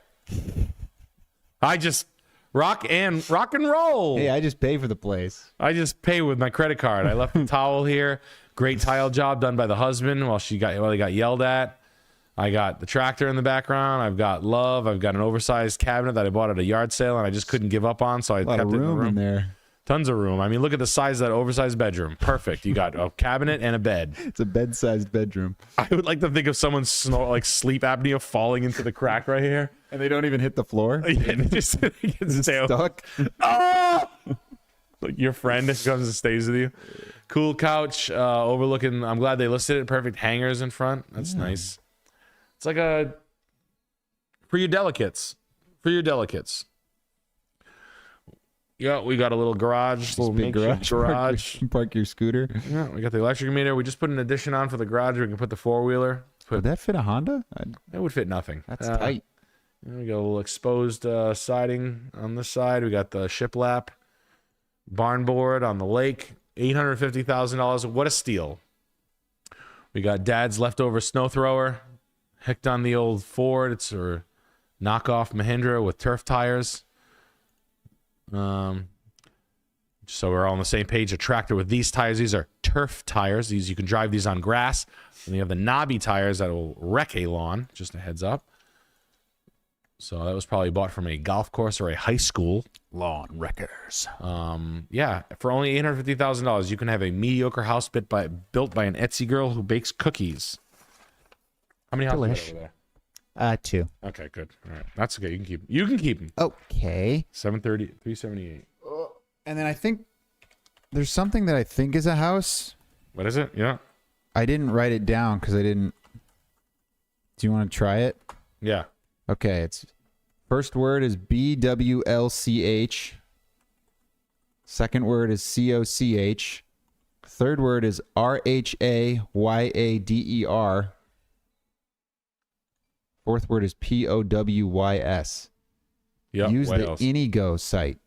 A: I just rock and roll.
B: Hey, I just pay for the place.
A: I just pay with my credit card. I left the towel here. Great tile job done by the husband while he got yelled at. I got the tractor in the background. I've got love. I've got an oversized cabinet that I bought at a yard sale and I just couldn't give up on, so I kept it in the room.
B: In there.
A: Tons of room. I mean, look at the size of that oversized bedroom. Perfect. You got a cabinet and a bed.
B: It's a bed-sized bedroom.
A: I would like to think of someone sleep apnea falling into the crack right here.
B: And they don't even hit the floor.
A: Yeah, they just stay
B: Stuck.
A: Ah! Like your friend comes and stays with you. Cool couch overlooking. I'm glad they listed it. Perfect hangers in front. That's nice. It's like a for your delicates. Yeah, we got a little garage, little
B: big
A: makeshift garage.
B: Park your scooter.
A: Yeah, we got the electric meter. We just put an addition on for the garage. We can put the four-wheeler.
B: Would that fit a Honda?
A: That would fit nothing.
B: That's tight.
A: We got a little exposed siding on this side. We got the shiplap barn board on the lake. $850,000. What a steal. We got Dad's leftover snow thrower. Hecked on the old Ford. It's a knockoff Mahindra with turf tires. So we're all on the same page. A tractor with these tires. These are turf tires. These you can drive these on grass. And you have the knobby tires that will wreck a lawn. Just a heads up. So that was probably bought from a golf course or a high school.
B: Lawn wreckers.
A: Yeah, for only $850,000, you can have a mediocre house built by an Etsy girl who bakes cookies. How many houses are over there?
B: 2.
A: Okay, good. All right, that's okay. You can keep them.
B: Okay.
A: 378.
B: And then I think there's something that I think is a house.
A: What is it? Yeah.
B: I didn't write it down because I didn't. Do you want to try it?
A: Yeah.
B: Okay. It's first word is BWLCH. Second word is COCH. Third word is RHAYADER. Fourth word is POWYS.
A: Yeah.
B: Use
A: what
B: the
A: else?
B: Inigo site.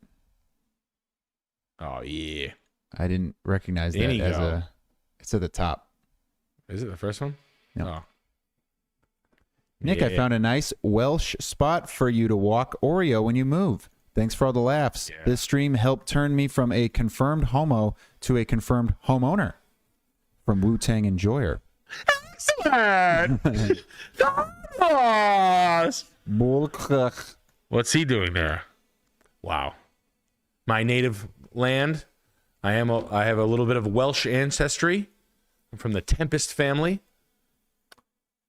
A: Oh yeah.
B: I didn't recognize that
A: Inigo.
B: as a. It's at the top.
A: Is it the first one?
B: Yeah.
A: Oh.
B: Nick, I
A: Yeah.
B: found a nice Welsh spot for you to walk Oreo when you move. Thanks for all the laughs.
A: Yeah.
B: This stream helped turn me from a confirmed homo to a confirmed homeowner. From Wu-Tang Enjoyer.
A: Excellent. Boss.
B: Bullcrach.
A: What's he doing there? Wow. My native land. I have a little bit of Welsh ancestry. I'm from the Tempest family.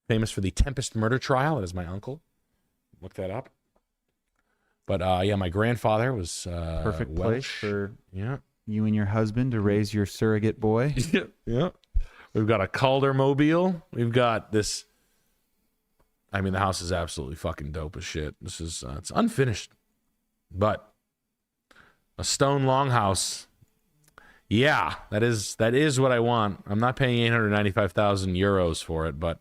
A: Famous for the Tempest murder trial. That is my uncle. Look that up. But yeah, my grandfather was
B: Perfect place
A: Welsh.
B: for
A: Yeah.
B: you and your husband to raise your surrogate boy.
A: Yeah. We've got a Calder mobile. We've got this. I mean, the house is absolutely fucking dope as shit. This is it's unfinished, but a stone longhouse. Yeah, that is what I want. I'm not paying 895,000 euros for it, but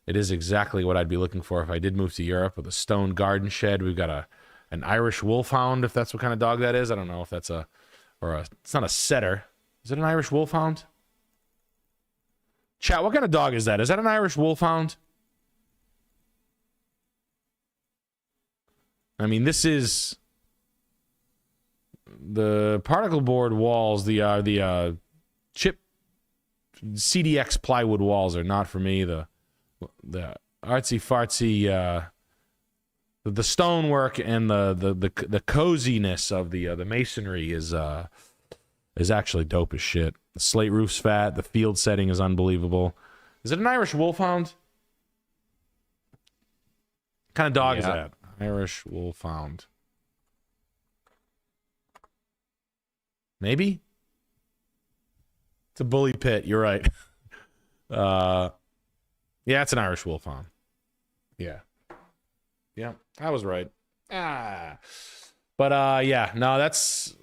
A: it is exactly what I'd be looking for if I did move to Europe, with a stone garden shed. We've got an Irish wolfhound, if that's what kind of dog that is. I don't know if that's it's not a setter. Is it an Irish wolfhound? Chat, what kind of dog is that? Is that an Irish wolfhound? I mean, this is the particle board walls, the chip CDX plywood walls are not for me. The artsy fartsy the stonework and the coziness of the masonry is actually dope as shit. The slate roof's fat. The field setting is unbelievable. Is it an Irish wolfhound? What kind of dog is that? Irish wolfhound. Maybe? It's a bully pit. You're right. Yeah, it's an Irish wolfhound. Yeah. Yeah, I was right. But yeah, no,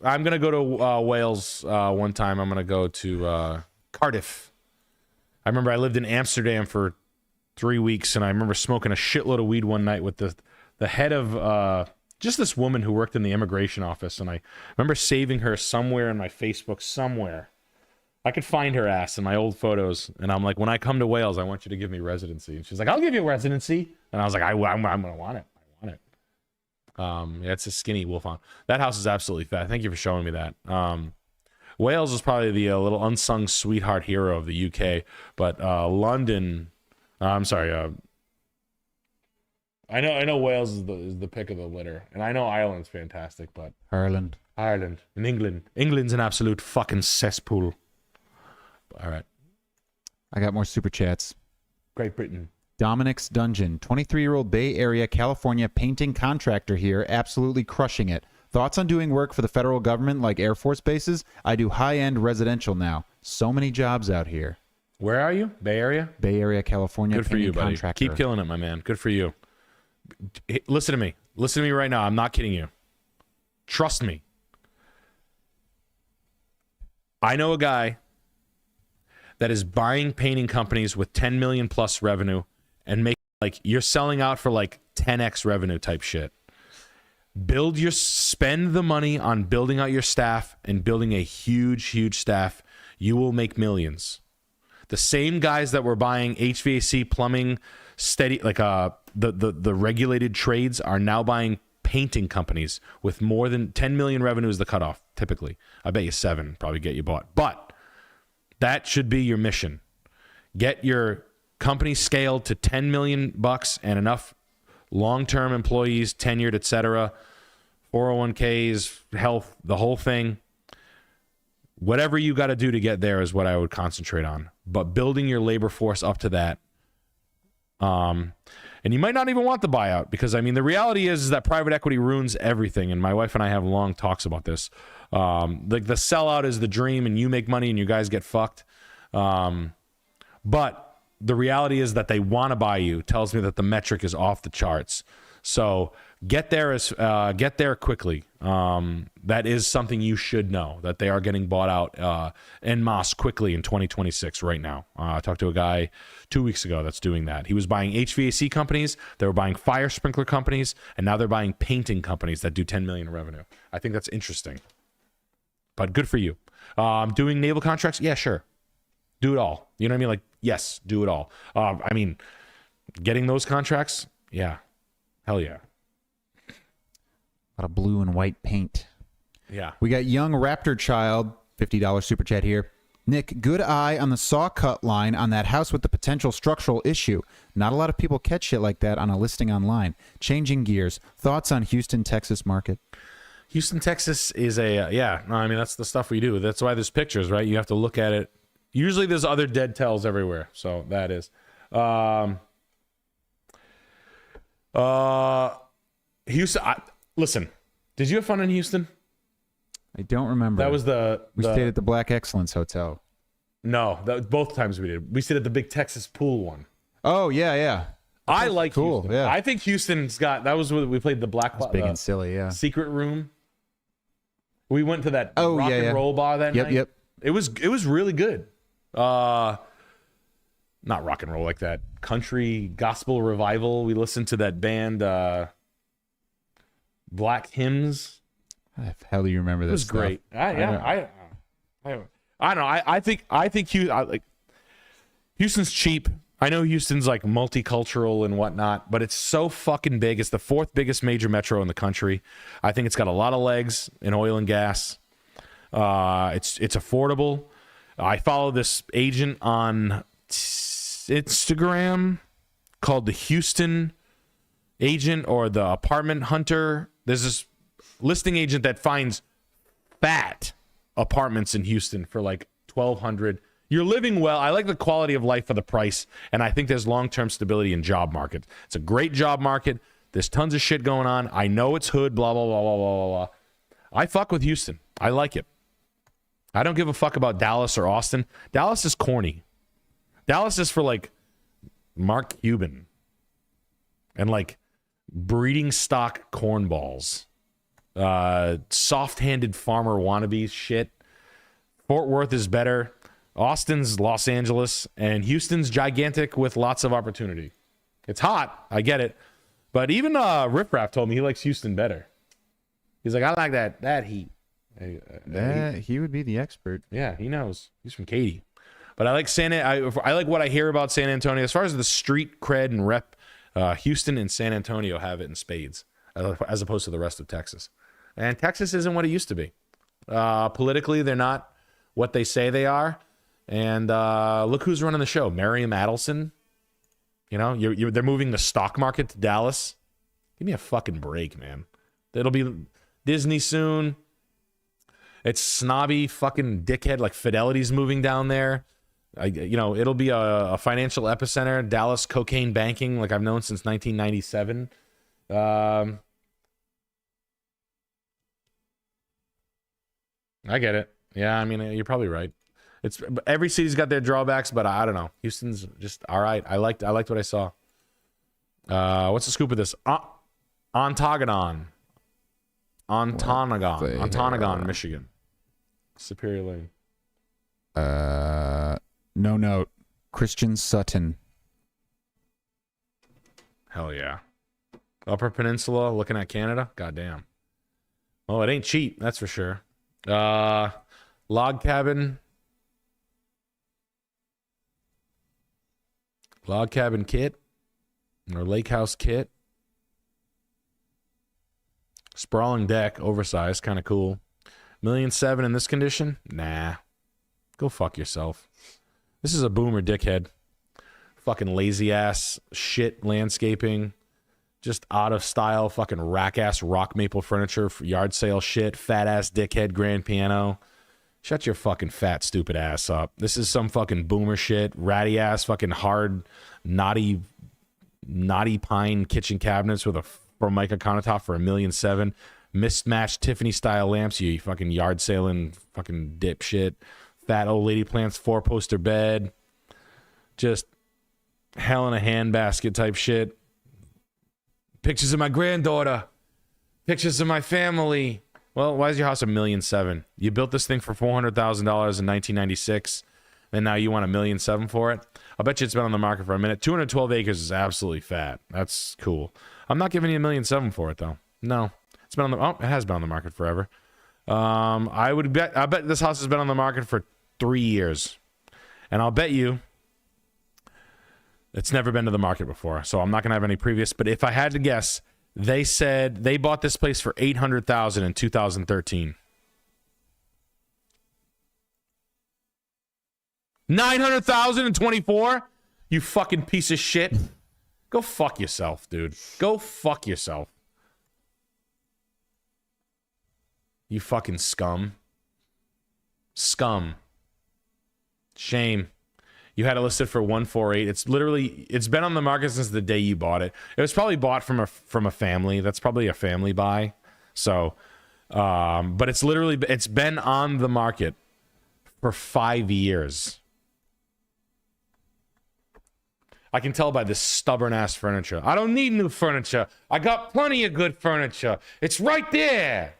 A: I'm gonna go to Wales one time. I'm gonna go to Cardiff. I remember I lived in Amsterdam for 3 weeks, and I remember smoking a shitload of weed one night with the head of just this woman who worked in the immigration office, and I remember saving her somewhere in my Facebook somewhere. I could find her ass in my old photos, and I'm like, when I come to Wales, I want you to give me residency. And she's like, I'll give you a residency. And I was like, I'm gonna want it. I want it. Yeah, it's a skinny wolfhound. That house is absolutely fat. Thank you for showing me that. Wales is probably the little unsung sweetheart hero of the UK, but London. I'm sorry. I know Wales is the pick of the litter, and I know Ireland's fantastic, but
B: Ireland
A: and England's an absolute fucking cesspool. All right.
B: I got more super chats.
A: Great Britain.
B: Dominic's Dungeon, 23-year-old Bay Area, California painting contractor here, absolutely crushing it. Thoughts on doing work for the federal government like Air Force bases? I do high-end residential now. So many jobs out here.
A: Where are you? Bay Area?
B: Bay Area, California.
A: Good for you, buddy.
B: Contractor.
A: Keep killing it, my man. Good for you. Listen to me. Listen to me right now. I'm not kidding you. Trust me. I know a guy that is buying painting companies with 10 million plus revenue and make like you're selling out for like 10x revenue type shit. Spend the money on building out your staff and building a huge staff. You will make millions. The same guys that were buying HVAC, plumbing, steady like the regulated trades are now buying painting companies with more than 10 million revenue is the cutoff typically. I bet you 7 probably get you bought. But that should be your mission. Get your company scaled to 10 million bucks and enough long-term employees, tenured, etc. 401ks, health, the whole thing. Whatever you got to do to get there is what I would concentrate on. But building your labor force up to that. And you might not even want the buyout because, I mean, the reality is that private equity ruins everything. And my wife and I have long talks about this. The sellout is the dream and you make money and you guys get fucked. But the reality is that they want to buy you tells me that the metric is off the charts. So get there quickly. That is something you should know, that they are getting bought out en masse quickly in 2026 right now. I talked to a guy 2 weeks ago that's doing that. He was buying HVAC companies, they were buying fire sprinkler companies, and now they're buying painting companies that do 10 million in revenue. I think that's interesting. But good for you. Doing naval contracts? Yeah, sure. Do it all. You know what I mean? Like, yes, do it all. I mean, getting those contracts? Yeah. Hell yeah.
B: A lot of blue and white paint.
A: Yeah.
B: We got Young Raptor Child, $50 super chat here. Nick, good eye on the saw cut line on that house with the potential structural issue. Not a lot of people catch shit like that on a listing online. Changing gears. Thoughts on Houston, Texas market?
A: Houston, Texas is yeah. No, I mean, that's the stuff we do. That's why there's pictures, right? You have to look at it. Usually there's other dead tells everywhere. So that is. Houston, listen, did you have fun in Houston?
B: I don't remember.
A: That was
B: we stayed at the Black Excellence Hotel.
A: No, both times we did. We stayed at the big Texas pool one.
B: Oh yeah, yeah.
A: I like
B: cool,
A: Houston.
B: yeah.
A: I think Houston's got. That was when we played the Black
B: It's big and silly, yeah.
A: secret room. We went to that
B: Oh,
A: rock
B: yeah,
A: and
B: yeah.
A: roll bar that night.
B: Yep.
A: It was really good. Not rock and roll like that. Country gospel revival. We listened to that band Black Hymns.
B: How the hell do you remember this?
A: It was
B: stuff?
A: great. I don't know. I think Houston's cheap. I know Houston's like multicultural and whatnot, but it's so fucking big. It's the 4th biggest major metro in the country. I think it's got a lot of legs in oil and gas. It's affordable. I follow this agent on Instagram called the Houston Agent or the Apartment Hunter. There's this listing agent that finds fat apartments in Houston for like $1,200. You're living well. I like the quality of life for the price, and I think there's long-term stability in job market. It's a great job market. There's tons of shit going on. I know it's hood, blah, blah, blah, blah, blah, blah. I fuck with Houston. I like it. I don't give a fuck about Dallas or Austin. Dallas is corny. Dallas is for like Mark Cuban and like breeding stock cornballs. Soft-handed farmer wannabes shit. Fort Worth is better. Austin's Los Angeles, and Houston's gigantic with lots of opportunity. It's hot, I get it, but even Riff Raff told me he likes Houston better. He's like, I like that heat.
B: He would be the expert.
A: Yeah, he knows. He's from Katy, but I like I like what I hear about San Antonio as far as the street cred and rep. Houston and San Antonio have it in spades, as opposed to the rest of Texas. And Texas isn't what it used to be. Politically, they're not what they say they are. And look who's running the show. Miriam Adelson. You know, they're moving the stock market to Dallas. Give me a fucking break, man. It'll be Disney soon. It's snobby fucking dickhead like Fidelity's moving down there. It'll be a financial epicenter. Dallas cocaine banking like I've known since 1997. I get it. Yeah, I mean, you're probably right. It's every city's got their drawbacks, but I don't know. Houston's just all right. I liked what I saw. What's the scoop of this? Ontonagon, Michigan. Superior Lane.
B: No note. Christian Sutton.
A: Hell yeah. Upper Peninsula, looking at Canada. Goddamn. Oh, it ain't cheap, that's for sure. Log cabin kit or lake house kit. Sprawling deck, oversized, kind of cool. $1.7 million in this condition? Nah. Go fuck yourself. This is a boomer dickhead. Fucking lazy ass shit landscaping. Just out of style fucking rack ass rock maple furniture for yard sale shit. Fat ass dickhead grand piano. Shut your fucking fat stupid ass up. This is some fucking boomer shit. Ratty ass fucking hard knotty pine kitchen cabinets with a Formica countertop for $1.7 million. Mismatched Tiffany style lamps, you fucking yard sailing fucking dipshit. Fat old lady plants 4-poster bed. Just hell in a handbasket type shit. Pictures of my granddaughter. Pictures of my family. Well, why is your house $1.7 million? You built this thing for $400,000 in 1996, and now you want $1.7 million for it? I bet you it's been on the market for a minute. 212 acres is absolutely fat. That's cool. I'm not giving you $1.7 million for it though. No, it's been on the. Oh, it has been on the market forever. I bet this house has been on the market for 3 years, and I'll bet you it's never been to the market before. So I'm not gonna have any previous. But if I had to guess, they said they bought this place for $800,000 in 2013. $900,000 in 24? You fucking piece of shit. Go fuck yourself, dude. Go fuck yourself. You fucking scum. Scum. Shame. You had it listed for $148. It's been on the market since the day you bought it. It was probably bought from a family. That's probably a family buy. So, but it's been on the market for 5 years. I can tell by this stubborn ass furniture. I don't need new furniture. I got plenty of good furniture. It's right there.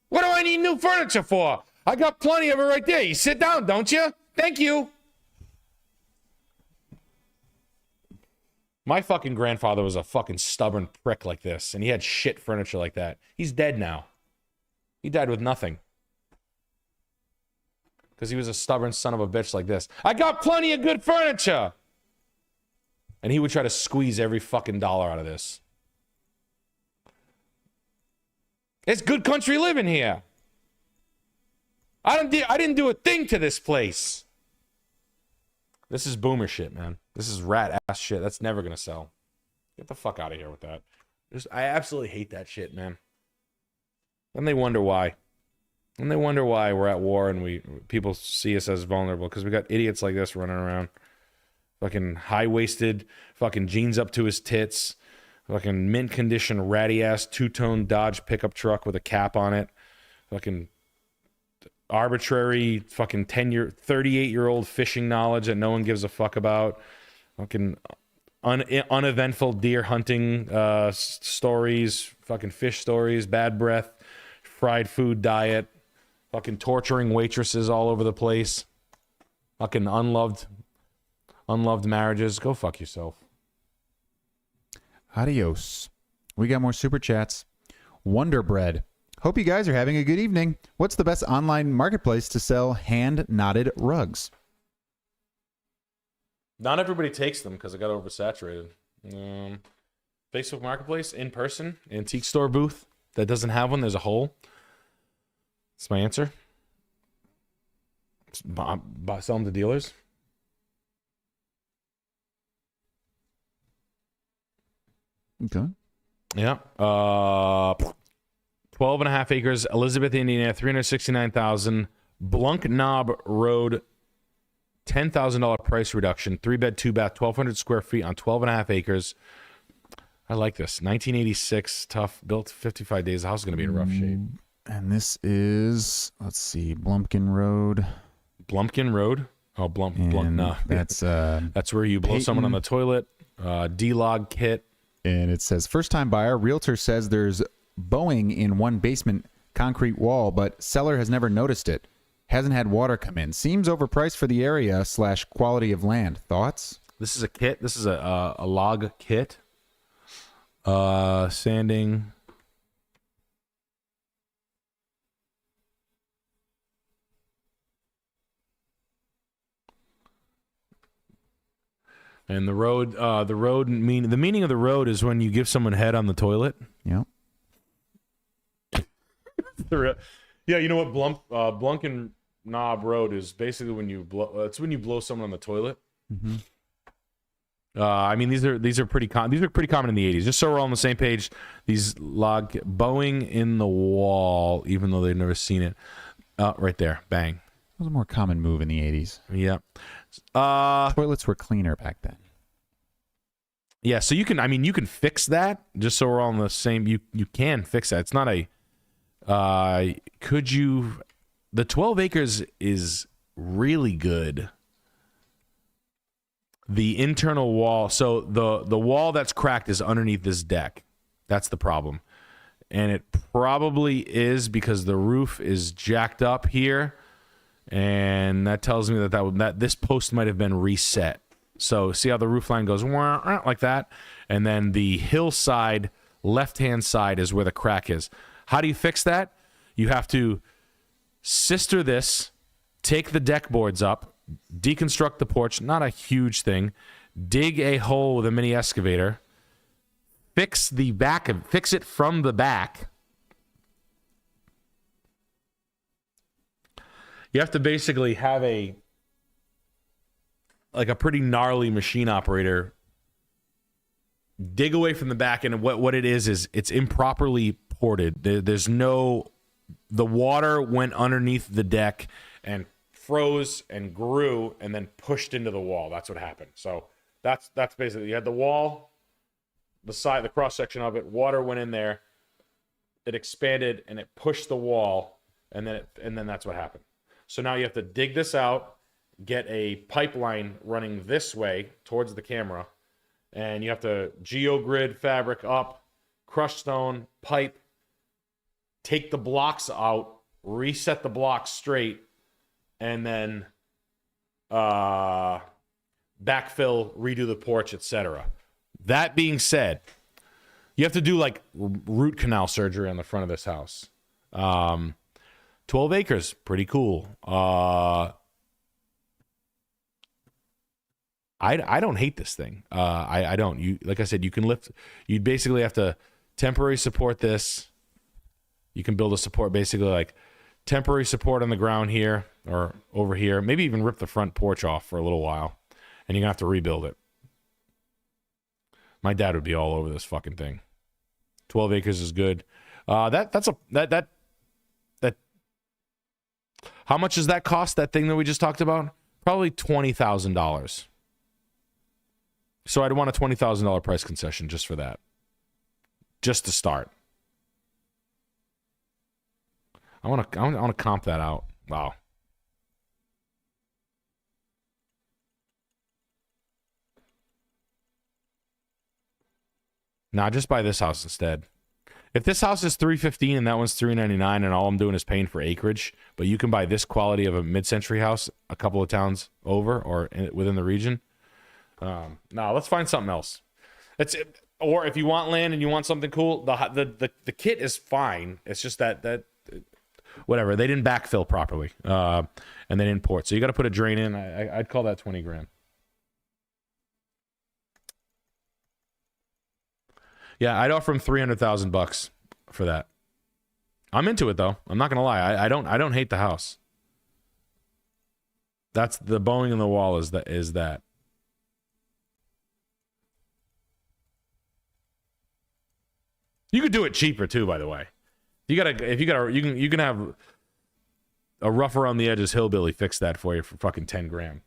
A: What do I need new furniture for? I got plenty of it right there. You sit down, don't you? Thank you. My fucking grandfather was a fucking stubborn prick like this, and he had shit furniture like that. He's dead now. He died with nothing. Because he was a stubborn son of a bitch like this. I got plenty of good furniture! And he would try to squeeze every fucking dollar out of this. It's good country living here. I didn't do a thing to this place. This is boomer shit, man. This is rat ass shit. That's never gonna sell. Get the fuck out of here with that. I absolutely hate that shit, man. Then they wonder why. And they wonder why we're at war and people see us as vulnerable because we got idiots like this running around. Fucking high-waisted, fucking jeans up to his tits, fucking mint condition ratty-ass two-tone Dodge pickup truck with a cap on it. Fucking arbitrary fucking 38-year-old fishing knowledge that no one gives a fuck about. Fucking uneventful deer hunting stories, fucking fish stories, bad breath, fried food diet, fucking torturing waitresses all over the place, fucking unloved marriages. Go fuck yourself.
B: Adios. We got more super chats. Wonder Bread. Hope you guys are having a good evening. What's the best online marketplace to sell hand-knotted rugs?
A: Not everybody takes them because it got oversaturated. Facebook Marketplace, in person, antique store booth that doesn't have one. There's a hole. That's my answer. Sell them to dealers.
B: Okay.
A: Yeah. 12 and a half acres, Elizabeth, Indiana, 369,000. Blunk Knob Road, $10,000 price reduction. 3-bed, 2-bath, 1,200 square feet on 12 and a half acres. I like this. 1986, tough, built 55 days. The house is going to be in rough shape.
B: And this is, let's see, Blumpkin Road.
A: Blumpkin Road? Oh, no. That's where you blow someone on the toilet. D-log kit.
B: And it says, first-time buyer, realtor says there's bowing in one basement concrete wall, but seller has never noticed it. Hasn't had water come in. Seems overpriced for the area / quality of land. Thoughts?
A: This is a kit. This is a log kit. Sanding. And the meaning of the road is when you give someone head on the toilet.
B: Yeah.
A: Yeah, you know what Blunkin Knob Road is basically when you blow. It's when you blow someone on the toilet.
B: Mm-hmm.
A: I mean, these are pretty common in the 80s. Just so we're all on the same page, these log bowing in the wall, even though they've never seen it. Right there, bang.
B: It was a more common move in the 80s.
A: Yeah.
B: Toilets were cleaner back then.
A: Yeah, so you can fix that. Just so we're all on the same. You can fix that. It's not a. Could you? The 12 acres is really good. The internal wall, so the wall that's cracked is underneath this deck. That's the problem. And it probably is because the roof is jacked up here. And that tells me that this post might have been reset. So see how the roof line goes like that? And then the hillside, left-hand side is where the crack is. How do you fix that? You have to sister this, take the deck boards up, deconstruct the porch, not a huge thing, dig a hole with a mini excavator, fix it from the back. You have to basically have a pretty gnarly machine operator dig away from the back, and what it is it's improperly ported. The water went underneath the deck and froze and grew and then pushed into the wall. That's what happened. So that's basically, you had the wall, the side, the cross section of it, water went in there, it expanded and it pushed the wall, and then that's what happened. So now you have to dig this out get a pipeline running this way towards the camera, and you have to geogrid fabric up, crush stone, pipe, take the blocks out, reset the blocks straight, and then backfill, redo the porch, etc. That being said, you have to do like root canal surgery on the front of this house. 12 acres, pretty cool. I don't hate this thing. I don't. You, like I said, you can lift. You'd basically have to temporary support this. You can build a support, basically like temporary support on the ground here or over here. Maybe even rip the front porch off for a little while, and you're gonna have to rebuild it. My dad would be all over this fucking thing. 12 acres is good. That's that. How much does that cost? That thing that we just talked about? Probably $20,000. So I'd want a $20,000 price concession just for that, just to start. I want to comp that out. Wow. Nah, just buy this house instead. If this house is $315 and that one's $399 and all I'm doing is paying for acreage, but you can buy this quality of a mid-century house a couple of towns over or within the region. No, let's find something else. Or if you want land and you want something cool, the kit is fine. It's just that whatever, they didn't backfill properly, and they didn't port. So you got to put a drain in. I'd call that 20 grand. Yeah, I'd offer him $300,000 for that. I'm into it though. I'm not gonna lie. I don't hate the house. That's the bowing in the wall. Is that. You could do it cheaper too, by the way. You can have a rough around the edges hillbilly fix that for you for fucking 10 grand.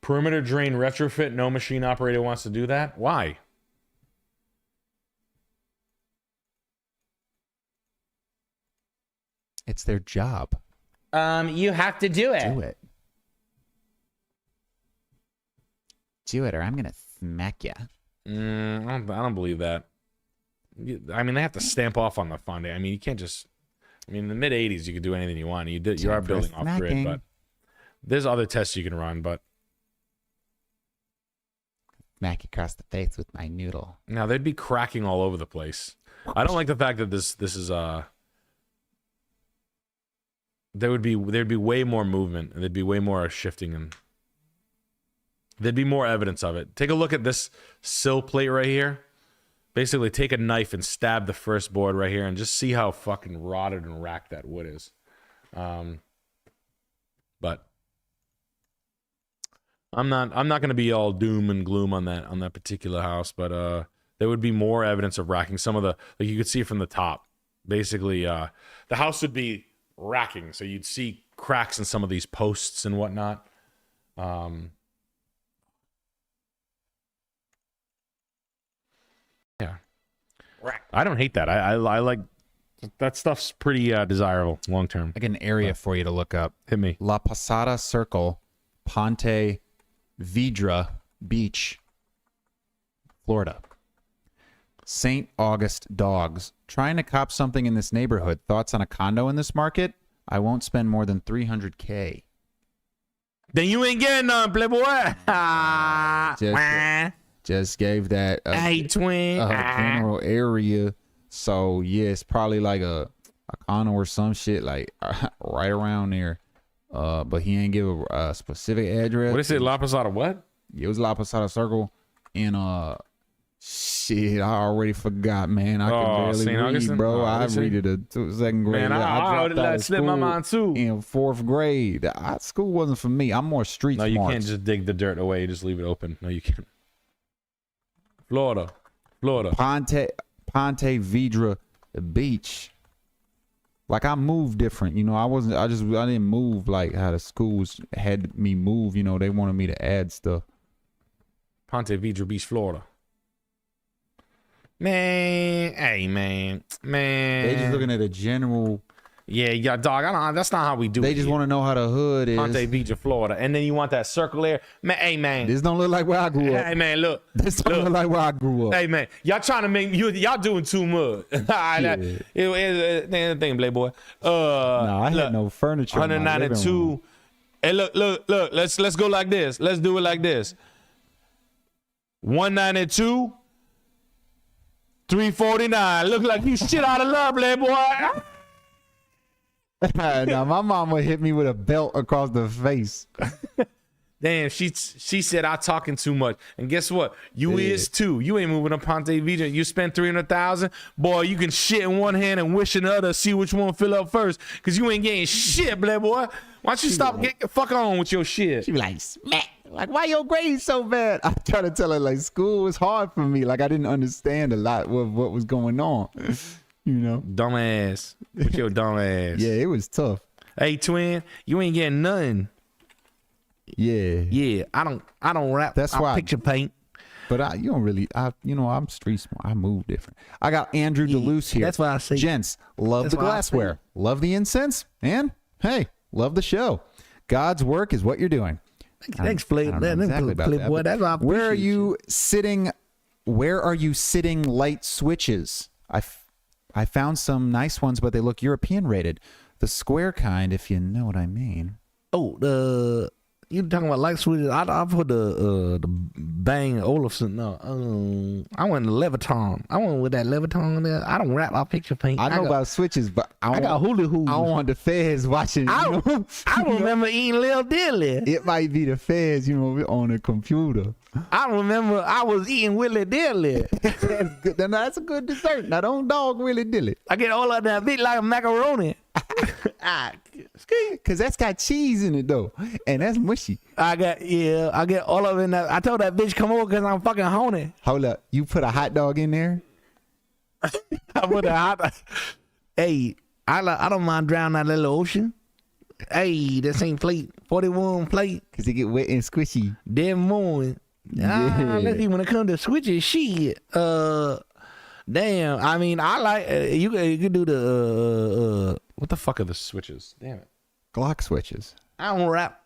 A: Perimeter drain retrofit. No machine operator wants to do that. Why?
B: It's their job.
H: You have to do it.
B: Do it. Do it, or I'm gonna smack ya.
A: I don't believe that. I mean, they have to stamp off on the foundation. I mean, you can't just. I mean, in the mid '80s, you could do anything you want. You are building off grid, but there's other tests you can run. But
B: smack across the face with my noodle.
A: now they'd be cracking all over the place. I don't like the fact that this is there'd be way more movement and there'd be way more shifting and there'd be more evidence of it. Take a look at this sill plate right here. Basically, take a knife and stab the first board right here and just see how fucking rotted and racked that wood is. But I'm not going to be all doom and gloom on that particular house, but there would be more evidence of racking. Some of the, like you could see from the top, basically the house would be racking, so you'd see cracks in some of these posts and whatnot. Yeah, I don't hate that. I like that stuff's pretty desirable long term.
B: I got an area for you to look up.
A: Hit me.
B: La Posada Circle, Ponte Vedra Beach, Florida. St. August Dogs. Trying to cop something in this neighborhood. Thoughts on a condo in this market? I won't spend more than $300K.
A: Then you ain't getting none, playboy.
B: Just gave that
A: Hey, twin.
B: general area. So yeah, it's probably like a condo or some shit like right around there. But he ain't give a specific address.
A: What is it? La Posada what?
B: It was La Posada Circle, and shit, I already forgot, man. I can barely
A: St.
B: read,
A: Augustine?
B: bro.
A: Oh,
B: I
A: what'd you
B: read it second grade.
A: Man, I
B: dropped out of
A: slipped my
B: school
A: mind too.
B: in fourth grade. School wasn't for me. I'm more street
A: No, you
B: smart.
A: can't just dig the dirt away. You just leave it open. No, you can't. Florida.
B: Ponte Vedra Beach. Like I moved different, you know. I didn't move like how the schools had me move. You know, they wanted me to add stuff.
A: Ponte Vedra Beach, Florida.
D: Man, hey, man.
B: They just looking at a general.
D: Yeah, dog. I don't. That's not how we do it.
B: They just want to know how the hood is.
D: Ponte Vedra, Florida, and then you want that circle there, man. Hey, man.
B: This don't look like where I grew up.
D: Hey, man. Look.
B: This don't look like where I grew up.
D: Hey, man. Y'all trying to make y'all doing too much. Thing, Playboy.
B: No, I had no furniture. in my living
D: 192.
B: room.
D: Hey, look. Let's go like this. Let's do it like this. 192. 349. Look like you shit out of love, Playboy.
B: Now my mama hit me with a belt across the face.
D: Damn, she said I talking too much, and guess what? You is too. You ain't moving to Ponte Vedra. You spent 300,000, boy. You can shit in one hand and wish in the other. See which one fill up first, cause you ain't getting shit, Playboy. Why don't you stop get fuck on with your shit?
B: She be like, smack. Like, why your grades so bad? I try to tell her like school was hard for me. Like I didn't understand a lot of what was going on. You know,
D: Dumbass. With your dumb ass.
B: yeah, it was tough.
D: Hey, twin, you ain't getting nothing.
B: Yeah,
D: Yeah, I don't rap.
B: That's
D: I
B: why-
D: picture paint.
B: but I'm street smart. I move different. I got Andrew DeLuce here.
D: that's what I say.
B: Gents, love
D: That's
B: the
D: what I
B: glassware, love the incense, and hey, love the show. God's work is what you're doing.
D: Thanks,
B: I don't know exactly about that,
D: Playboy.
B: but
D: That's why I
B: where are
D: appreciate
B: you sitting? Where are you sitting? Light switches. I found some nice ones, but they look European rated. The square kind, if you know what I mean.
D: Oh, you talking about light switches? I put the Bang Olufsen. No, I went to Leviton. I went with that Leviton there. I don't rap. I picture paint.
B: I know about switches, but I
D: got hula hoops.
B: don't want the feds watching.
D: I
B: you know?
D: I remember eating Lil Dilly.
B: It might be the feds, on a computer.
D: I remember I was eating Willy Dilly.
B: That's good. Now, that's a good dessert. Now don't dog Willy Dilly,
D: I get all of that bit like macaroni.
B: cause that's got cheese in it though, and that's mushy.
D: I get all of it. I told that bitch come over because I'm fucking horny.
B: Hold up, you put a hot dog in there?
D: I put a hot. Hey, I don't mind drowning that little ocean. Hey, this ain't plate 41 plate.
B: Cause it get wet and squishy.
D: Damn morning.
B: Yeah.
D: Let's see when it comes to switches. Shit. Damn. I mean, I like you can do the what the fuck are the switches? Damn it.
B: Glock switches.
D: I don't rap.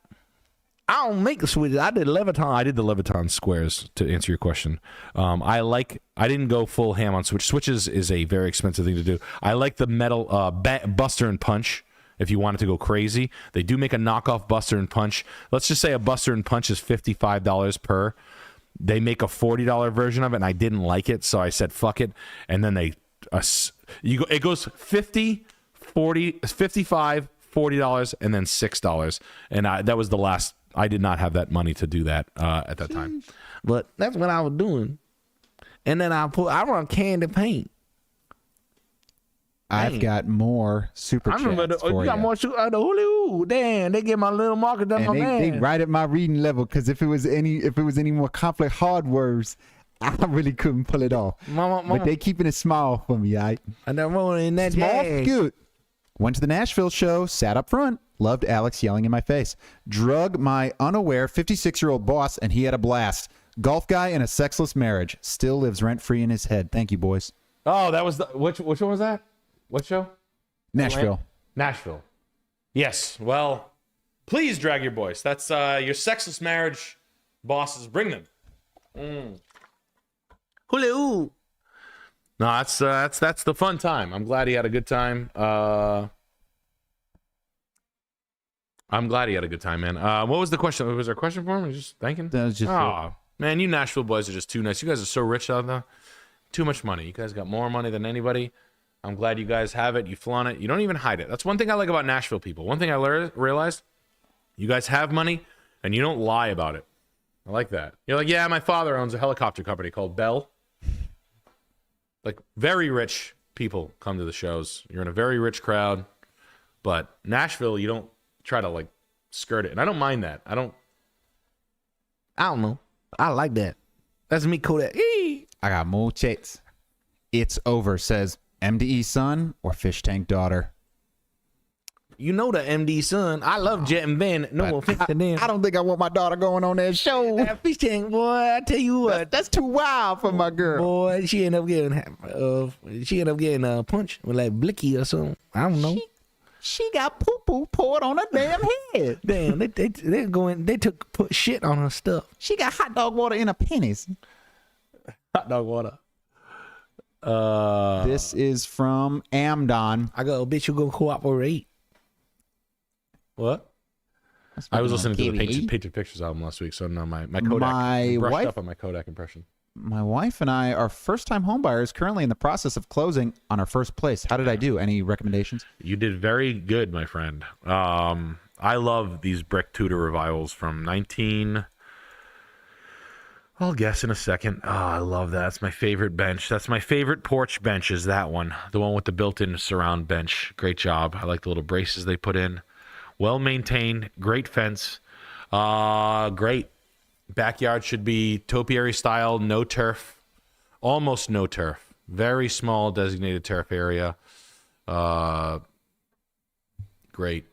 D: I don't make the switches. I did Leviton. I did the Leviton squares to answer your question. I didn't go full ham on switch. Switches is a very expensive thing to do. I like the metal Buster and Punch. If you wanted to go crazy, they do make a knockoff Buster and Punch. Let's just say a Buster and Punch is $55 per. They make a $40 version of it, and I didn't like it, so I said fuck it. And then it goes 50, 40, 55, $40, and then $6. And that was the last. I did not have that money to do that at that time, but that's what I was doing. And then I run candy paint.
B: I've got more super chats for
D: you got more the hula. Damn, they get my little marker done.
B: and
D: My man.
B: they right at my reading level. Because if it was any more complex hard words, I really couldn't pull it off.
D: Mama.
B: But they keeping it small for me, right?
D: And they're rolling in that
B: Small,
D: jag.
B: cute. Went to the Nashville show, sat up front, loved Alex yelling in my face. Drug my unaware 56-year-old boss, and he had a blast. Golf guy in a sexless marriage. Still lives rent-free in his head. Thank you, boys.
A: Oh, that was the which one was that? What show?
B: Nashville.
A: Nashville. Yes. Well, please drag your boys. That's your sexless marriage bosses. Bring them.
D: Hula.
A: No, that's the fun time. I'm glad he had a good time. I'm glad he had a good time, man. What was the question? Was there a question for him? Just thanking?
B: That was just
A: Oh, man, you Nashville boys are just too nice. You guys are so rich out there. Too much money. You guys got more money than anybody. I'm glad you guys have it. You flaunt it. You don't even hide it. That's one thing I like about Nashville people. One thing I realized, you guys have money and you don't lie about it. I like that. You're like, yeah, my father owns a helicopter company called Bell. Like, very rich people come to the shows. You're in a very rich crowd. But Nashville, you don't try to, like, skirt it. And I don't mind that. I don't
D: know. I like that. That's me, Kodak.
B: I got more chats. It's over, says MDE son or fish tank daughter.
D: You know the MD son. I love Jet and Ben. No offense to them.
B: I don't think I want my daughter going on that show.
D: That fish tank, boy. I tell you what.
B: That's too wild for my girl.
D: Boy, she ended up getting punched with like blicky or something. I don't know.
B: She got poo poo poured on her damn head.
D: Damn, they put shit on her stuff.
B: She got hot dog water in her pennies.
A: Hot dog water.
B: This is from Amdon.
D: I go, bitch, you gonna cooperate.
A: What? I was listening to the Painted Pictures album last week, so no, my Kodak brushed up on my Kodak impression.
B: My wife and I are first-time homebuyers, currently in the process of closing on our first place. How did I do? Any recommendations?
A: You did very good, my friend. I love these brick Tudor revivals from 19. I'll guess in a second. Oh, I love that. That's my favorite bench. That's my favorite porch bench is that one. The one with the built-in surround bench. Great job. I like the little braces they put in. Well maintained. Great fence. Great. Backyard should be topiary style, no turf. Almost no turf. Very small designated turf area. Great.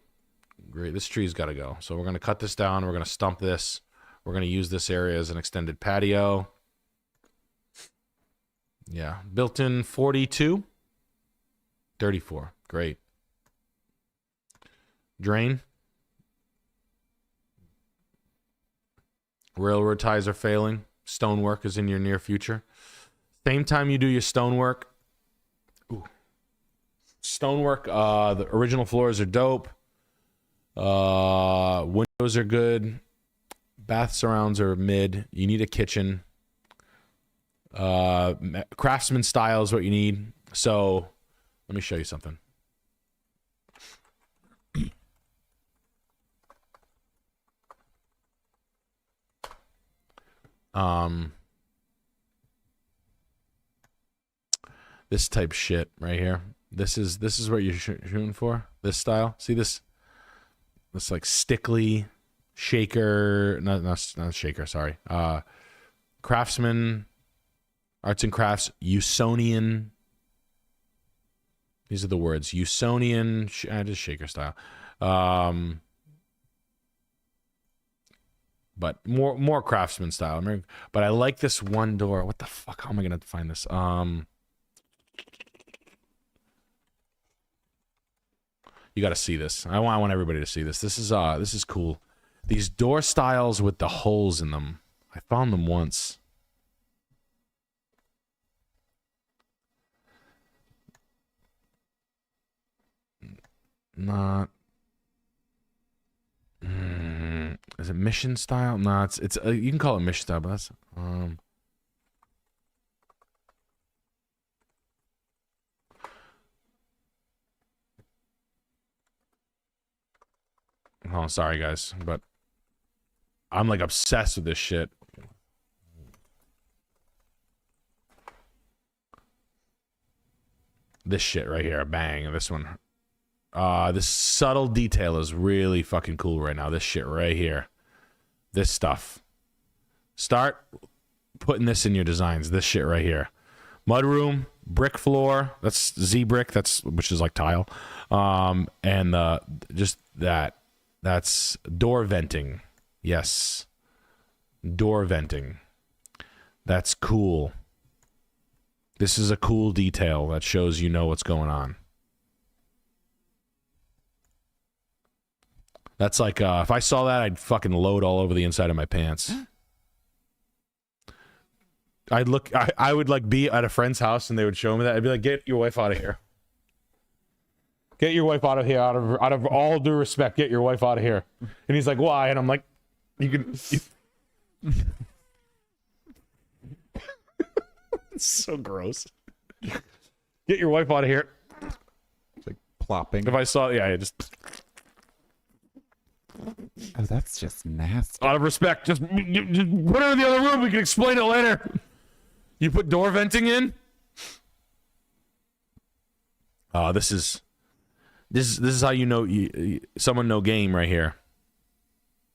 A: This tree's got to go. So we're going to cut this down. We're going to stump this. We're going to use this area as an extended patio. Yeah. Built-in 42. 34. Great. Drain. Railroad ties are failing. Stonework is in your near future. Same time you do your stonework. Stonework, the original floors are dope. Windows are good. Bath surrounds are mid. You need a kitchen. Craftsman style is what you need. So let me show you something. This type shit right here. This is what you're shooting for. This style. See this like stickly shaker, not shaker. Sorry. Craftsman, arts and crafts, Usonian. These are the words. Usonian, just shaker style. But more craftsman style. But I like this one door. What the fuck? How am I gonna find this? You got to see this. I want everybody to see this. This is cool. These door styles with the holes in them. I found them once. Not. Is it mission style? No, it's you can call it mission style, but that's oh, sorry guys, but I'm like obsessed with this shit. This shit right here, bang, this one. This subtle detail is really fucking cool right now. This shit right here. This stuff. Start putting this in your designs. This shit right here. Mudroom, brick floor. That's Z brick. Which is like tile. And just that. That's door venting. Yes. Door venting. That's cool. This is a cool detail that shows you know what's going on. That's like, if I saw that, I'd fucking load all over the inside of my pants. I would like be at a friend's house and they would show me that. I'd be like, get your wife out of here. Get your wife out of here. Out of all due respect, get your wife out of here. And he's like, why? And I'm like, it's so gross. Get your wife out of here.
B: It's like plopping.
A: If I saw, yeah, just.
B: Oh, that's just nasty.
A: Out of respect, just put her in the other room. We can explain it later. You put door venting in. This is how you know someone know game right here.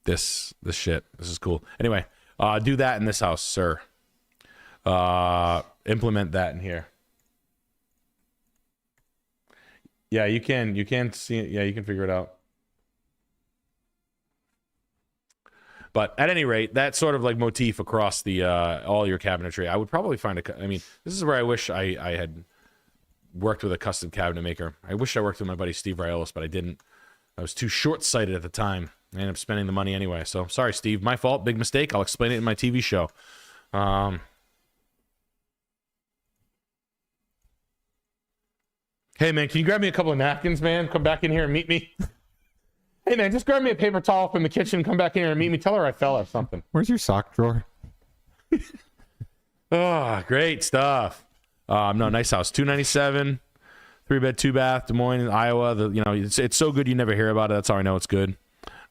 A: This shit. This is cool. Anyway, do that in this house, sir. Implement that in here. Yeah, you can. You can see it. Yeah, you can figure it out. But at any rate, that sort of like motif across the all your cabinetry, I would probably find I mean, this is where I wish I had worked with a custom cabinet maker. I wish I worked with my buddy Steve Raiolus, but I didn't. I was too short-sighted at the time. I ended up spending the money anyway. So sorry, Steve. My fault. Big mistake. I'll explain it in my TV show. Hey, man, can you grab me a couple of napkins, man? Come back in here and meet me. Hey, man, just grab me a paper towel from the kitchen. Come back in here and meet me. Tell her I fell or something.
B: Where's your sock drawer?
A: Oh, great stuff. No, nice house. 297, 3-bed, 2-bath, Des Moines, Iowa. It's so good you never hear about it. That's how I know it's good.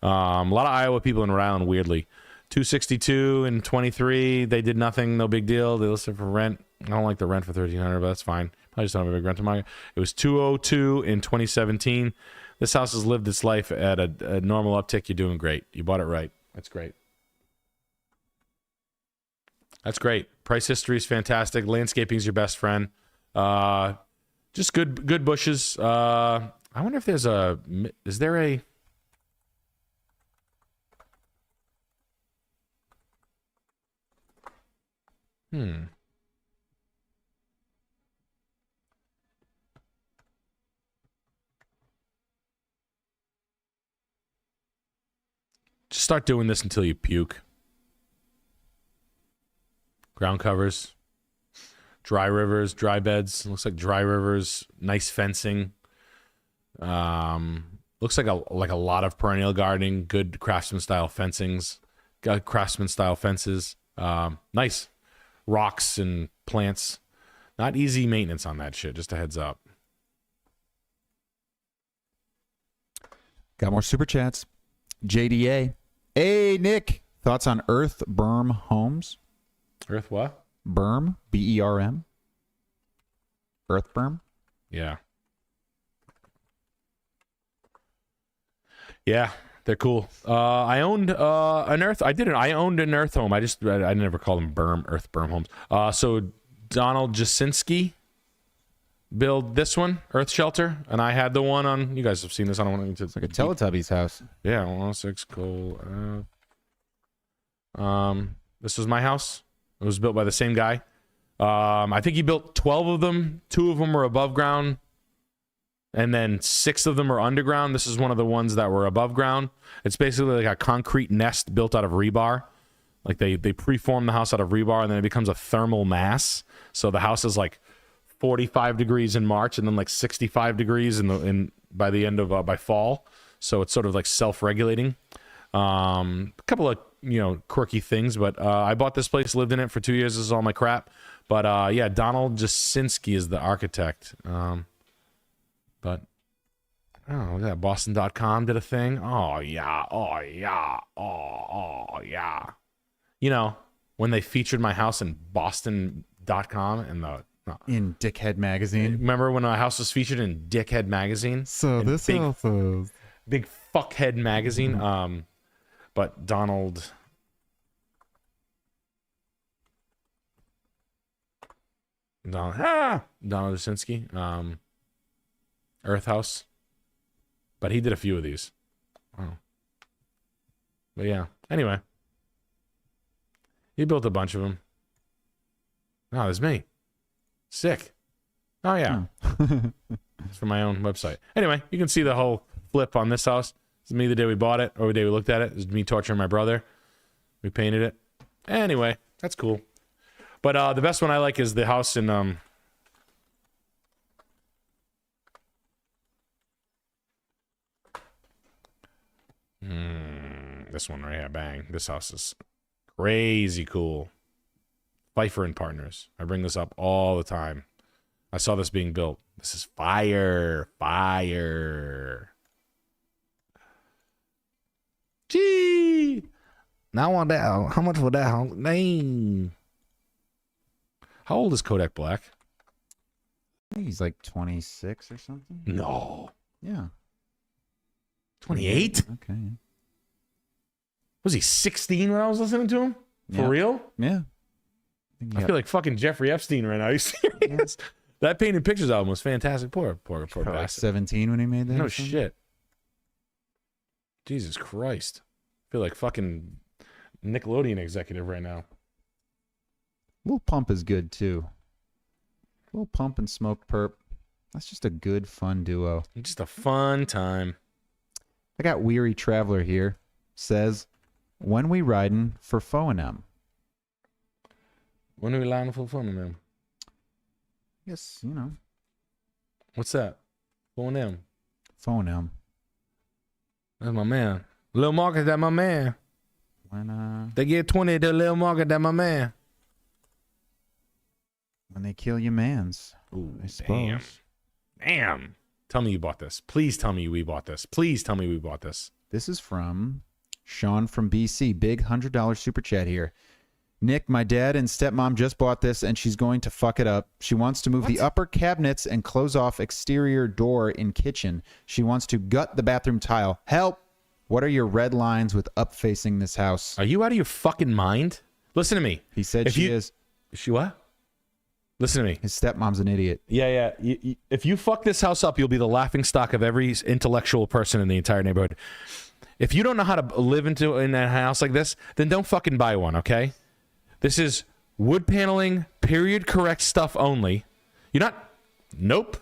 A: A lot of Iowa people in Rhode Island, weirdly. 262 and 23. They did nothing. No big deal. They listed for rent. I don't like the rent for $1,300, but that's fine. I just don't have a big rental market. It was 202 in 2017. This house has lived its life at a normal uptick. You're doing great. You bought it right. That's great. That's great. Price history is fantastic. Landscaping is your best friend. Just good bushes. I wonder if there's is there a... Just start doing this until you puke. Ground covers, dry rivers, dry beds. Looks like dry rivers. Nice fencing. Looks like a lot of perennial gardening. Good craftsman style fencings. Got craftsman style fences. Nice rocks and plants. Not easy maintenance on that shit. Just a heads up.
B: Got more super chats. JDA. Hey, Nick. Thoughts on Earth Berm homes?
A: Earth what?
B: Berm. B-E-R-M. Earth Berm?
A: Yeah. Yeah, they're cool. I owned an Earth. I owned an Earth home. I never called them berm, Earth berm homes. So Donald Jasinski built this one, Earth Shelter, and I had the one on. You guys have seen this. I don't want to.
B: It's like a Teletubbies house.
A: Yeah, 106 Cole. This was my house. It was built by the same guy. I think he built 12 of them. 2 of them were above ground, and then 6 of them are underground. This is one of the ones that were above ground. It's basically like a concrete nest built out of rebar. Like they preform the house out of rebar, and then it becomes a thermal mass. So the house is like 45 degrees in March, and then like 65 degrees by the end of by fall. So it's sort of like self-regulating. A couple of quirky things, but I bought this place, lived in it for 2 years. This is all my crap. But yeah, Donald Jasinski is the architect. But oh, look at that. Boston.com did a thing. Oh yeah. You know, when they featured my house in Boston.com and
B: in Dickhead magazine.
A: Remember when my house was featured in Dickhead magazine?
B: So this house is
A: big fuckhead magazine. But Donald Jasinski, Earth House. But he did a few of these. Wow. But yeah. Anyway. He built a bunch of them. Oh, there's me. Sick. Oh, yeah. It's from my own website. Anyway, you can see the whole flip on this house. This is me the day we bought it, or the day we looked at it. This is me torturing my brother. We painted it. Anyway, that's cool. But the best one I like is the house in... this one right here, bang. This house is crazy cool. Pfeiffer and Partners. I bring this up all the time. I saw this being built. This is fire. Gee. Now on that, how much for that? Dang. How old is Kodak Black?
B: I think he's like 26 or something.
A: No.
B: Yeah.
A: 28?
B: Okay.
A: Was he 16 when I was listening to him? For
B: Yeah.
A: real?
B: Yeah.
A: I feel like fucking Jeffrey Epstein right now. Are you serious? That painted pictures album was fantastic. Poor
B: Probably like
A: bastard.
B: 17 when he made that.
A: No
B: or something.
A: shit. Jesus Christ. I feel like fucking Nickelodeon executive right now.
B: Lil Pump is good too. Lil Pump and Smoke Perp. That's just a good, fun duo.
A: Just a fun time.
B: I got Weary Traveler here. Says, when we riding for Phonem?
A: When are we lining for fun, man?
B: Yes, you know.
A: What's that? Going in.
B: Phonem.
A: That's my man. Lil Marcus, that my man.
B: When
A: They get 20 to Lil Marcus, that my man.
B: they kill your mans.
A: Ooh,
B: I suppose.
A: Damn. Tell me you bought this. Please tell me we bought this. Please tell me we bought this.
B: This is from Sean from BC. Big $100 super chat here. Nick, my dad and stepmom just bought this and she's going to fuck it up. She wants to move the upper cabinets and close off exterior door in kitchen. She wants to gut the bathroom tile. Help! What are your red lines with up facing this house?
A: Are you out of your fucking mind? Listen to me.
B: He said
A: If
B: she
A: you-
B: is.
A: She what? Listen to me.
B: His stepmom's an idiot.
A: Yeah. If you fuck this house up, you'll be the laughing stock of every intellectual person in the entire neighborhood. If you don't know how to live in a house like this, then don't fucking buy one, okay? This is wood paneling, period correct stuff only. You're not... Nope.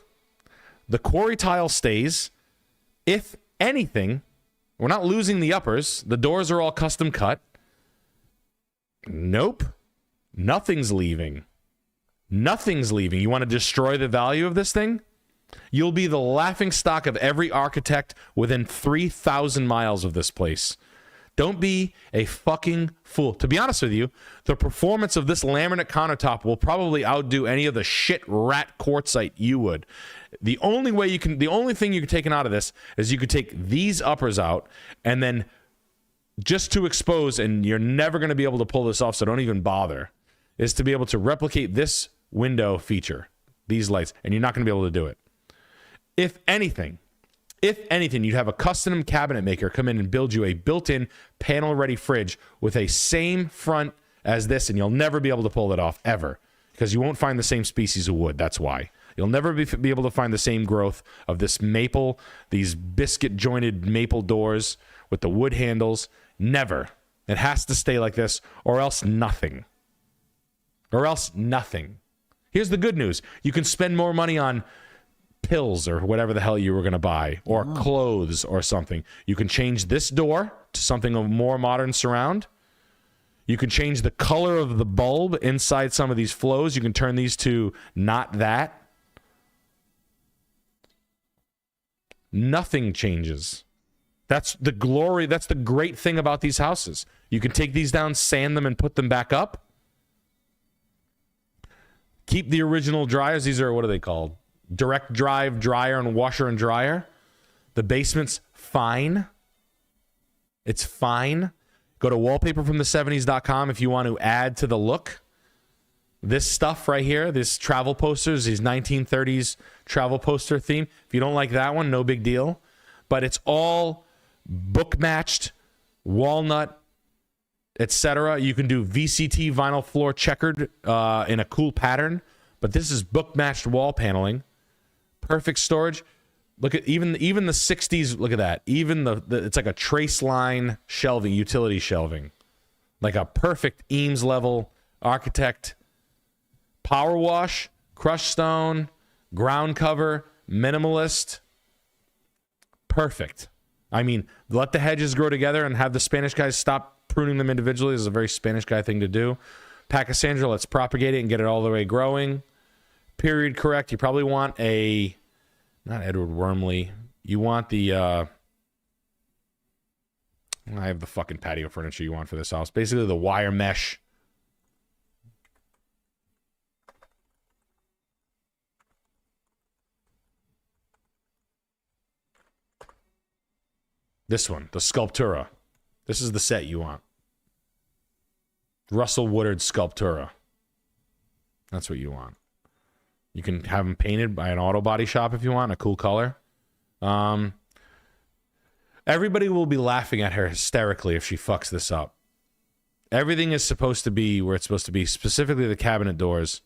A: The quarry tile stays. If anything, we're not losing the uppers. The doors are all custom cut. Nope. Nothing's leaving. Nothing's leaving. You want to destroy the value of this thing? You'll be the laughing stock of every architect within 3,000 miles of this place. Don't be a fucking fool. To be honest with you, the performance of this laminate countertop will probably outdo any of the shit rat quartzite you would. The only thing you can take out of this is you could take these uppers out and then just to expose, and you're never going to be able to pull this off, so don't even bother, is to be able to replicate this window feature, these lights, and you're not going to be able to do it. If anything, you'd have a custom cabinet maker come in and build you a built-in panel-ready fridge with a same front as this, and you'll never be able to pull it off, ever, because you won't find the same species of wood. That's why. You'll never be able to find the same growth of this maple, these biscuit-jointed maple doors with the wood handles. Never. It has to stay like this, or else nothing. Or else nothing. Here's the good news. You can spend more money on pills or whatever the hell you were going to buy, or clothes or something. You can change this door to something of more modern surround. You can change the color of the bulb inside some of these flows. You can turn these to not that. Nothing changes. That's the glory. That's the great thing about these houses. You can take these down, sand them, and put them back up. Keep the original dryers. These are, what are they called? Direct drive dryer and washer and dryer. The basement's fine. It's fine. Go to wallpaperfromthe70s.com if you want to add to the look. This stuff right here, this travel posters, these 1930s travel poster theme. If you don't like that one, no big deal. But it's all book matched, walnut, etc. You can do VCT vinyl floor checkered in a cool pattern. But this is book matched wall paneling. Perfect storage. Look at even the 60s. Look at that. Even the it's like a trace line shelving, utility shelving, like a perfect Eames level architect. Power wash, crushed stone, ground cover, minimalist. Perfect. I mean, let the hedges grow together and have the Spanish guys stop pruning them individually. This is a very Spanish guy thing to do. Pachysandra, let's propagate it and get it all the way growing. Period correct. You probably want a, not Edward Wormley. You want the, I have the fucking patio furniture you want for this house. Basically the wire mesh. This one, the Sculptura. This is the set you want. Russell Woodard Sculptura. That's what you want. You can have them painted by an auto body shop if you want, a cool color. Everybody will be laughing at her hysterically if she fucks this up. Everything is supposed to be where it's supposed to be, specifically the cabinet doors.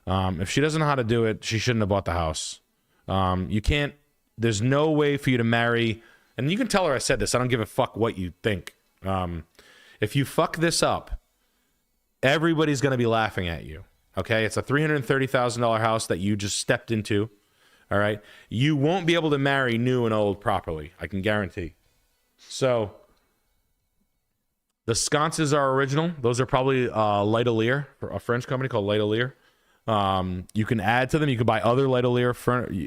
A: If she doesn't know how to do it, she shouldn't have bought the house. You can't. There's no way for you to marry. And you can tell her I said this. I don't give a fuck what you think. If you fuck this up, everybody's going to be laughing at you. Okay? It's a $330,000 house that you just stepped into. All right? You won't be able to marry new and old properly. I can guarantee. So, the sconces are original. Those are probably L'Atelier, a French company called L'Atelier. You can add to them. You can buy other L'Atelier,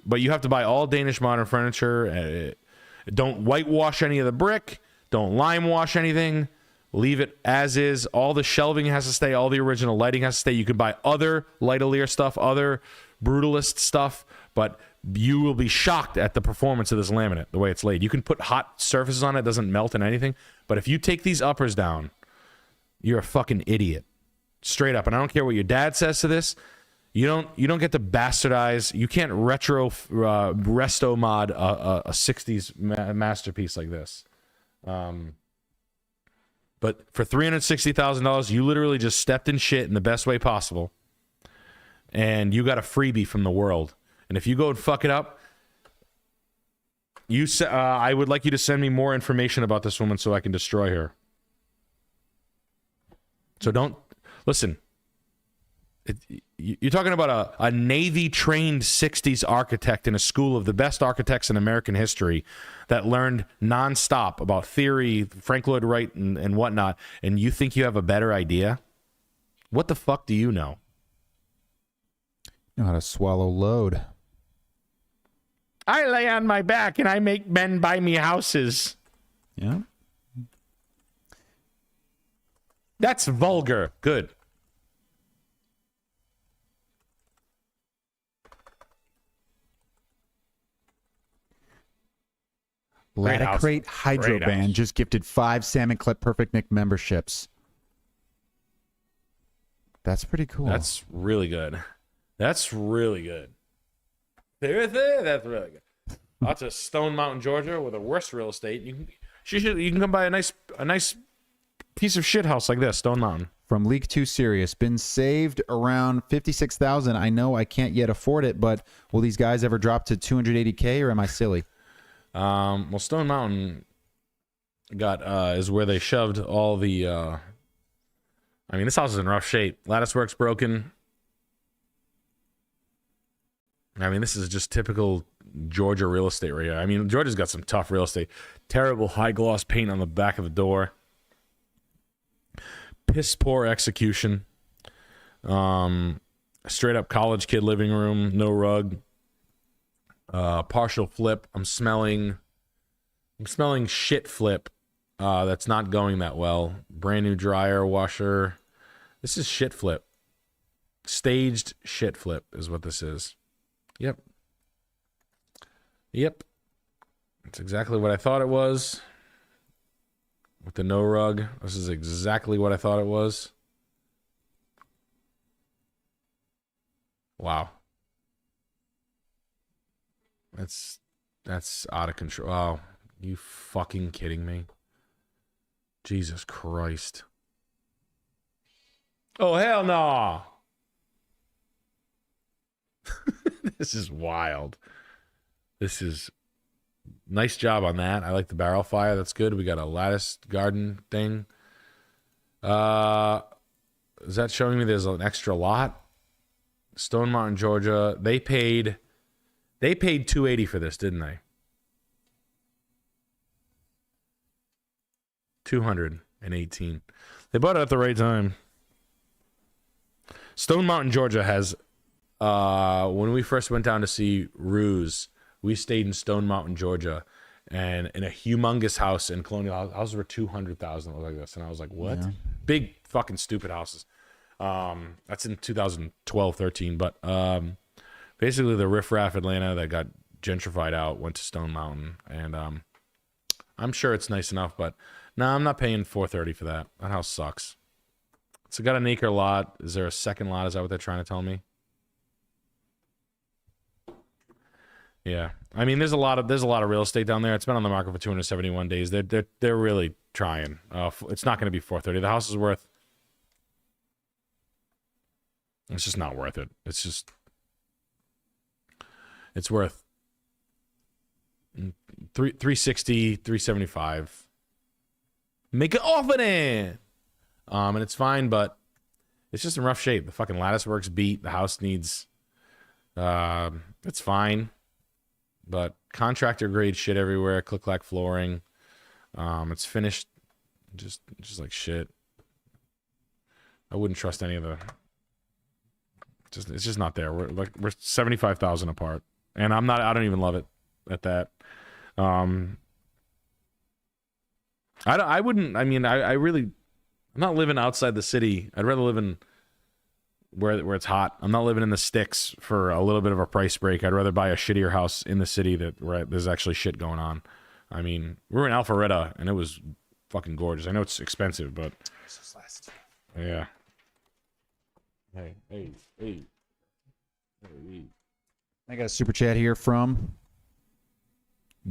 A: but you have to buy all Danish modern furniture. Don't whitewash any of the brick. Don't lime wash anything. Leave it as is. All the shelving has to stay. All the original lighting has to stay. You can buy other L'Atelier stuff, other Brutalist stuff, but you will be shocked at the performance of this laminate, the way it's laid. You can put hot surfaces on it. It doesn't melt and anything. But if you take these uppers down, you're a fucking idiot. Straight up. And I don't care what your dad says to this. You don't get to bastardize. You can't resto mod a 60s masterpiece like this. But for $360,000, you literally just stepped in shit in the best way possible, and you got a freebie from the world. And if you go and fuck it up, I would like you to send me more information about this woman so I can destroy her. So don't listen. You're talking about a Navy-trained 60s architect in a school of the best architects in American history that learned nonstop about theory, Frank Lloyd Wright, and whatnot, and you think you have a better idea? What the fuck do you know?
B: You know how to swallow load.
A: I lay on my back and I make men buy me houses.
B: Yeah.
A: That's vulgar. Good. Great house.
B: Ladicrate Hydro
A: Great
B: Band
A: house.
B: just gifted 5 Salmon Clip Perfect Nick memberships. That's pretty cool.
A: That's really good. That's really good. That's really good. Out to Stone Mountain, Georgia, with the worst real estate. You can come buy a nice piece of shit house like this, Stone Mountain.
B: From Leak Too Serious, been saved around $56,000. I know I can't yet afford it, but will these guys ever drop to $280K, or am I silly?
A: Well, Stone Mountain is where they shoved all the. I mean, this house is in rough shape. Latticework's broken. I mean, this is just typical Georgia real estate right here. I mean, Georgia's got some tough real estate. Terrible high gloss paint on the back of the door. Piss poor execution. Straight up college kid living room, no rug. Partial flip. I'm smelling shit flip. That's not going that well. Brand new dryer, washer. This is shit flip. Staged shit flip is what this is. Yep. That's exactly what I thought it was. With the no rug. This is exactly what I thought it was. Wow. That's out of control. Oh, you fucking kidding me? Jesus Christ. Oh, hell no. This is wild. This is nice job on that. I like the barrel fire. That's good. We got a lattice garden thing. Is that showing me there's an extra lot? Stone Mountain, Georgia. They paid $280 for this, didn't they? $218. They bought it at the right time. Stone Mountain, Georgia has when we first went down to see Ruse, we stayed in Stone Mountain, Georgia, and in a humongous house in Colonial. Houses were $200,000 like this, and I was like, what? Yeah. Big fucking stupid houses. That's in 2012, 13, but basically the riffraff Atlanta that got gentrified out went to Stone Mountain, and I'm sure it's nice enough, but no, I'm not paying $430 for that. That house sucks. It's got an acre lot. Is there a second lot? Is that what they're trying to tell me? Yeah, I mean, there's a lot of real estate down there. It's been on the market for 271 days. They're really trying. It's not going to be $430. The house is worth It's just not worth it. It's worth 360, 375. Make an offer then. And it's fine, but it's just in rough shape. The fucking lattice work's beat. The house needs, it's fine, but contractor grade shit everywhere. Click-clack flooring. It's finished just like shit. I wouldn't trust any of the. It's just not there. We're 75,000 apart, and I don't even love it at that. I wouldn't. I mean, I really. I'm not living outside the city. I'd rather live in where it's hot. I'm not living in the sticks for a little bit of a price break. I'd rather buy a shittier house in the city where there's actually shit going on. I mean, we were in Alpharetta, and it was fucking gorgeous. I know it's expensive, but yeah. Hey.
B: I got a super chat here from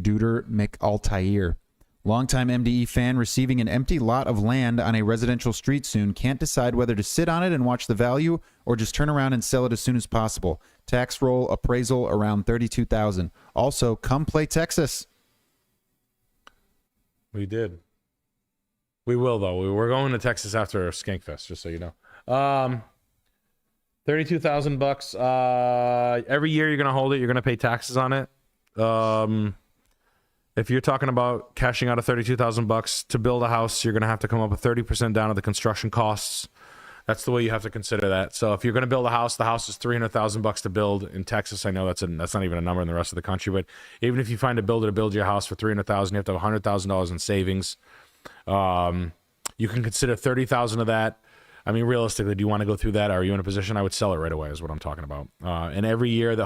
B: Duder McAltair. Longtime MDE fan receiving an empty lot of land on a residential street soon. Can't decide whether to sit on it and watch the value or just turn around and sell it as soon as possible. Tax roll appraisal around $32,000. Also, come play Texas.
A: We did. We will though. We're going to Texas after Skankfest, just so you know. $32,000. Every year you're gonna hold it. You're gonna pay taxes on it. If you're talking about cashing out of $32,000 to build a house, you're gonna have to come up with 30% down of the construction costs. That's the way you have to consider that. So if you're gonna build a house, the house is $300,000 to build in Texas. I know that's not even a number in the rest of the country, but even if you find a builder to build your house for $300,000, you have to have $100,000 in savings. You can consider 30,000 of that. I mean, realistically, do you want to go through that? Are you in a position? I would sell it right away is what I'm talking about. And every year, the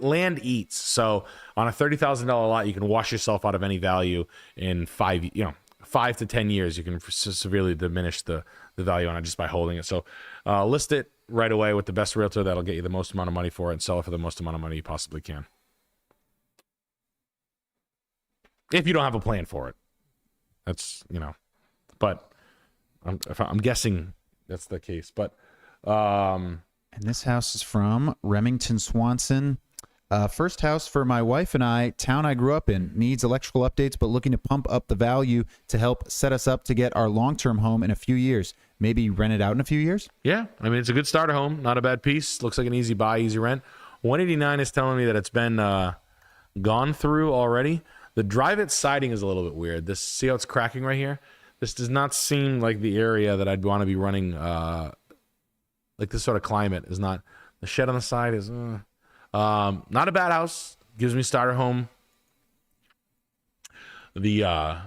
A: land eats. So on a $30,000 lot, you can wash yourself out of any value in 5 to 10 years. You can severely diminish the value on it just by holding it. So list it right away with the best realtor that'll get you the most amount of money for it and sell it for the most amount of money you possibly can. If you don't have a plan for it. That's, but I'm guessing that's the case. But
B: and this house is from Remington Swanson. First house for my wife and I, town I grew up in. Needs electrical updates, but looking to pump up the value to help set us up to get our long-term home in a few years. Maybe rent it out in a few years?
A: Yeah, I mean, it's a good starter home. Not a bad piece. Looks like an easy buy, easy rent. 189 is telling me that it's been gone through already. The drive-it siding is a little bit weird. See how it's cracking right here? This does not seem like the area that I'd want to be running, like this sort of climate is not. The shed on the side is not a bad house. Gives me starter home. I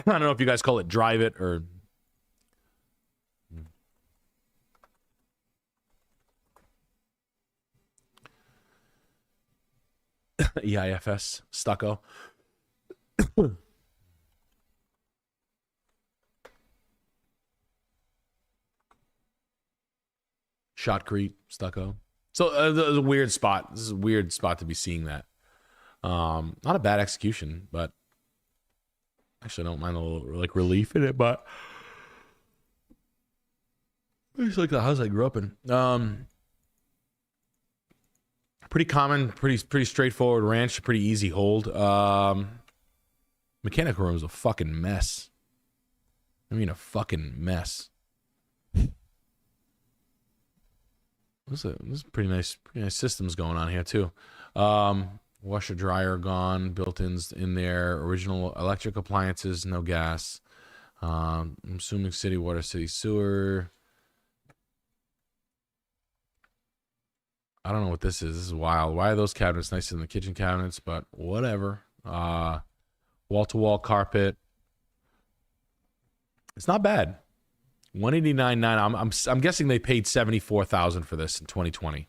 A: don't know if you guys call it drive it or EIFS stucco. Shotcrete stucco. So there's a weird spot. This is a weird spot to be seeing that. Not a bad execution, but actually I don't mind a little like relief in it, but it's like the house I grew up in. Pretty common, pretty straightforward ranch, pretty easy hold. Mechanical room is a fucking mess. I mean, a fucking mess. There's pretty nice systems going on here too. Washer dryer gone, built-ins in there, original electric appliances, no gas. I'm assuming city water, city sewer. I don't know what this is. This is wild. Why are those cabinets nicer than the kitchen cabinets? But whatever. Wall-to-wall carpet. It's not bad. 189.9. I'm guessing they paid $74,000 for this in 2020.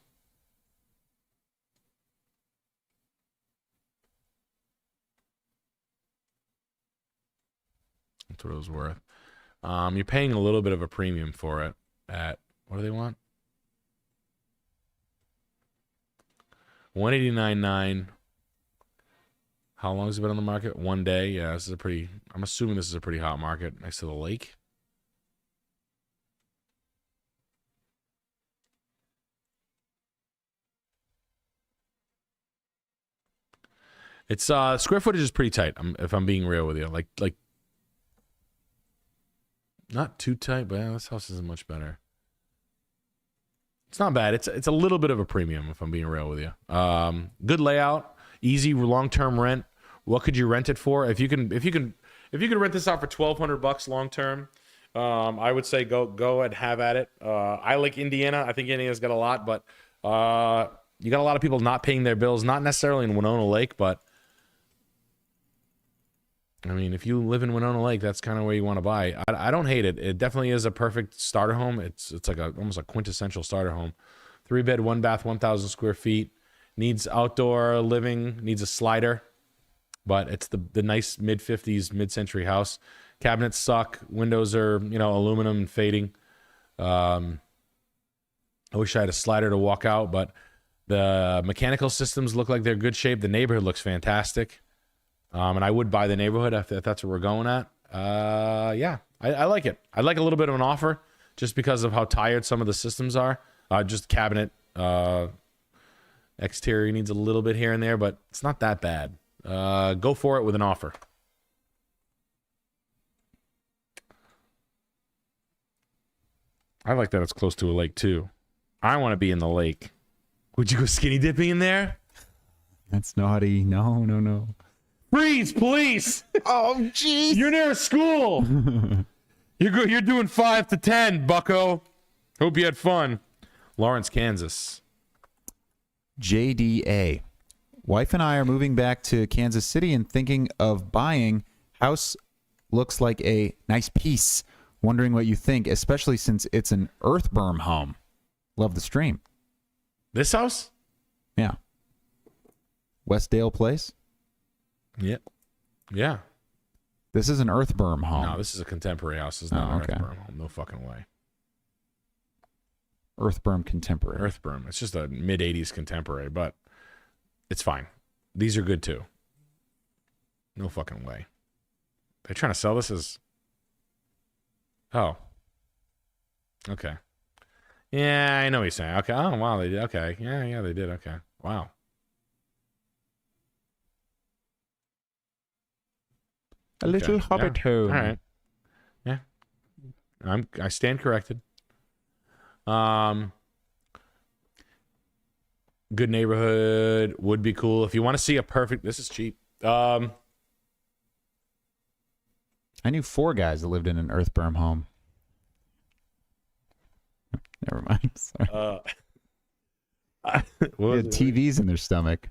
A: That's what it was worth. You're paying a little bit of a premium for it at, what do they want? 189.9. How long has it been on the market? 1 day. Yeah, this is I'm assuming this is a pretty hot market next to the lake. It's square footage is pretty tight. If I'm being real with you, like not too tight, but this house isn't much better. It's not bad. It's a little bit of a premium if I'm being real with you. Good layout, easy long-term rent. What could you rent it for? If you can rent this out for $1,200 long term, I would say go and have at it. I like Indiana. I think Indiana's got a lot, but you got a lot of people not paying their bills. Not necessarily in Winona Lake, but I mean, if you live in Winona Lake, that's kind of where you want to buy. I don't hate it. It definitely is a perfect starter home. It's like almost a quintessential starter home. 3-bed, 1-bath, 1,000 square feet. Needs outdoor living. Needs a slider, but it's the nice mid-50s, mid-century house. Cabinets suck. Windows are aluminum and fading. I wish I had a slider to walk out, but the mechanical systems look like they're good shape. The neighborhood looks fantastic. And I would buy the neighborhood if that's what we're going at. Yeah, I like it. I'd like a little bit of an offer just because of how tired some of the systems are. Just cabinet exterior needs a little bit here and there, but it's not that bad. Go for it with an offer. I like that it's close to a lake too. I want to be in the lake. Would you go skinny dipping in there?
B: That's naughty. No.
A: Freeze, please!
B: Oh, jeez.
A: You're near a school. You're doing 5 to 10, bucko. Hope you had fun. Lawrence, Kansas.
B: JDA. Wife and I are moving back to Kansas City and thinking of buying. House looks like a nice piece. Wondering what you think, especially since it's an earth berm home. Love the stream.
A: This house?
B: Yeah. Westdale Place?
A: Yeah. Yeah.
B: This is an earth berm home.
A: No, this is a contemporary house. It's not an earth berm home. No fucking way.
B: Earth berm contemporary.
A: Earth berm. It's just a mid-'80s contemporary, but it's fine. These are good too. No fucking way. They're trying to sell this as... Oh. Okay. Yeah, I know what you're saying. Okay. Oh, wow. They did. Okay. Yeah, they did. Okay. Wow.
B: A little hobbit home.
A: All right. Yeah. I stand corrected. Good neighborhood. Would be cool. If you want to see a perfect... This is cheap.
B: I knew 4 guys that lived in an earth berm home. Never mind. Sorry. They had TVs in their stomach.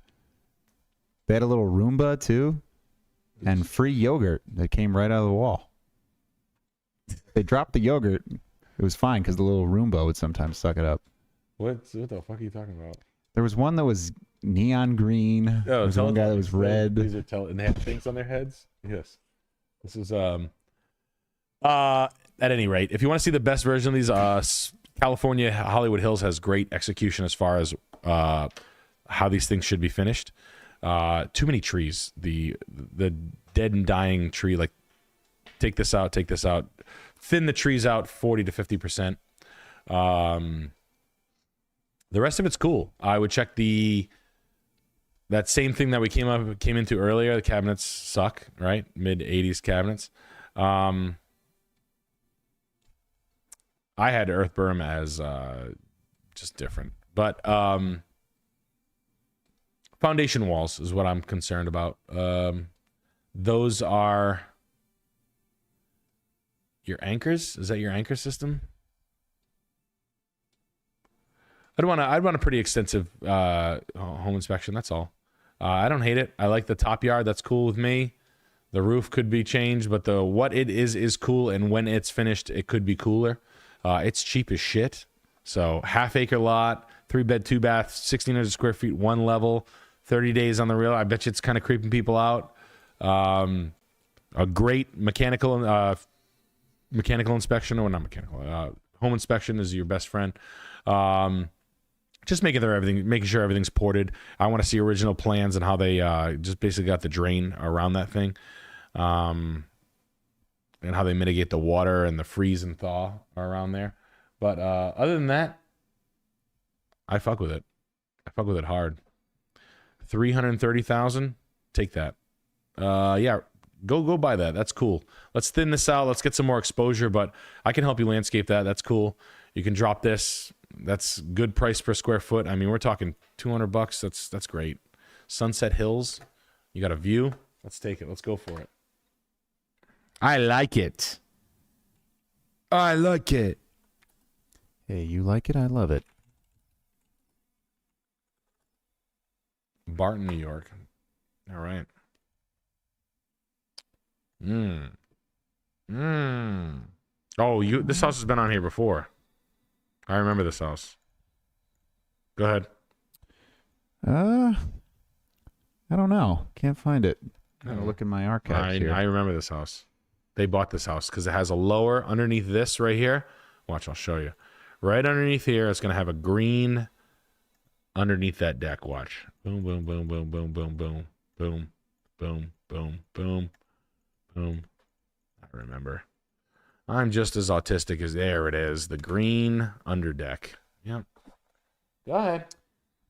B: They had a little Roomba too, and free yogurt that came right out of the wall. They dropped the yogurt. It was fine because the little Roomba would sometimes suck it up.
A: What the fuck are you talking about?
B: There was one that was neon green.
A: Oh,
B: there was one guy that was red.
A: These are and they have things on their heads. Yes. This is at any rate, if you want to see the best version of these, California Hollywood Hills has great execution as far as how these things should be finished. Too many trees. The dead and dying tree, like take this out, thin the trees out 40 to 50%. The rest of it's cool. I would check that same thing that we came into earlier. The cabinets suck, right? Mid-'80s cabinets. I had earth berm as just different, but foundation walls is what I'm concerned about. Those are your anchors. Is that your anchor system? I'd want a pretty extensive home inspection. That's all. I don't hate it. I like the top yard. That's cool with me. The roof could be changed, but what it is cool, and when it's finished, it could be cooler. It's cheap as shit. So half-acre lot, 3-bed, 2-bath, 1,600 square feet, 1 level, 30 days on the real. I bet you it's kind of creeping people out. A great mechanical inspection, or not mechanical, home inspection is your best friend. Just making sure everything's ported. I want to see original plans and how they just basically got the drain around that thing, and how they mitigate the water and the freeze and thaw around there. But other than that, I fuck with it. I fuck with it hard. $330,000 take that. Yeah, go buy that. That's cool. Let's thin this out. Let's get some more exposure, but I can help you landscape that. That's cool. You can drop this. That's good price per square foot. I mean, we're talking $200. That's great. Sunset Hills. You got a view. Let's take it. Let's go for it.
D: I like it. I like it.
B: Hey, you like it? I love it.
A: Barton, New York. All right. Oh, this house has been on here before. I remember this house. Go ahead.
B: I don't know. Can't find it. I'm gonna look in my archives here.
A: I remember this house. They bought this house because it has a lower underneath this right here. Watch, I'll show you. Right underneath here, it's gonna have a green underneath that deck. Watch. Boom, boom, boom, boom, boom, boom, boom, boom, boom, boom, boom, boom. I remember. I'm just as autistic as there it is. The green underdeck. Yep. Go ahead.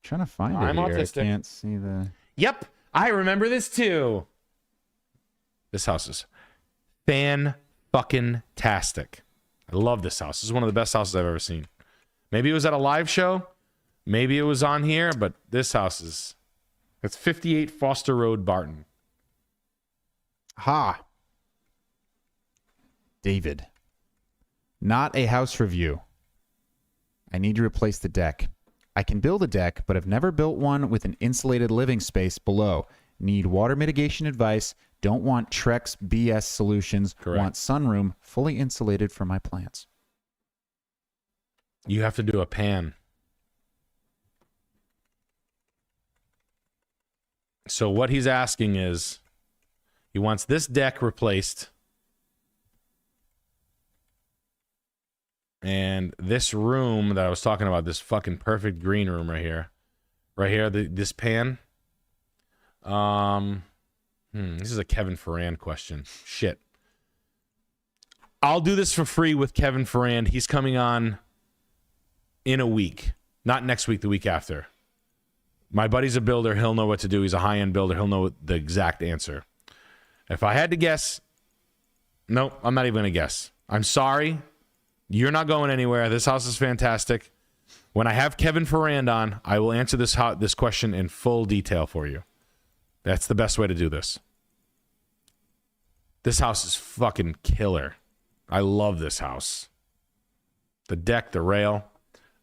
B: Trying to find it
A: I'm
B: here.
A: autistic.
B: I can't see the.
H: Yep, I remember this too.
A: This house is fan-fucking-tastic. I love this house. This is one of the best houses I've ever seen. Maybe it was at a live show. Maybe it was on here, but this house is... It's 58 Foster Road, Barton.
B: Ha. David. Not a house review. I need to replace the deck. I can build a deck, but have never built one with an insulated living space below. Need water mitigation advice. Don't want Trex BS solutions.
A: Correct.
B: Want sunroom fully insulated for my plants.
A: You have to do a pan. So what he's asking is, he wants this deck replaced. And this room that I was talking about, this fucking perfect green room right here. Right here, this pan. This is a Kevin Ferrand question. Shit. I'll do this for free with Kevin Ferrand. He's coming on in a week. Not next week, the week after. My buddy's a builder. He'll know what to do. He's a high-end builder. He'll know the exact answer. If I had to guess, nope, I'm not even going to guess. I'm sorry. You're not going anywhere. This house is fantastic. When I have Kevin Ferrand on, I will answer this question in full detail for you. That's the best way to do this. This house is fucking killer. I love this house. The deck, the rail.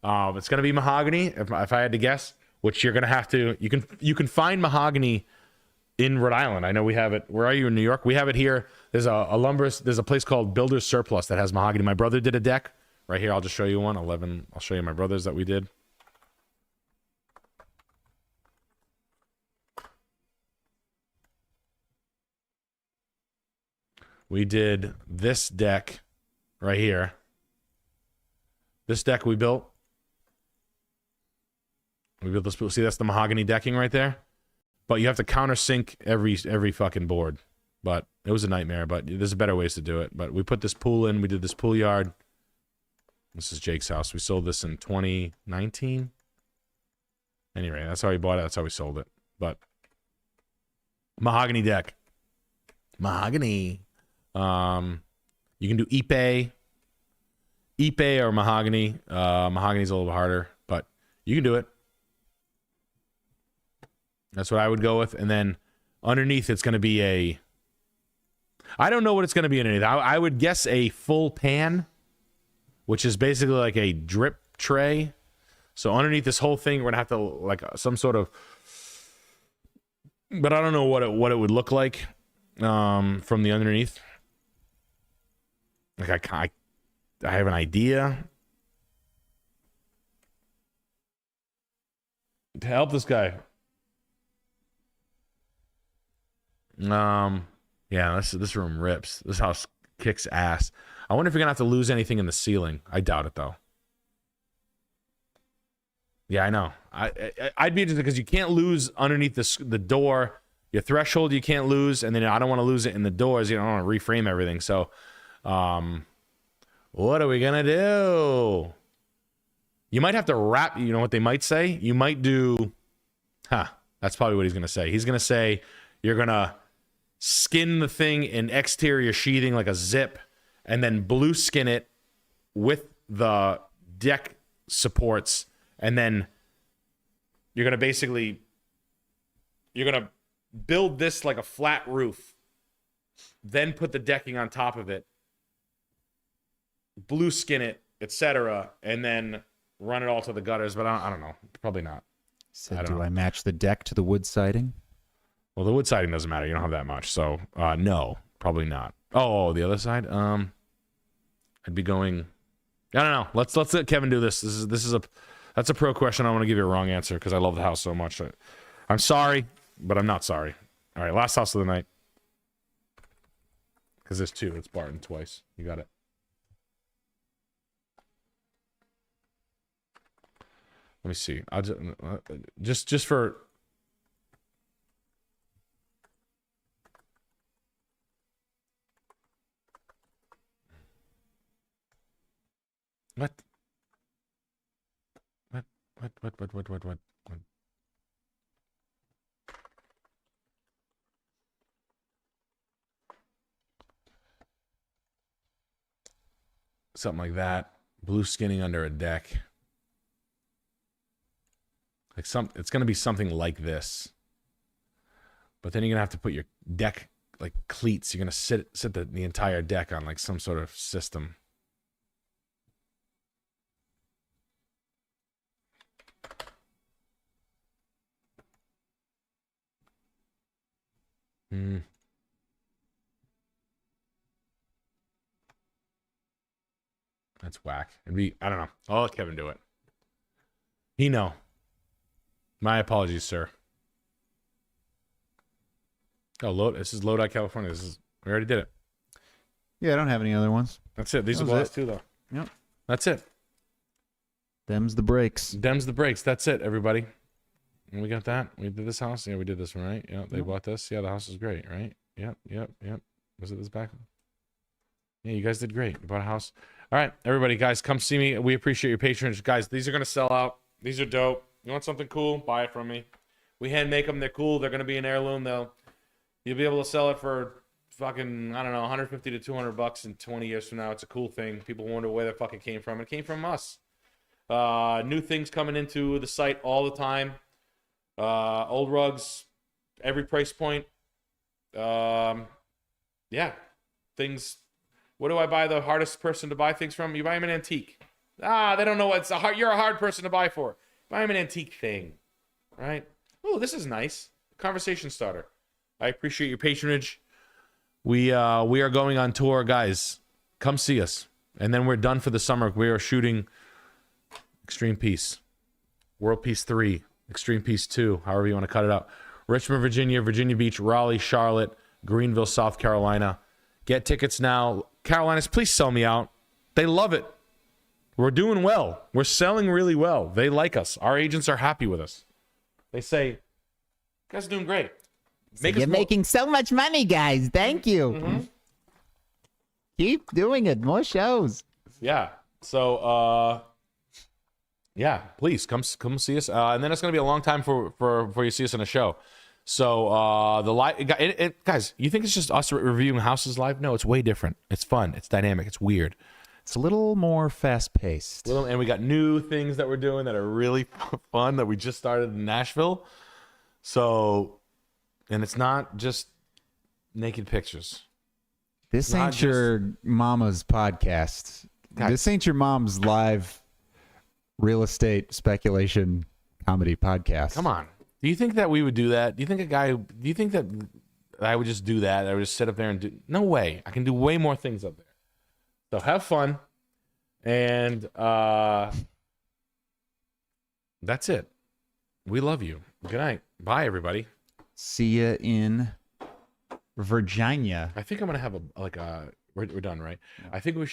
A: It's going to be mahogany, if I had to guess, which you're going to have to... You can find mahogany in Rhode Island. I know we have it. Where are you, in New York? We have it here. There's there's a place called Builder's Surplus that has mahogany. My brother did a deck. Right here, I'll just show you one. 11. I'll show you my brother's that we did. We did this deck right here. This deck we built. We built this. See, that's the mahogany decking right there. But you have to countersink every fucking board. But it was a nightmare. But there's better ways to do it. But we put this pool in. We did this pool yard. This is Jake's house. We sold this in 2019. Anyway, that's how we bought it. That's how we sold it. But mahogany deck. Mahogany. You can do Ipe or mahogany. Mahogany's a little bit harder, but you can do it. That's what I would go with. And then underneath, it's going to be I don't know what it's going to be underneath. I would guess a full pan, which is basically like a drip tray. So underneath this whole thing, we're going to have to like some sort of, but I don't know what it would look like from the underneath. Like I have an idea. To help this guy. Yeah, this room rips. This house kicks ass. I wonder if you're gonna have to lose anything in the ceiling. I doubt it though. Yeah, I know. I'd be interested because you can't lose underneath the door. Your threshold you can't lose, and then I don't want to lose it in the doors. You know, I don't want to reframe everything. So, what are we gonna do? You might have to wrap. You know what they might say? You might do. That's probably what he's gonna say. He's gonna say You're gonna skin the thing in exterior sheathing like a zip, and then blue skin it with the deck supports, and then you're gonna build this like a flat roof, then put the decking on top of it, blue skin it, etc., and then run it all to the gutters. But I don't know, probably not.
B: Said, do I match the deck to the wood siding?
A: Well, the wood siding doesn't matter. You don't have that much, so no, probably not. Oh, the other side. I'd be going. I don't know. Let's let Kevin do this. That's a pro question. I want to give you a wrong answer because I love the house so much. I'm sorry, but I'm not sorry. All right, last house of the night. Because there's two. It's Barton twice. You got it. Let me see. I'll just for. What? Something like that. Blue skinning under a deck. Like it's gonna be something like this. But then you're gonna have to put your deck like cleats. You're gonna sit the entire deck on like some sort of system. That's whack. I don't know. I'll let Kevin do it. He know. My apologies, sir. Oh, this is Lodi, California. We already did it.
B: Yeah, I don't have any other ones.
A: That's it. These are the last two, though.
B: Yep.
A: That's it.
B: Them's the breaks.
A: Them's the breaks. That's it, everybody. And we got that. We did this house. Yeah, we did this one, right? Yeah, they bought this. Yeah, the house is great, right? Yep. Was it this back? Yeah, you guys did great. You bought a house. All right, everybody, guys, come see me. We appreciate your patronage. Guys, these are going to sell out. These are dope. You want something cool? Buy it from me. We hand make them. They're cool. They're going to be an heirloom. You'll be able to sell it for fucking, I don't know, 150 to 200 bucks in 20 years from now. It's a cool thing. People wonder where the fuck it came from. It came from us. New things coming into the site all the time. Old rugs, every price point. Yeah, things. What do I buy the hardest person to buy things from? You buy them an antique. They don't know what's you're a hard person to buy for. Buy them an antique thing, right? Oh, this is nice. Conversation starter. I appreciate your patronage. We are going on tour, guys. Come see us, and then we're done for the summer. We are shooting Extreme Peace, World Peace 3, Extreme Peace 2, however you want to cut it out. Richmond, Virginia, Virginia Beach, Raleigh, Charlotte, Greenville, South Carolina. Get tickets now. Carolinas, please sell me out. They love it. We're doing well. We're selling really well. They like us. Our agents are happy with us. They say, you guys are doing great.
B: You're making so much money, guys. Thank you.
A: Mm-hmm.
B: Keep doing it. More shows.
A: Yeah. So, yeah, please come see us. And then it's going to be a long time for you to see us in a show. So guys, you think it's just us reviewing houses live? No, it's way different. It's fun. It's dynamic. It's weird.
B: It's a little more fast-paced.
A: And we got new things that we're doing that are really fun that we just started in Nashville. So, and it's not just naked pictures.
B: This ain't your mama's podcast.
A: God. This
B: ain't your mom's live real estate speculation comedy podcast.
A: Come on. Do you think that we would do that? Do you think that I would just do that? I would just sit up there and do? No way. I can do way more things up there. So have fun. And that's it. We love you. Good night. Bye, everybody.
B: See ya in Virginia.
A: I think I'm going to have we're done, right? I think we should